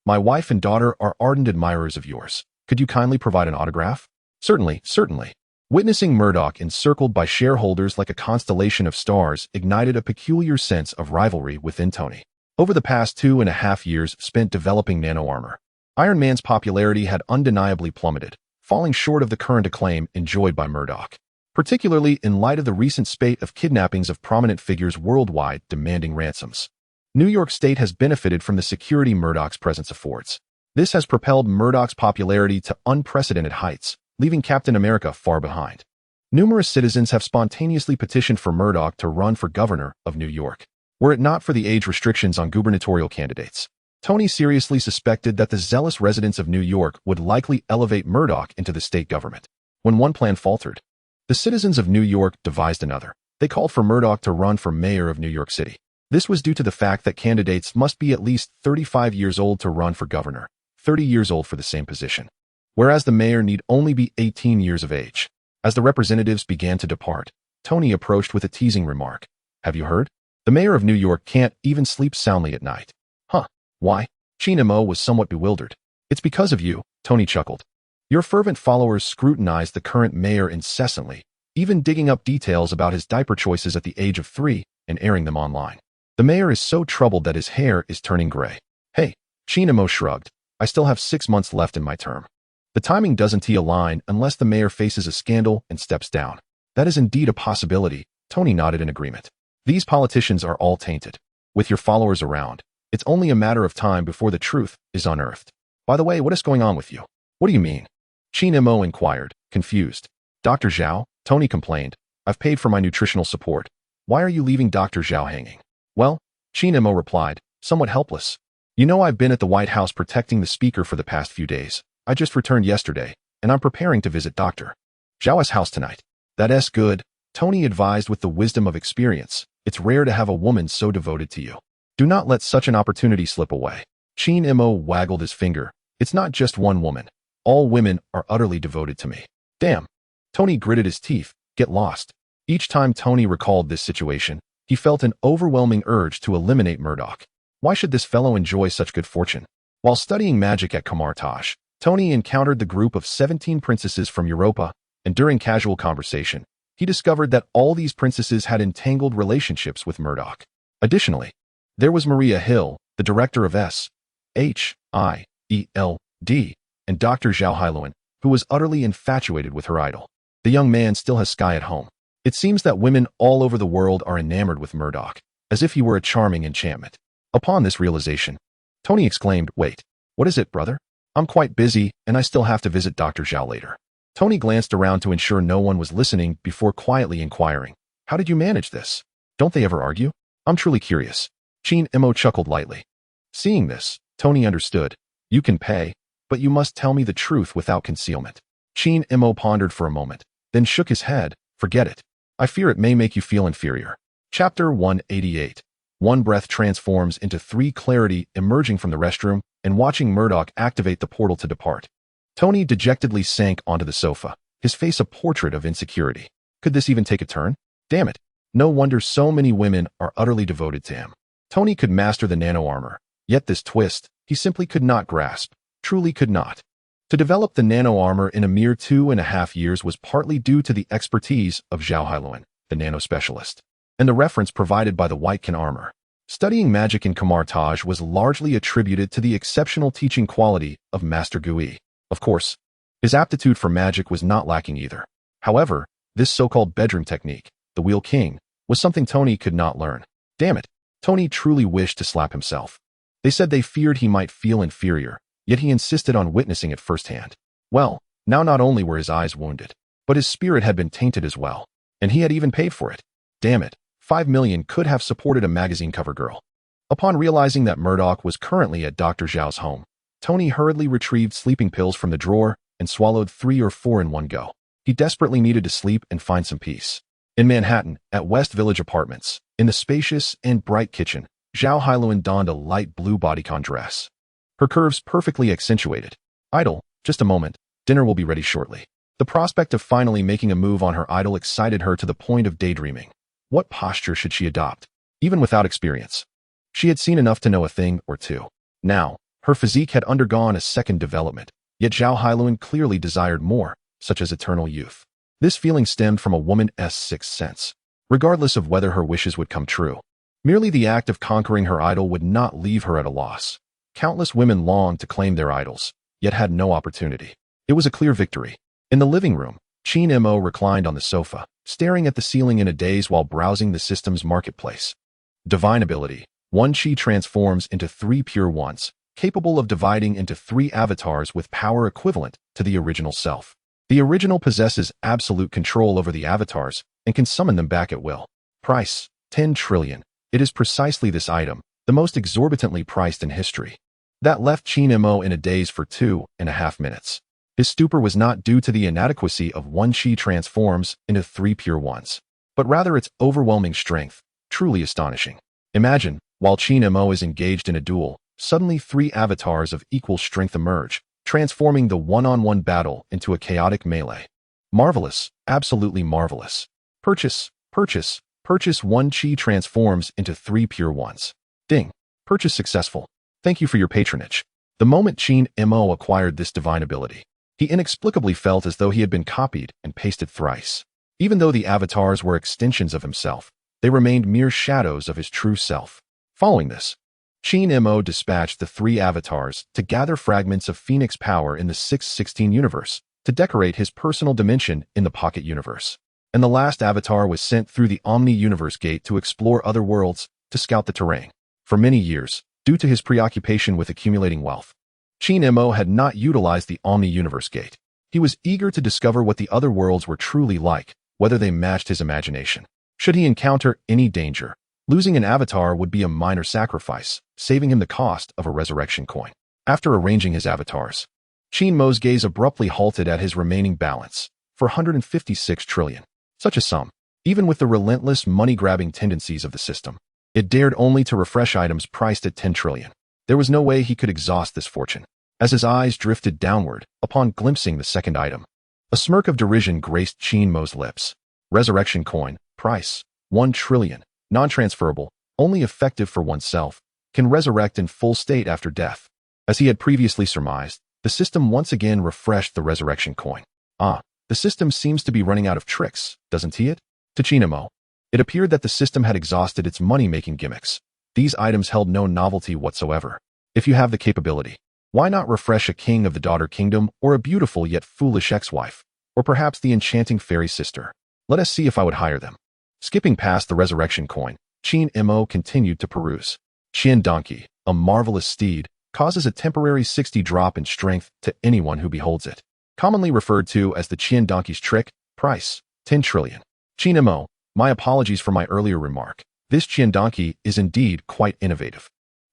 my wife and daughter are ardent admirers of yours. Could you kindly provide an autograph? Certainly, certainly. Witnessing Murdoch encircled by shareholders like a constellation of stars ignited a peculiar sense of rivalry within Tony. Over the past 2.5 years spent developing nano-armor, Iron Man's popularity had undeniably plummeted, falling short of the current acclaim enjoyed by Murdoch, particularly in light of the recent spate of kidnappings of prominent figures worldwide demanding ransoms. New York State has benefited from the security Murdoch's presence affords. This has propelled Murdoch's popularity to unprecedented heights, leaving Captain America far behind. Numerous citizens have spontaneously petitioned for Murdoch to run for governor of New York, were it not for the age restrictions on gubernatorial candidates. Tony seriously suspected that the zealous residents of New York would likely elevate Murdoch into the state government. When one plan faltered, the citizens of New York devised another. They called for Murdoch to run for mayor of New York City. This was due to the fact that candidates must be at least 35 years old to run for governor, 30 years old for the same position, whereas the mayor need only be 18 years of age. As the representatives began to depart, Tony approached with a teasing remark. Have you heard? The mayor of New York can't even sleep soundly at night. Huh. Why? Qin Mo was somewhat bewildered. It's because of you, Tony chuckled. Your fervent followers scrutinized the current mayor incessantly, even digging up details about his diaper choices at the age of 3 and airing them online. The mayor is so troubled that his hair is turning gray. Hey, Qin Mo shrugged. I still have 6 months left in my term. The timing doesn't align unless the mayor faces a scandal and steps down. That is indeed a possibility, Tony nodded in agreement. These politicians are all tainted. With your followers around, it's only a matter of time before the truth is unearthed. By the way, what is going on with you? What do you mean? Qin Mo inquired, confused. Dr. Zhao, Tony complained. I've paid for my nutritional support. Why are you leaving Dr. Zhao hanging? Well, Qin Mo replied, somewhat helpless. You know I've been at the White House protecting the speaker for the past few days. I just returned yesterday, and I'm preparing to visit Dr. Zhao's house tonight. That's good, Tony advised with the wisdom of experience. It's rare to have a woman so devoted to you. Do not let such an opportunity slip away. Qin Mo waggled his finger. It's not just one woman. All women are utterly devoted to me. Damn. Tony gritted his teeth. Get lost. Each time Tony recalled this situation, he felt an overwhelming urge to eliminate Murdoch. Why should this fellow enjoy such good fortune? While studying magic at Kamartaj, Tony encountered the group of 17 princesses from Europa, and during casual conversation, he discovered that all these princesses had entangled relationships with Murdoch. Additionally, there was Maria Hill, the director of S.H.I.E.L.D., and Dr. Zhao Hailuan, who was utterly infatuated with her idol. The young man still has Sky at home. It seems that women all over the world are enamored with Murdoch, as if he were a charming enchantment. Upon this realization, Tony exclaimed, Wait, what is it, brother? I'm quite busy, and I still have to visit Dr. Zhao later. Tony glanced around to ensure no one was listening before quietly inquiring, How did you manage this? Don't they ever argue? I'm truly curious. Qin Mo chuckled lightly. Seeing this, Tony understood. You can pay. but you must tell me the truth without concealment. Qin Mo pondered for a moment, then shook his head. Forget it. I fear it may make you feel inferior. Chapter 188. One breath transforms into 3 clarity emerging from the restroom and watching Murdoch activate the portal to depart. Tony dejectedly sank onto the sofa, his face a portrait of insecurity. Could this even take a turn? Damn it. No wonder so many women are utterly devoted to him. Tony could master the nano-armor, yet this twist, he simply could not grasp, truly could not. To develop the nano-armor in a mere 2.5 years was partly due to the expertise of Zhao Hailuan, the nano-specialist, and the reference provided by the White Qin armor. Studying magic in Kamartaj was largely attributed to the exceptional teaching quality of Master Gui. Of course, his aptitude for magic was not lacking either. However, this so-called bedroom technique, the Wheel King, was something Tony could not learn. Damn it, Tony truly wished to slap himself. They said they feared he might feel inferior, yet he insisted on witnessing it firsthand. Well, now not only were his eyes wounded, but his spirit had been tainted as well, and he had even paid for it. Damn it, 5 million could have supported a magazine cover girl. Upon realizing that Murdoch was currently at Dr. Zhao's home, Tony hurriedly retrieved sleeping pills from the drawer and swallowed 3 or 4 in one go. He desperately needed to sleep and find some peace. In Manhattan, at West Village Apartments, in the spacious and bright kitchen, Zhao Hailuan donned a light blue bodycon dress. Her curves perfectly accentuated. Idol, just a moment, dinner will be ready shortly. The prospect of finally making a move on her idol excited her to the point of daydreaming. What posture should she adopt? Even without experience. She had seen enough to know a thing or two. Now, her physique had undergone a second development, yet Zhao Hailuan clearly desired more, such as eternal youth. This feeling stemmed from a woman's sixth sense. Regardless of whether her wishes would come true, merely the act of conquering her idol would not leave her at a loss. Countless women longed to claim their idols, yet had no opportunity. It was a clear victory. In the living room, Qin Mo reclined on the sofa, staring at the ceiling in a daze while browsing the system's marketplace. Divine ability. 1 Qi transforms into 3 pure ones, capable of dividing into 3 avatars with power equivalent to the original self. The original possesses absolute control over the avatars and can summon them back at will. Price, 10 trillion. It is precisely this item, the most exorbitantly priced in history, that left Qin Mo in a daze for 2.5 minutes. His stupor was not due to the inadequacy of 1 Qi transforms into 3 pure ones, but rather its overwhelming strength, truly astonishing. Imagine, while Qin Mo is engaged in a duel, suddenly 3 avatars of equal strength emerge, transforming the one-on-one battle into a chaotic melee. Marvelous, absolutely marvelous. Purchase, purchase, purchase. 1 Qi transforms into 3 pure ones. Ding. Purchase successful. Thank you for your patronage. The moment Qin Mo acquired this divine ability, he inexplicably felt as though he had been copied and pasted thrice. Even though the avatars were extensions of himself, they remained mere shadows of his true self. Following this, Qin Mo dispatched the 3 avatars to gather fragments of Phoenix power in the 616 universe to decorate his personal dimension in the Pocket universe. And the last avatar was sent through the Omni-Universe gate to explore other worlds, to scout the terrain. For many years, due to his preoccupation with accumulating wealth, Qin Mo had not utilized the Omni-Universe gate. He was eager to discover what the other worlds were truly like, whether they matched his imagination. Should he encounter any danger, losing an avatar would be a minor sacrifice, saving him the cost of a resurrection coin. After arranging his avatars, Qin Mo's gaze abruptly halted at his remaining balance, 456 trillion. Such a sum, even with the relentless money-grabbing tendencies of the system. It dared only to refresh items priced at 10 trillion. There was no way he could exhaust this fortune. As his eyes drifted downward, upon glimpsing the second item, a smirk of derision graced Qin Mo's lips. Resurrection coin, price, 1 trillion, non-transferable, only effective for oneself, can resurrect in full state after death. As he had previously surmised, the system once again refreshed the resurrection coin. The system seems to be running out of tricks, doesn't it? To Qin Mo, it appeared that the system had exhausted its money-making gimmicks. These items held no novelty whatsoever. If you have the capability, why not refresh a king of the daughter kingdom or a beautiful yet foolish ex-wife, or perhaps the enchanting fairy sister? Let us see if I would hire them. Skipping past the resurrection coin, Qin Mo continued to peruse. Qian Donkey, a marvelous steed, causes a temporary 60 drop in strength to anyone who beholds it. Commonly referred to as the Qian Donkey's trick, price, 10 trillion. Qin Mo, my apologies for my earlier remark. This Qian Donkey is indeed quite innovative.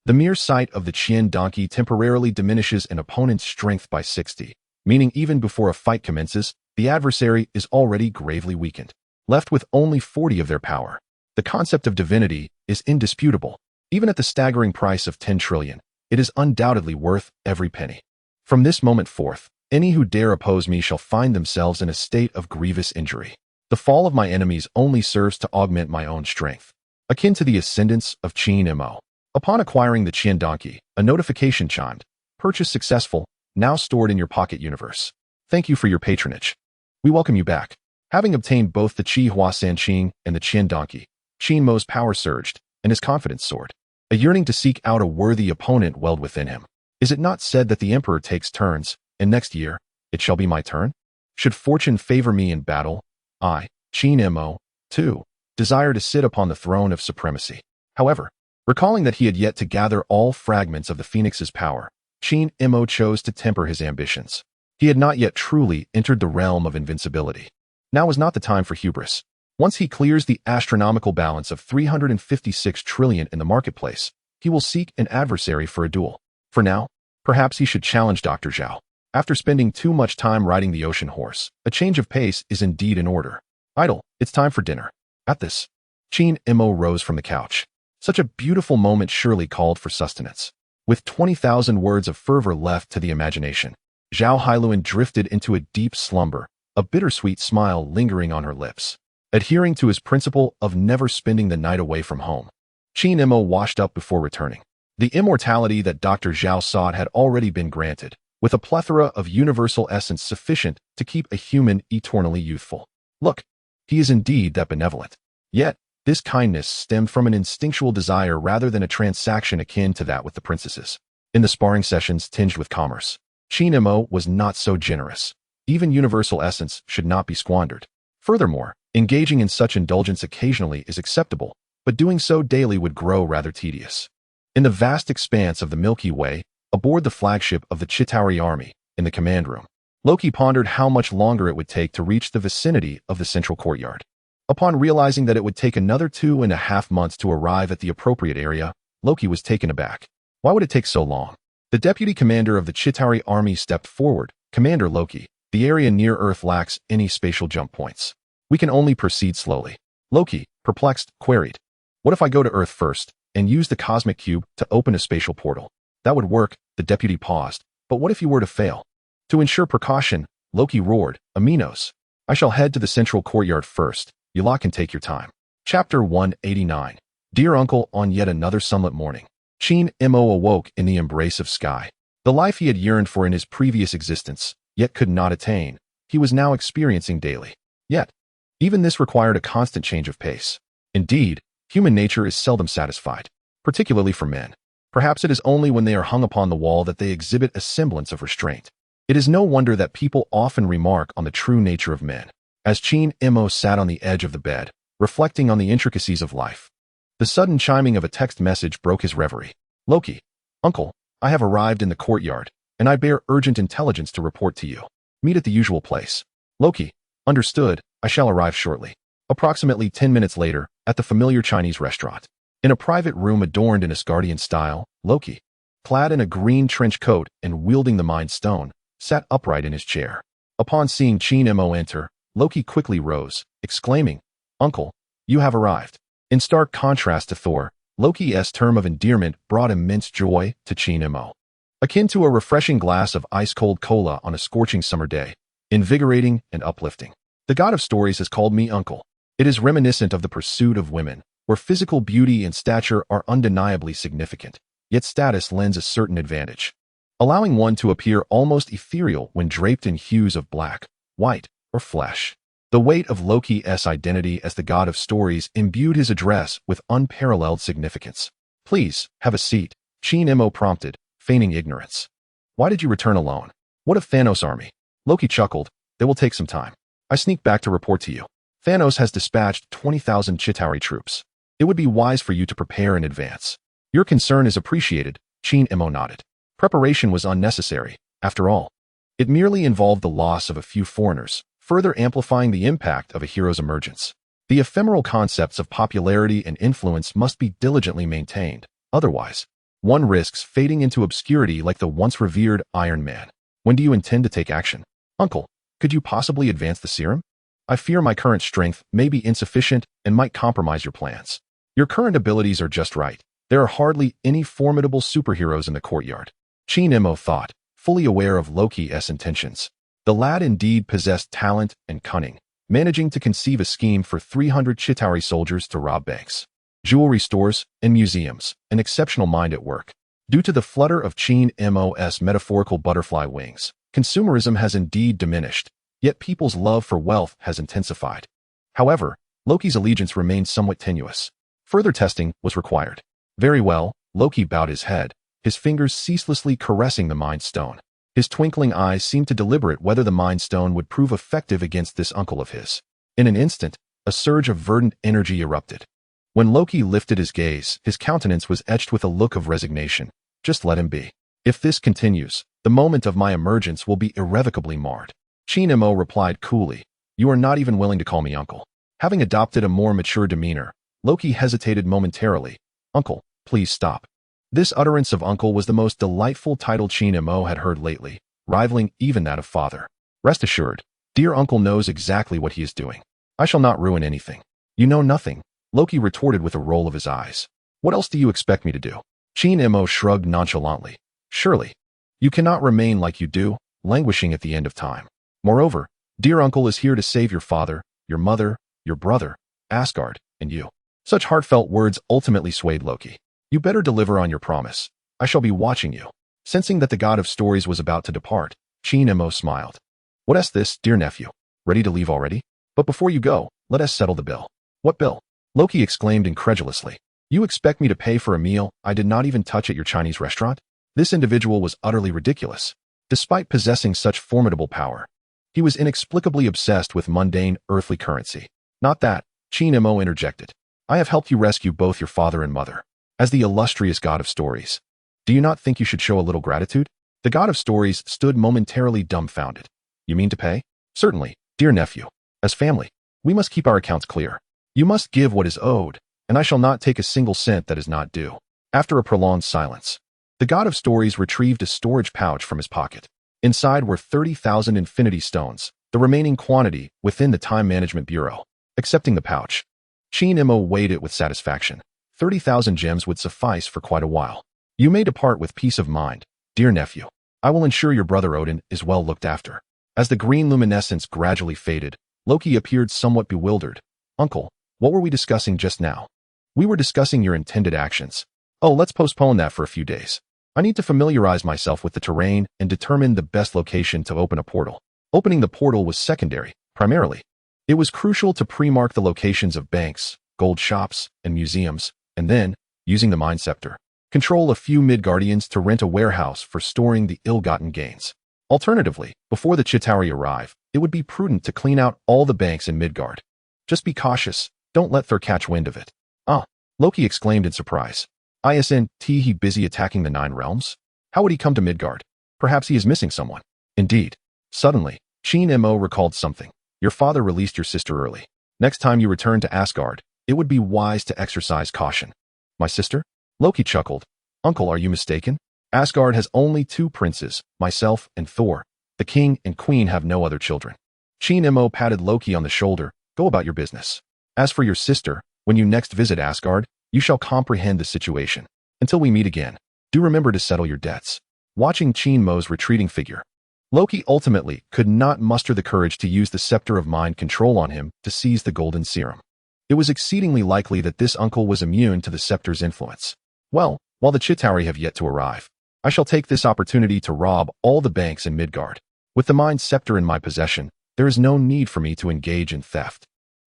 The mere sight of the Qin donkey temporarily diminishes an opponent's strength by 60, meaning even before a fight commences, the adversary is already gravely weakened, left with only 40 of their power. The concept of divinity is indisputable. Even at the staggering price of 10 trillion, it is undoubtedly worth every penny. From this moment forth, any who dare oppose me shall find themselves in a state of grievous injury. The fall of my enemies only serves to augment my own strength, akin to the ascendance of Qin Mo. Upon acquiring the Qin donkey, a notification chimed. Purchase successful, now stored in your pocket universe. Thank you for your patronage. We welcome you back. Having obtained both the Qi Hua San Qing and the Qin donkey, Qin Mo's power surged, and his confidence soared. A yearning to seek out a worthy opponent welled within him. Is it not said that the emperor takes turns, and next year, it shall be my turn? Should fortune favor me in battle, I, Qin Mo, too, desire to sit upon the throne of supremacy. However, recalling that he had yet to gather all fragments of the Phoenix's power, Qin Mo chose to temper his ambitions. He had not yet truly entered the realm of invincibility. Now was not the time for hubris. Once he clears the astronomical balance of 356 trillion in the marketplace, he will seek an adversary for a duel. For now, perhaps he should challenge Dr. Zhao. After spending too much time riding the ocean horse, a change of pace is indeed in order. Idle, it's time for dinner. At this, Qin Mo rose from the couch. Such a beautiful moment surely called for sustenance. With 20,000 words of fervor left to the imagination, Zhao Hailuan drifted into a deep slumber, a bittersweet smile lingering on her lips. Adhering to his principle of never spending the night away from home, Qin Mo washed up before returning. The immortality that Dr. Zhao sought had already been granted, with a plethora of universal essence sufficient to keep a human eternally youthful. Look, he is indeed that benevolent. Yet, this kindness stemmed from an instinctual desire rather than a transaction akin to that with the princesses. In the sparring sessions tinged with commerce, Qin Mo was not so generous. Even universal essence should not be squandered. Furthermore, engaging in such indulgence occasionally is acceptable, but doing so daily would grow rather tedious. In the vast expanse of the Milky Way, aboard the flagship of the Chitauri army, in the command room, Loki pondered how much longer it would take to reach the vicinity of the central courtyard. Upon realizing that it would take another 2.5 months to arrive at the appropriate area, Loki was taken aback. Why would it take so long? The deputy commander of the Chitauri army stepped forward. Commander Loki, the area near Earth lacks any spatial jump points. We can only proceed slowly. Loki, perplexed, queried. What if I go to Earth first, and use the cosmic cube to open a spatial portal? That would work, the deputy paused. But what if you were to fail? To ensure precaution, Loki roared, Aminos. I shall head to the central courtyard first. You lot can take your time. Chapter 189. Dear Uncle, on yet another sunlit morning, Qin Mo awoke in the embrace of sky. The life he had yearned for in his previous existence, yet could not attain, he was now experiencing daily. Yet, even this required a constant change of pace. Indeed, human nature is seldom satisfied, particularly for men. Perhaps it is only when they are hung upon the wall that they exhibit a semblance of restraint. It is no wonder that people often remark on the true nature of men. As Qin Mo sat on the edge of the bed, reflecting on the intricacies of life, the sudden chiming of a text message broke his reverie. Loki, Uncle, I have arrived in the courtyard, and I bear urgent intelligence to report to you. Meet at the usual place. Loki, understood, I shall arrive shortly. Approximately 10 minutes later, at the familiar Chinese restaurant. In a private room adorned in Asgardian style, Loki, clad in a green trench coat and wielding the Mind Stone, sat upright in his chair. Upon seeing Qin Mo enter, Loki quickly rose, exclaiming, Uncle, you have arrived. In stark contrast to Thor, Loki's term of endearment brought immense joy to Qin Mo. Akin to a refreshing glass of ice-cold cola on a scorching summer day, invigorating and uplifting. The god of stories has called me uncle. It is reminiscent of the pursuit of women, where physical beauty and stature are undeniably significant, yet status lends a certain advantage, allowing one to appear almost ethereal when draped in hues of black, white, or flesh. The weight of Loki's identity as the god of stories imbued his address with unparalleled significance. Please, have a seat, Qin Mo prompted, feigning ignorance. Why did you return alone? What of Thanos' army? Loki chuckled. They will take some time. I sneak back to report to you. Thanos has dispatched 20,000 Chitauri troops. It would be wise for you to prepare in advance. Your concern is appreciated, Qin Mo nodded. Preparation was unnecessary, after all. It merely involved the loss of a few foreigners, further amplifying the impact of a hero's emergence. The ephemeral concepts of popularity and influence must be diligently maintained. Otherwise, One risks fading into obscurity like the once revered Iron Man. When do you intend to take action? Uncle, could you possibly advance the serum? I fear my current strength may be insufficient and might compromise your plans. Your current abilities are just right. There are hardly any formidable superheroes in the courtyard. Qin Mo thought, fully aware of Loki's intentions. The lad indeed possessed talent and cunning, managing to conceive a scheme for 300 Chitauri soldiers to rob banks, jewelry stores, and museums, an exceptional mind at work. Due to the flutter of Qin Mo's metaphorical butterfly wings, consumerism has indeed diminished, yet people's love for wealth has intensified. However, Loki's allegiance remained somewhat tenuous. Further testing was required. Very well, Loki bowed his head, his fingers ceaselessly caressing the Mind Stone. His twinkling eyes seemed to deliberate whether the Mind Stone would prove effective against this uncle of his. In an instant, a surge of verdant energy erupted. When Loki lifted his gaze, his countenance was etched with a look of resignation. Just let him be. If this continues, the moment of my emergence will be irrevocably marred. Qin Mo replied coolly, "You are not even willing to call me uncle." Having adopted a more mature demeanor, Loki hesitated momentarily. "Uncle, please stop." This utterance of uncle was the most delightful title Qin Mo had heard lately, rivaling even that of father. Rest assured, dear uncle knows exactly what he is doing. I shall not ruin anything. You know nothing, Loki retorted with a roll of his eyes. What else do you expect me to do? Qin Mo shrugged nonchalantly. Surely, you cannot remain like you do, languishing at the end of time. Moreover, dear uncle is here to save your father, your mother, your brother, Asgard, and you. Such heartfelt words ultimately swayed Loki. You better deliver on your promise. I shall be watching you. Sensing that the god of stories was about to depart, Qin Mo smiled. What's this, dear nephew? Ready to leave already? But before you go, let us settle the bill. What bill? Loki exclaimed incredulously. You expect me to pay for a meal I did not even touch at your Chinese restaurant? This individual was utterly ridiculous. Despite possessing such formidable power, he was inexplicably obsessed with mundane, earthly currency. Not that, Qin Mo interjected. I have helped you rescue both your father and mother. As the illustrious god of stories, do you not think you should show a little gratitude? The god of stories stood momentarily dumbfounded. You mean to pay? Certainly, dear nephew. As family, we must keep our accounts clear. You must give what is owed, and I shall not take a single cent that is not due. After a prolonged silence, the god of stories retrieved a storage pouch from his pocket. Inside were 30,000 infinity stones, the remaining quantity within the Time Management Bureau. Accepting the pouch, Qin Mo weighed it with satisfaction. 30,000 gems would suffice for quite a while. You may depart with peace of mind, dear nephew. I will ensure your brother Odin is well looked after. As the green luminescence gradually faded, Loki appeared somewhat bewildered. Uncle, what were we discussing just now? We were discussing your intended actions. Oh, let's postpone that for a few days. I need to familiarize myself with the terrain and determine the best location to open a portal. Opening the portal was secondary, primarily. It was crucial to pre-mark the locations of banks, gold shops, and museums, and then, using the Mind Scepter, control a few Midgardians to rent a warehouse for storing the ill-gotten gains. Alternatively, before the Chitauri arrive, it would be prudent to clean out all the banks in Midgard. Just be cautious, don't let Thor catch wind of it. Ah, Loki exclaimed in surprise. Isn't he busy attacking the 9 realms? How would he come to Midgard? Perhaps he is missing someone. Indeed. Suddenly, Qin Mo recalled something. Your father released your sister early. Next time you return to Asgard, it would be wise to exercise caution. My sister? Loki chuckled. Uncle, are you mistaken? Asgard has only 2 princes, myself and Thor. The king and queen have no other children. Qin Mo patted Loki on the shoulder. Go about your business. As for your sister, when you next visit Asgard, you shall comprehend the situation. Until we meet again, do remember to settle your debts. Watching Qin Mo's retreating figure, Loki ultimately could not muster the courage to use the scepter of mind control on him to seize the golden serum. It was exceedingly likely that this uncle was immune to the scepter's influence. Well, while the Chitauri have yet to arrive, I shall take this opportunity to rob all the banks in Midgard. With the Mind Scepter in my possession, there is no need for me to engage in theft.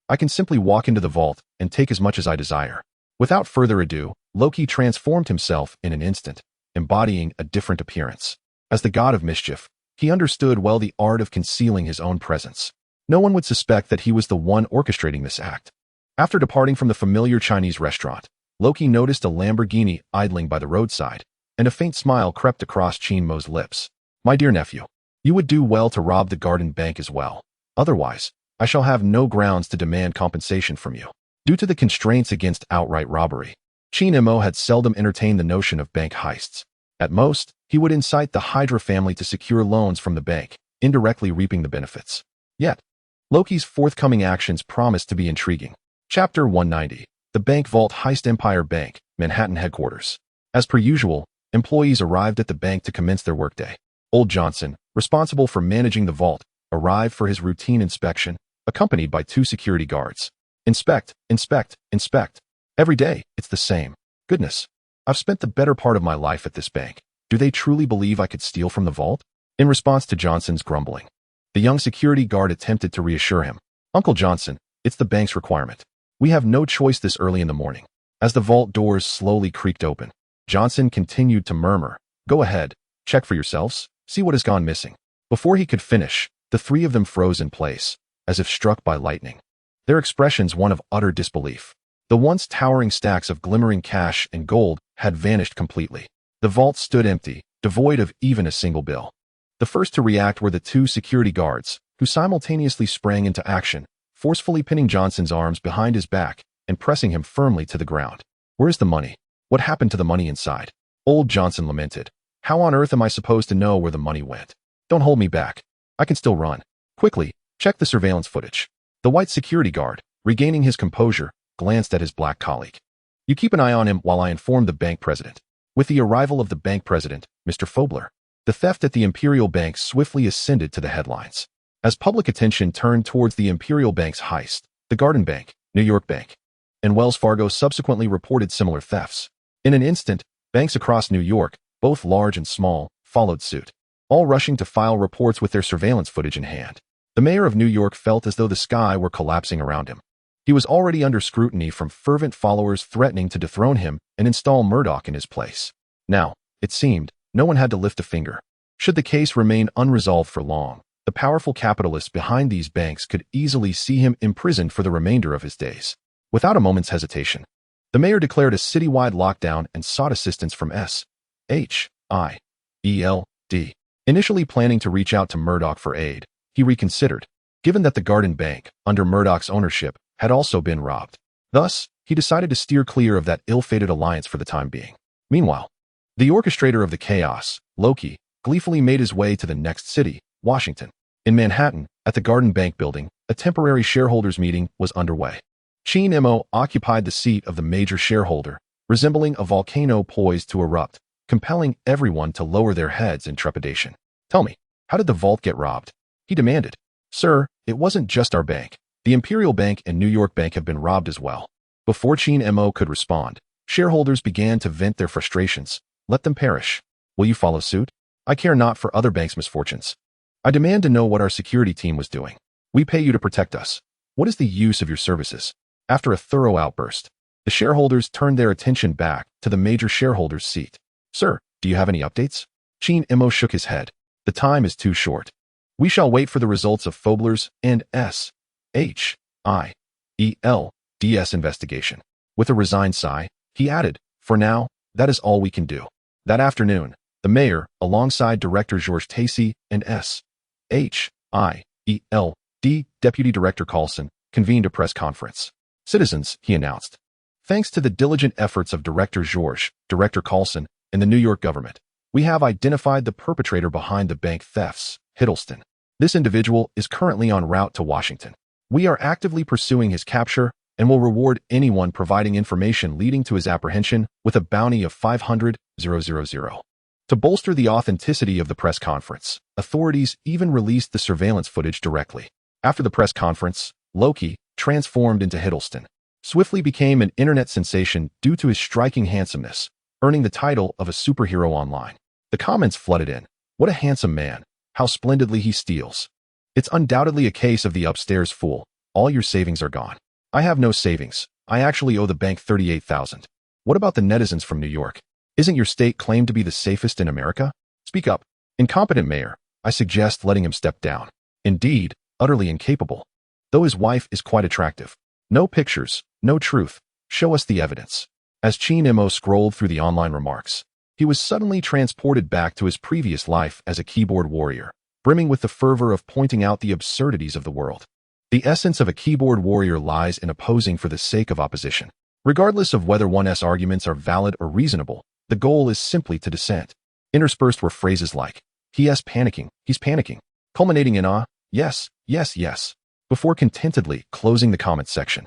I can simply walk into the vault and take as much as I desire. Without further ado, Loki transformed himself in an instant, embodying a different appearance. As the god of mischief, he understood well the art of concealing his own presence. No one would suspect that he was the one orchestrating this act. After departing from the familiar Chinese restaurant, Loki noticed a Lamborghini idling by the roadside, and a faint smile crept across Qin Mo's lips. My dear nephew, you would do well to rob the Garden Bank as well. Otherwise, I shall have no grounds to demand compensation from you. Due to the constraints against outright robbery, Qin Mo had seldom entertained the notion of bank heists. At most, he would incite the Hydra family to secure loans from the bank, indirectly reaping the benefits. Yet, Loki's forthcoming actions promised to be intriguing. Chapter 190. The Bank Vault Heist. Empire Bank, Manhattan headquarters. As per usual, employees arrived at the bank to commence their workday. Old Johnson, responsible for managing the vault, arrived for his routine inspection, accompanied by 2 security guards. Inspect, inspect, inspect. Every day, it's the same. Goodness, I've spent the better part of my life at this bank. Do they truly believe I could steal from the vault? In response to Johnson's grumbling, the young security guard attempted to reassure him. Uncle Johnson, it's the bank's requirement. We have no choice this early in the morning. As the vault doors slowly creaked open, Johnson continued to murmur, "Go ahead, check for yourselves, see what has gone missing." Before he could finish, the 3 of them froze in place, as if struck by lightning. Their expressions one of utter disbelief. The once towering stacks of glimmering cash and gold had vanished completely. The vault stood empty, devoid of even a single bill. The first to react were the 2 security guards, who simultaneously sprang into action, forcefully pinning Johnson's arms behind his back and pressing him firmly to the ground. "Where's the money? What happened to the money inside?" Old Johnson lamented. "How on earth am I supposed to know where the money went? Don't hold me back. I can still run. Quickly, check the surveillance footage." The white security guard, regaining his composure, glanced at his black colleague. "You keep an eye on him while I inform the bank president." With the arrival of the bank president, Mr. Fobler, the theft at the Imperial Bank swiftly ascended to the headlines. As public attention turned towards the Imperial Bank's heist, the Garden Bank, New York Bank, and Wells Fargo subsequently reported similar thefts. In an instant, banks across New York, both large and small, followed suit, all rushing to file reports with their surveillance footage in hand. The mayor of New York felt as though the sky were collapsing around him. He was already under scrutiny from fervent followers threatening to dethrone him and install Murdoch in his place. Now, it seemed, no one had to lift a finger. Should the case remain unresolved for long, the powerful capitalists behind these banks could easily see him imprisoned for the remainder of his days. Without a moment's hesitation, the mayor declared a citywide lockdown and sought assistance from Shield. Initially planning to reach out to Murdoch for aid, he reconsidered, given that the Garden Bank, under Murdoch's ownership, had also been robbed. Thus, he decided to steer clear of that ill-fated alliance for the time being. Meanwhile, the orchestrator of the chaos, Loki, gleefully made his way to the next city, Washington. In Manhattan, at the Garden Bank building, a temporary shareholders' meeting was underway. Qin Mo occupied the seat of the major shareholder, resembling a volcano poised to erupt, compelling everyone to lower their heads in trepidation. "Tell me, how did the vault get robbed?" he demanded. "Sir, it wasn't just our bank. The Imperial Bank and New York Bank have been robbed as well." Before Qin Mo could respond, shareholders began to vent their frustrations. "Let them perish. Will you follow suit? I care not for other banks' misfortunes. I demand to know what our security team was doing. We pay you to protect us. What is the use of your services?" After a thorough outburst, the shareholders turned their attention back to the major shareholder's seat. "Sir, do you have any updates?" Qin Mo shook his head. "The time is too short. We shall wait for the results of Fobler's and Shield's investigation." With a resigned sigh, he added, "For now, that is all we can do." That afternoon, the mayor, alongside Director Georges Tacy and Shield Deputy Director Carlson, convened a press conference. "Citizens," he announced, "thanks to the diligent efforts of Director Georges, Director Carlson, and the New York government, we have identified the perpetrator behind the bank thefts, Hiddleston. This individual is currently en route to Washington. We are actively pursuing his capture and will reward anyone providing information leading to his apprehension with a bounty of 500,000. To bolster the authenticity of the press conference, authorities even released the surveillance footage directly. After the press conference, Loki, transformed into Hiddleston, swiftly became an internet sensation due to his striking handsomeness, earning the title of a superhero online. The comments flooded in. "What a handsome man. How splendidly he steals. It's undoubtedly a case of the upstairs fool. All your savings are gone." "I have no savings. I actually owe the bank 38,000. What about the netizens from New York? Isn't your state claimed to be the safest in America? Speak up." "Incompetent mayor. I suggest letting him step down." "Indeed, utterly incapable. Though his wife is quite attractive. No pictures, no truth. Show us the evidence." As Qin Mo scrolled through the online remarks, he was suddenly transported back to his previous life as a keyboard warrior, brimming with the fervor of pointing out the absurdities of the world. The essence of a keyboard warrior lies in opposing for the sake of opposition. Regardless of whether one's arguments are valid or reasonable, the goal is simply to dissent. Interspersed were phrases like, he's panicking, culminating in yes, yes, yes, before contentedly closing the comment section.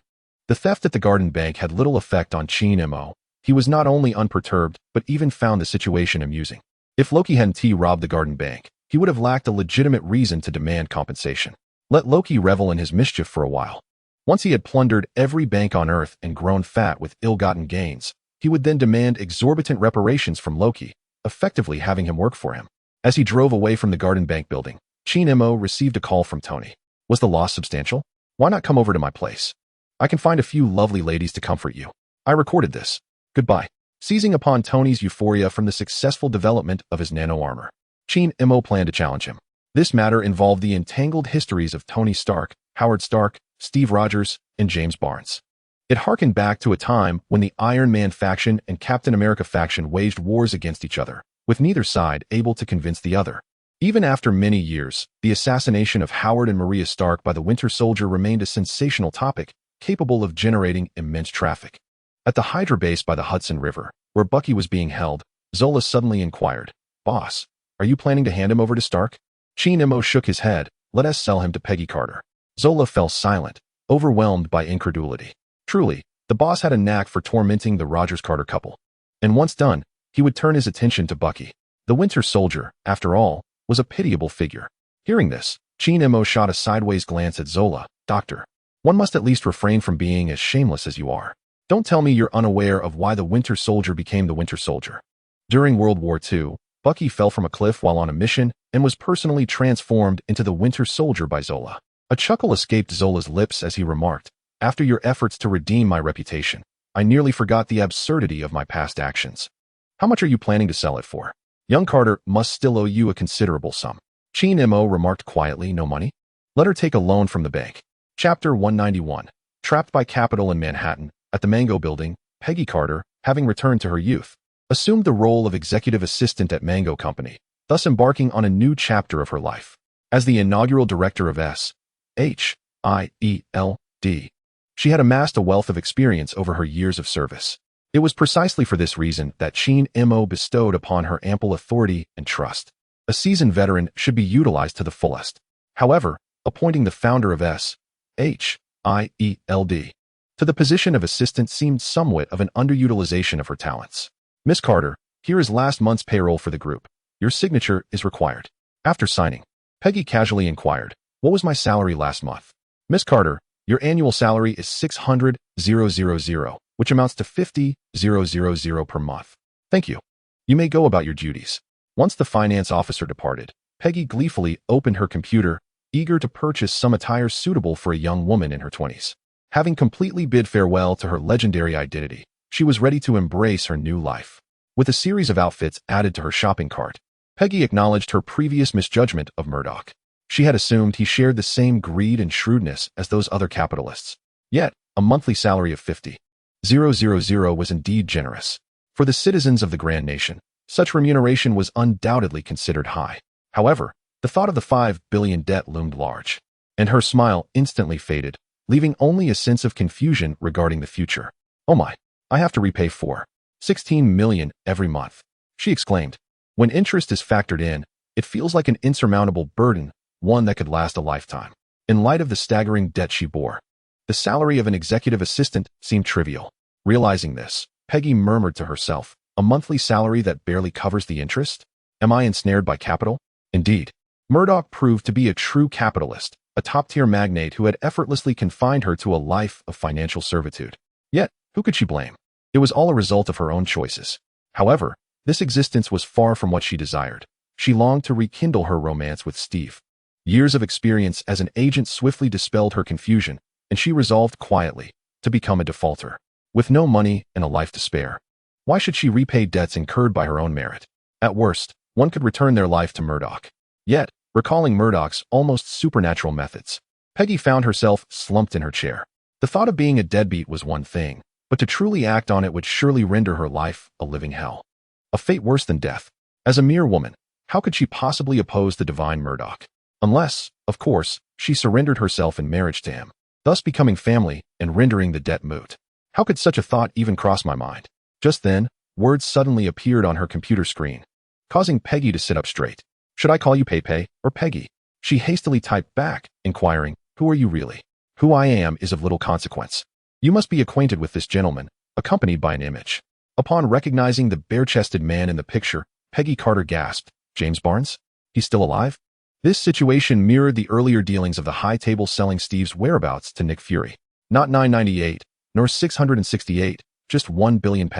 The theft at the garden bank had little effect on Qin Mo. He was not only unperturbed, but even found the situation amusing. If Loki hadn't robbed the garden bank, he would have lacked a legitimate reason to demand compensation. Let Loki revel in his mischief for a while. Once he had plundered every bank on Earth and grown fat with ill-gotten gains, he would then demand exorbitant reparations from Loki, effectively having him work for him. As he drove away from the garden bank building, Qin Mo received a call from Tony. Was the loss substantial? Why not come over to my place? I can find a few lovely ladies to comfort you. I recorded this. Goodbye. Seizing upon Tony's euphoria from the successful development of his nano-armor, Qin Mo planned to challenge him. This matter involved the entangled histories of Tony Stark, Howard Stark, Steve Rogers, and James Barnes. It harkened back to a time when the Iron Man faction and Captain America faction waged wars against each other, with neither side able to convince the other. Even after many years, the assassination of Howard and Maria Stark by the Winter Soldier remained a sensational topic, capable of generating immense traffic. At the Hydra base by the Hudson River, where Bucky was being held, Zola suddenly inquired, "Boss, are you planning to hand him over to Stark?" Qin Mo shook his head. "Let us sell him to Peggy Carter." Zola fell silent, overwhelmed by incredulity. Truly, the boss had a knack for tormenting the Rogers-Carter couple. And once done, he would turn his attention to Bucky. The Winter Soldier, after all, was a pitiable figure. Hearing this, Qin Mo shot a sideways glance at Zola. "Doctor, one must at least refrain from being as shameless as you are. Don't tell me you're unaware of why the Winter Soldier became the Winter Soldier." During World War II, Bucky fell from a cliff while on a mission and was personally transformed into the Winter Soldier by Zola. A chuckle escaped Zola's lips as he remarked, "After your efforts to redeem my reputation, I nearly forgot the absurdity of my past actions. How much are you planning to sell it for? Young Carter must still owe you a considerable sum." Qin Mo remarked quietly, "No money? Let her take a loan from the bank." Chapter 191. Trapped by Capital in Manhattan, at the Mango Building, Peggy Carter, having returned to her youth, assumed the role of executive assistant at Mango Company, thus embarking on a new chapter of her life. As the inaugural director of S.H.I.E.L.D., she had amassed a wealth of experience over her years of service. It was precisely for this reason that Qin Mo bestowed upon her ample authority and trust. A seasoned veteran should be utilized to the fullest. However, appointing the founder of S.H.I.E.L.D. to the position of assistant seemed somewhat of an underutilization of her talents. "Miss Carter, here is last month's payroll for the group. Your signature is required." After signing, Peggy casually inquired, "What was my salary last month?" "Miss Carter, your annual salary is $600,000, which amounts to $50,000 per month. Thank you. You may go about your duties." Once the finance officer departed, Peggy gleefully opened her computer, eager to purchase some attire suitable for a young woman in her 20s. Having completely bid farewell to her legendary identity, she was ready to embrace her new life. With a series of outfits added to her shopping cart, Peggy acknowledged her previous misjudgment of Murdoch. She had assumed he shared the same greed and shrewdness as those other capitalists. Yet, a monthly salary of $50,000 was indeed generous. For the citizens of the Grand Nation, such remuneration was undoubtedly considered high. However, the thought of the $5 billion debt loomed large, and her smile instantly faded, leaving only a sense of confusion regarding the future. "Oh my, I have to repay $16 million every month," she exclaimed. When interest is factored in, it feels like an insurmountable burden, one that could last a lifetime. In light of the staggering debt she bore, the salary of an executive assistant seemed trivial. Realizing this, Peggy murmured to herself, "A monthly salary that barely covers the interest? Am I ensnared by capital?" Indeed, Murdoch proved to be a true capitalist, a top-tier magnate who had effortlessly confined her to a life of financial servitude. Yet, who could she blame? It was all a result of her own choices. However, this existence was far from what she desired. She longed to rekindle her romance with Steve. Years of experience as an agent swiftly dispelled her confusion, and she resolved quietly to become a defaulter. With no money and a life to spare, why should she repay debts incurred by her own merit? At worst, one could return their life to Murdoch. Yet, recalling Murdoch's almost supernatural methods, Peggy found herself slumped in her chair. The thought of being a deadbeat was one thing, but to truly act on it would surely render her life a living hell. A fate worse than death. As a mere woman, how could she possibly oppose the divine Murdoch? Unless, of course, she surrendered herself in marriage to him, thus becoming family and rendering the debt moot. How could such a thought even cross my mind? Just then, words suddenly appeared on her computer screen, causing Peggy to sit up straight. Should I call you Pepe or Peggy? She hastily typed back, inquiring, who are you really? Who I am is of little consequence. You must be acquainted with this gentleman, accompanied by an image. Upon recognizing the bare-chested man in the picture, Peggy Carter gasped, James Barnes? He's still alive? This situation mirrored the earlier dealings of the high table selling Steve's whereabouts to Nick Fury. Not 998, nor 668, just £1 billion.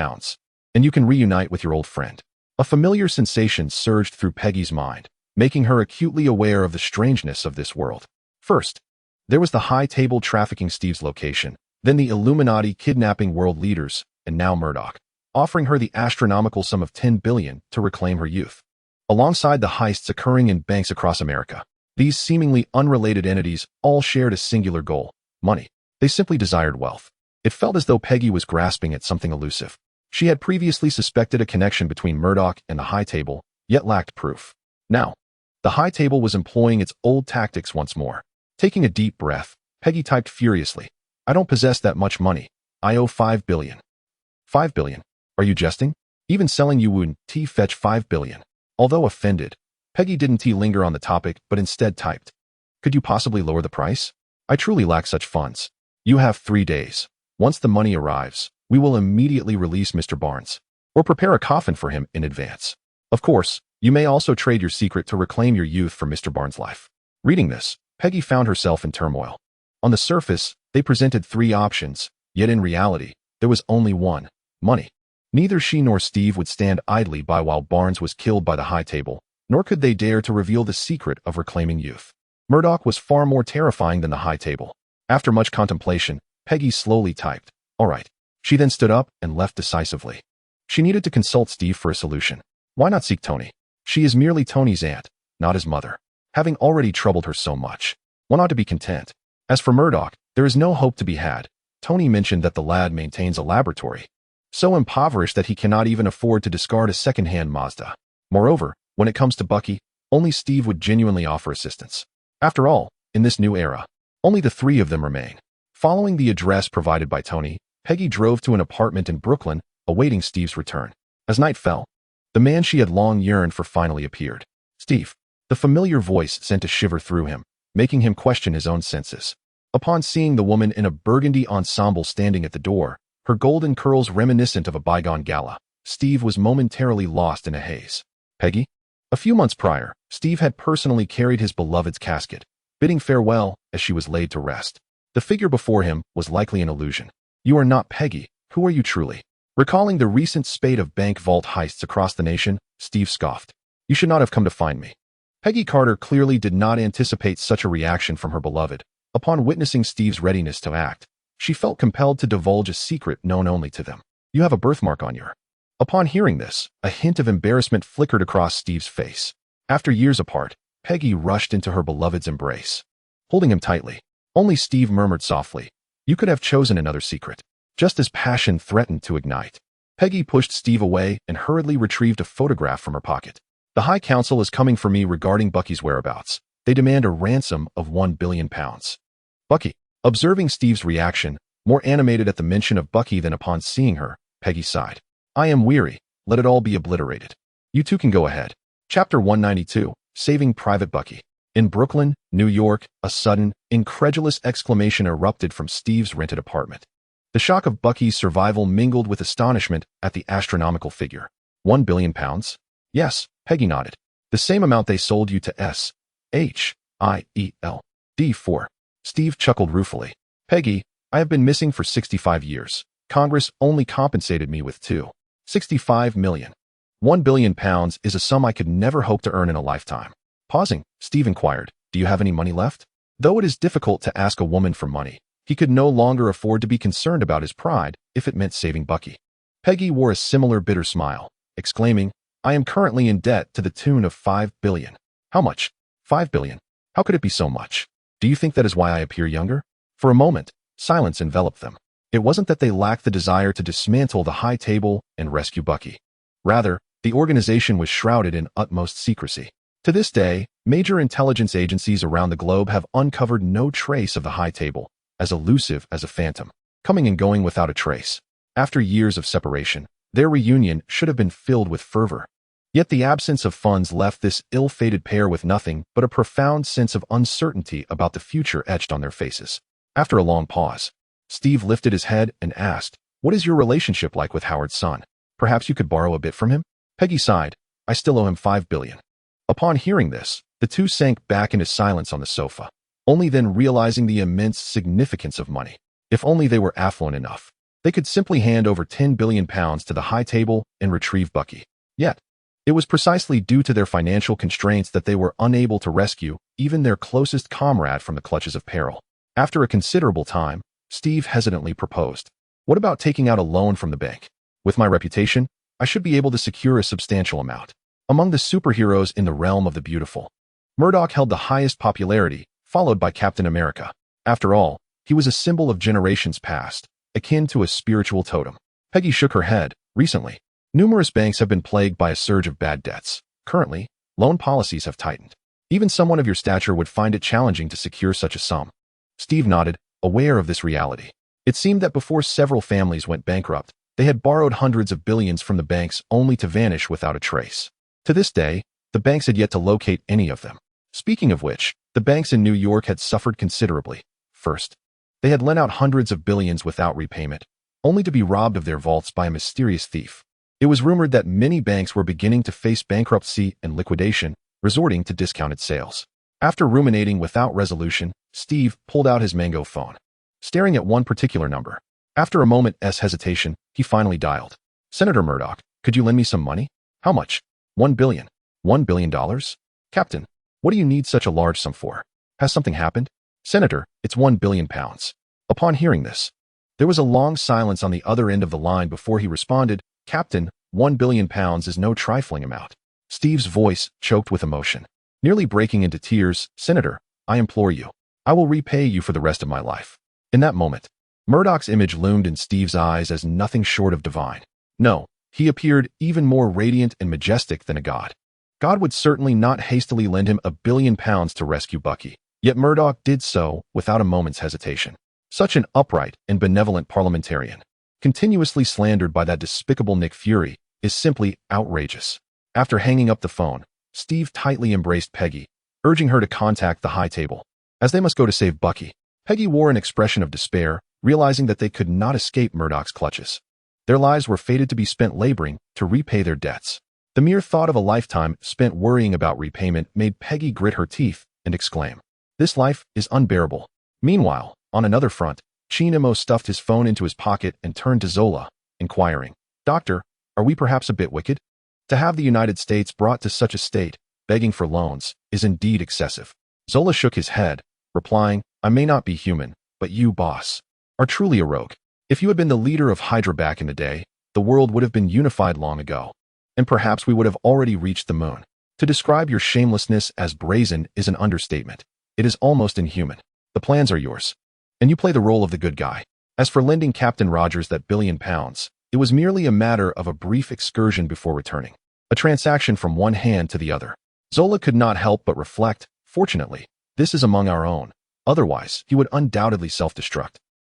And you can reunite with your old friend. A familiar sensation surged through Peggy's mind, making her acutely aware of the strangeness of this world. First, there was the high table trafficking Steve's location, then the Illuminati kidnapping world leaders, and now Murdoch, offering her the astronomical sum of $10 billion to reclaim her youth. Alongside the heists occurring in banks across America, these seemingly unrelated entities all shared a singular goal: money. They simply desired wealth. It felt as though Peggy was grasping at something elusive. She had previously suspected a connection between Murdoch and the high table, yet lacked proof. Now, the high table was employing its old tactics once more. Taking a deep breath, Peggy typed furiously, I don't possess that much money. I owe $5 billion. $5 billion? Are you jesting? Even selling you wouldn't fetch $5 billion. Although offended, Peggy didn't linger on the topic but instead typed, could you possibly lower the price? I truly lack such funds. You have 3 days. Once the money arrives, we will immediately release Mr. Barnes, or prepare a coffin for him in advance. Of course, you may also trade your secret to reclaim your youth from Mr. Barnes' life. Reading this, Peggy found herself in turmoil. On the surface, they presented 3 options, yet in reality, there was only one: money. Neither she nor Steve would stand idly by while Barnes was killed by the high table, nor could they dare to reveal the secret of reclaiming youth. Murdoch was far more terrifying than the high table. After much contemplation, Peggy slowly typed, all right. She then stood up and left decisively. She needed to consult Steve for a solution. Why not seek Tony? She is merely Tony's aunt, not his mother. Having already troubled her so much, one ought to be content. As for Murdoch, there is no hope to be had. Tony mentioned that the lad maintains a laboratory, so impoverished that he cannot even afford to discard a second-hand Mazda. Moreover, when it comes to Bucky, only Steve would genuinely offer assistance. After all, in this new era, only the 3 of them remain. Following the address provided by Tony, Peggy drove to an apartment in Brooklyn, awaiting Steve's return. As night fell, the man she had long yearned for finally appeared. Steve. The familiar voice sent a shiver through him, making him question his own senses. Upon seeing the woman in a burgundy ensemble standing at the door, her golden curls reminiscent of a bygone gala, Steve was momentarily lost in a haze. Peggy? A few months prior, Steve had personally carried his beloved's casket, bidding farewell as she was laid to rest. The figure before him was likely an illusion. You are not Peggy. Who are you truly? Recalling the recent spate of bank vault heists across the nation, Steve scoffed. You should not have come to find me. Peggy Carter clearly did not anticipate such a reaction from her beloved. Upon witnessing Steve's readiness to act, she felt compelled to divulge a secret known only to them. You have a birthmark on your... Upon hearing this, a hint of embarrassment flickered across Steve's face. After years apart, Peggy rushed into her beloved's embrace, holding him tightly. Only Steve murmured softly, you could have chosen another secret. Just as passion threatened to ignite, Peggy pushed Steve away and hurriedly retrieved a photograph from her pocket. The High Council is coming for me regarding Bucky's whereabouts. They demand a ransom of £1 billion. Bucky. Observing Steve's reaction, more animated at the mention of Bucky than upon seeing her, Peggy sighed. I am weary. Let it all be obliterated. You two can go ahead. Chapter 192, Saving Private Bucky. In Brooklyn, New York, a sudden, incredulous exclamation erupted from Steve's rented apartment. The shock of Bucky's survival mingled with astonishment at the astronomical figure. £1 billion? Yes, Peggy nodded. The same amount they sold you to S.H.I.E.L.D. for. Steve chuckled ruefully. Peggy, I have been missing for 65 years. Congress only compensated me with $65 million. £1 billion is a sum I could never hope to earn in a lifetime. Pausing, Steve inquired, do you have any money left? Though it is difficult to ask a woman for money, he could no longer afford to be concerned about his pride if it meant saving Bucky. Peggy wore a similar bitter smile, exclaiming, I am currently in debt to the tune of $5 billion. How much? $5 billion. How could it be so much? Do you think that is why I appear younger? For a moment, silence enveloped them. It wasn't that they lacked the desire to dismantle the high table and rescue Bucky. Rather, the organization was shrouded in utmost secrecy. To this day, major intelligence agencies around the globe have uncovered no trace of the high table, as elusive as a phantom. coming and going without a trace. After years of separation, their reunion should have been filled with fervor. Yet the absence of funds left this ill-fated pair with nothing but a profound sense of uncertainty about the future etched on their faces. After a long pause, Steve lifted his head and asked, "What is your relationship like with Howard's son? Perhaps you could borrow a bit from him?" Peggy sighed. "I still owe him $5 billion. Upon hearing this, the two sank back into silence on the sofa, only then realizing the immense significance of money. If only they were affluent enough, they could simply hand over £10 billion to the high table and retrieve Bucky. Yet, it was precisely due to their financial constraints that they were unable to rescue even their closest comrade from the clutches of peril. After a considerable time, Steve hesitantly proposed, "What about taking out a loan from the bank? With my reputation, I should be able to secure a substantial amount." Among the superheroes in the realm of the beautiful, Murdoch held the highest popularity, followed by Captain America. After all, he was a symbol of generations past, akin to a spiritual totem. Peggy shook her head. "Recently, numerous banks have been plagued by a surge of bad debts. Currently, loan policies have tightened. Even someone of your stature would find it challenging to secure such a sum." Steve nodded, aware of this reality. It seemed that before several families went bankrupt, they had borrowed hundreds of billions from the banks only to vanish without a trace. To this day, the banks had yet to locate any of them. Speaking of which, the banks in New York had suffered considerably. First, they had lent out hundreds of billions without repayment, only to be robbed of their vaults by a mysterious thief. It was rumored that many banks were beginning to face bankruptcy and liquidation, resorting to discounted sales. After ruminating without resolution, Steve pulled out his Mango phone, staring at one particular number. After a moment's hesitation, he finally dialed. "Senator Murdoch, could you lend me some money?" "How much?" $1 billion. $1 billion? "Captain, what do you need such a large sum for? Has something happened?" "Senator, it's £1 billion. Upon hearing this, there was a long silence on the other end of the line before he responded, "Captain, £1 billion is no trifling amount." Steve's voice choked with emotion. Nearly breaking into tears, "Senator, I implore you. I will repay you for the rest of my life." In that moment, Murdoch's image loomed in Steve's eyes as nothing short of divine. No, he appeared even more radiant and majestic than a god. God would certainly not hastily lend him £1 billion to rescue Bucky, yet Murdoch did so without a moment's hesitation. Such an upright and benevolent parliamentarian, continuously slandered by that despicable Nick Fury, is simply outrageous. After hanging up the phone, Steve tightly embraced Peggy, urging her to contact the high table, as they must go to save Bucky. Peggy wore an expression of despair, realizing that they could not escape Murdoch's clutches. Their lives were fated to be spent laboring to repay their debts. The mere thought of a lifetime spent worrying about repayment made Peggy grit her teeth and exclaim, "This life is unbearable." Meanwhile, on another front, Qin Mo stuffed his phone into his pocket and turned to Zola, inquiring, "Doctor, are we perhaps a bit wicked? To have the United States brought to such a state, begging for loans, is indeed excessive." Zola shook his head, replying, "I may not be human, but you, boss, are truly a rogue. If you had been the leader of Hydra back in the day, the world would have been unified long ago, and perhaps we would have already reached the moon. To describe your shamelessness as brazen is an understatement. It is almost inhuman. The plans are yours, and you play the role of the good guy. As for lending Captain Rogers that £1 billion, it was merely a matter of a brief excursion before returning. A transaction from one hand to the other." Zola could not help but reflect, "Fortunately, this is among our own. Otherwise, he would undoubtedly self-destruct,"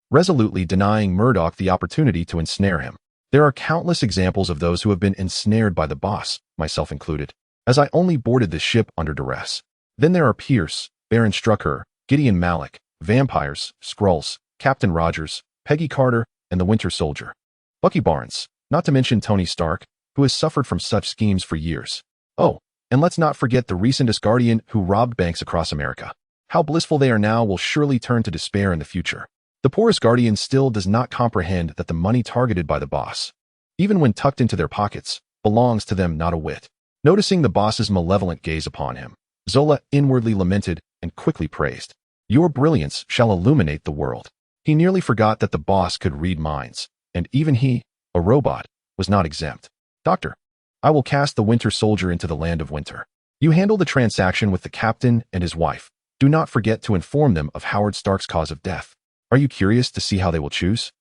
resolutely denying Murdoch the opportunity to ensnare him. "There are countless examples of those who have been ensnared by the boss, myself included, as I only boarded this ship under duress. Then there are Pierce, Baron Strucker, Gideon Malik, vampires, Skrulls, Captain Rogers, Peggy Carter, and the Winter Soldier. Bucky Barnes, not to mention Tony Stark, who has suffered from such schemes for years. Oh, and let's not forget the recent Asgardian who robbed banks across America. How blissful they are now will surely turn to despair in the future. The poor Asgardian still does not comprehend that the money targeted by the boss, even when tucked into their pockets, belongs to them not a whit." Noticing the boss's malevolent gaze upon him, Zola inwardly lamented and quickly praised, "Your brilliance shall illuminate the world." He nearly forgot that the boss could read minds, and even he, a robot, was not exempt. "Doctor, I will cast the Winter Soldier into the land of winter. You handle the transaction with the captain and his wife. Do not forget to inform them of Howard Stark's cause of death. Are you curious to see how they will choose?"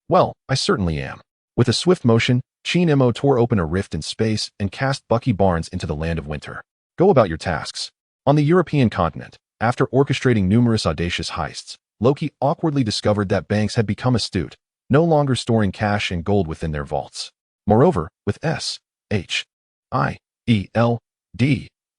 "Well, I certainly am." With a swift motion, Qin Mo tore open a rift in space and cast Bucky Barnes into the land of winter. "Go about your tasks." On the European continent, after orchestrating numerous audacious heists, Loki awkwardly discovered that banks had become astute, no longer storing cash and gold within their vaults. Moreover, with Shield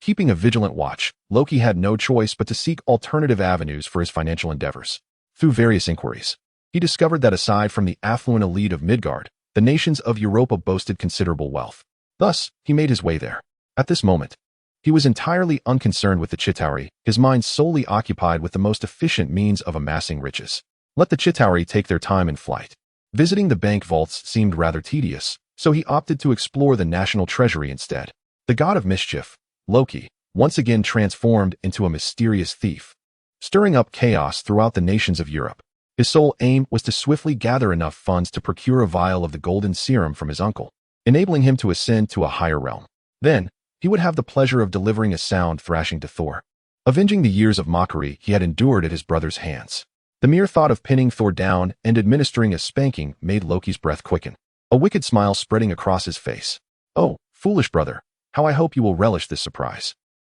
keeping a vigilant watch, Loki had no choice but to seek alternative avenues for his financial endeavors. Through various inquiries, he discovered that aside from the affluent elite of Midgard, the nations of Europa boasted considerable wealth. Thus, he made his way there. At this moment, he was entirely unconcerned with the Chitauri, his mind solely occupied with the most efficient means of amassing riches. Let the Chitauri take their time in flight. Visiting the bank vaults seemed rather tedious, so he opted to explore the national treasury instead. The god of mischief, Loki, once again transformed into a mysterious thief, stirring up chaos throughout the nations of Europe. His sole aim was to swiftly gather enough funds to procure a vial of the golden serum from his uncle, enabling him to ascend to a higher realm. Then, he would have the pleasure of delivering a sound thrashing to Thor, avenging the years of mockery he had endured at his brother's hands. The mere thought of pinning Thor down and administering a spanking made Loki's breath quicken, a wicked smile spreading across his face. "Oh, foolish brother, how I hope you will relish this surprise."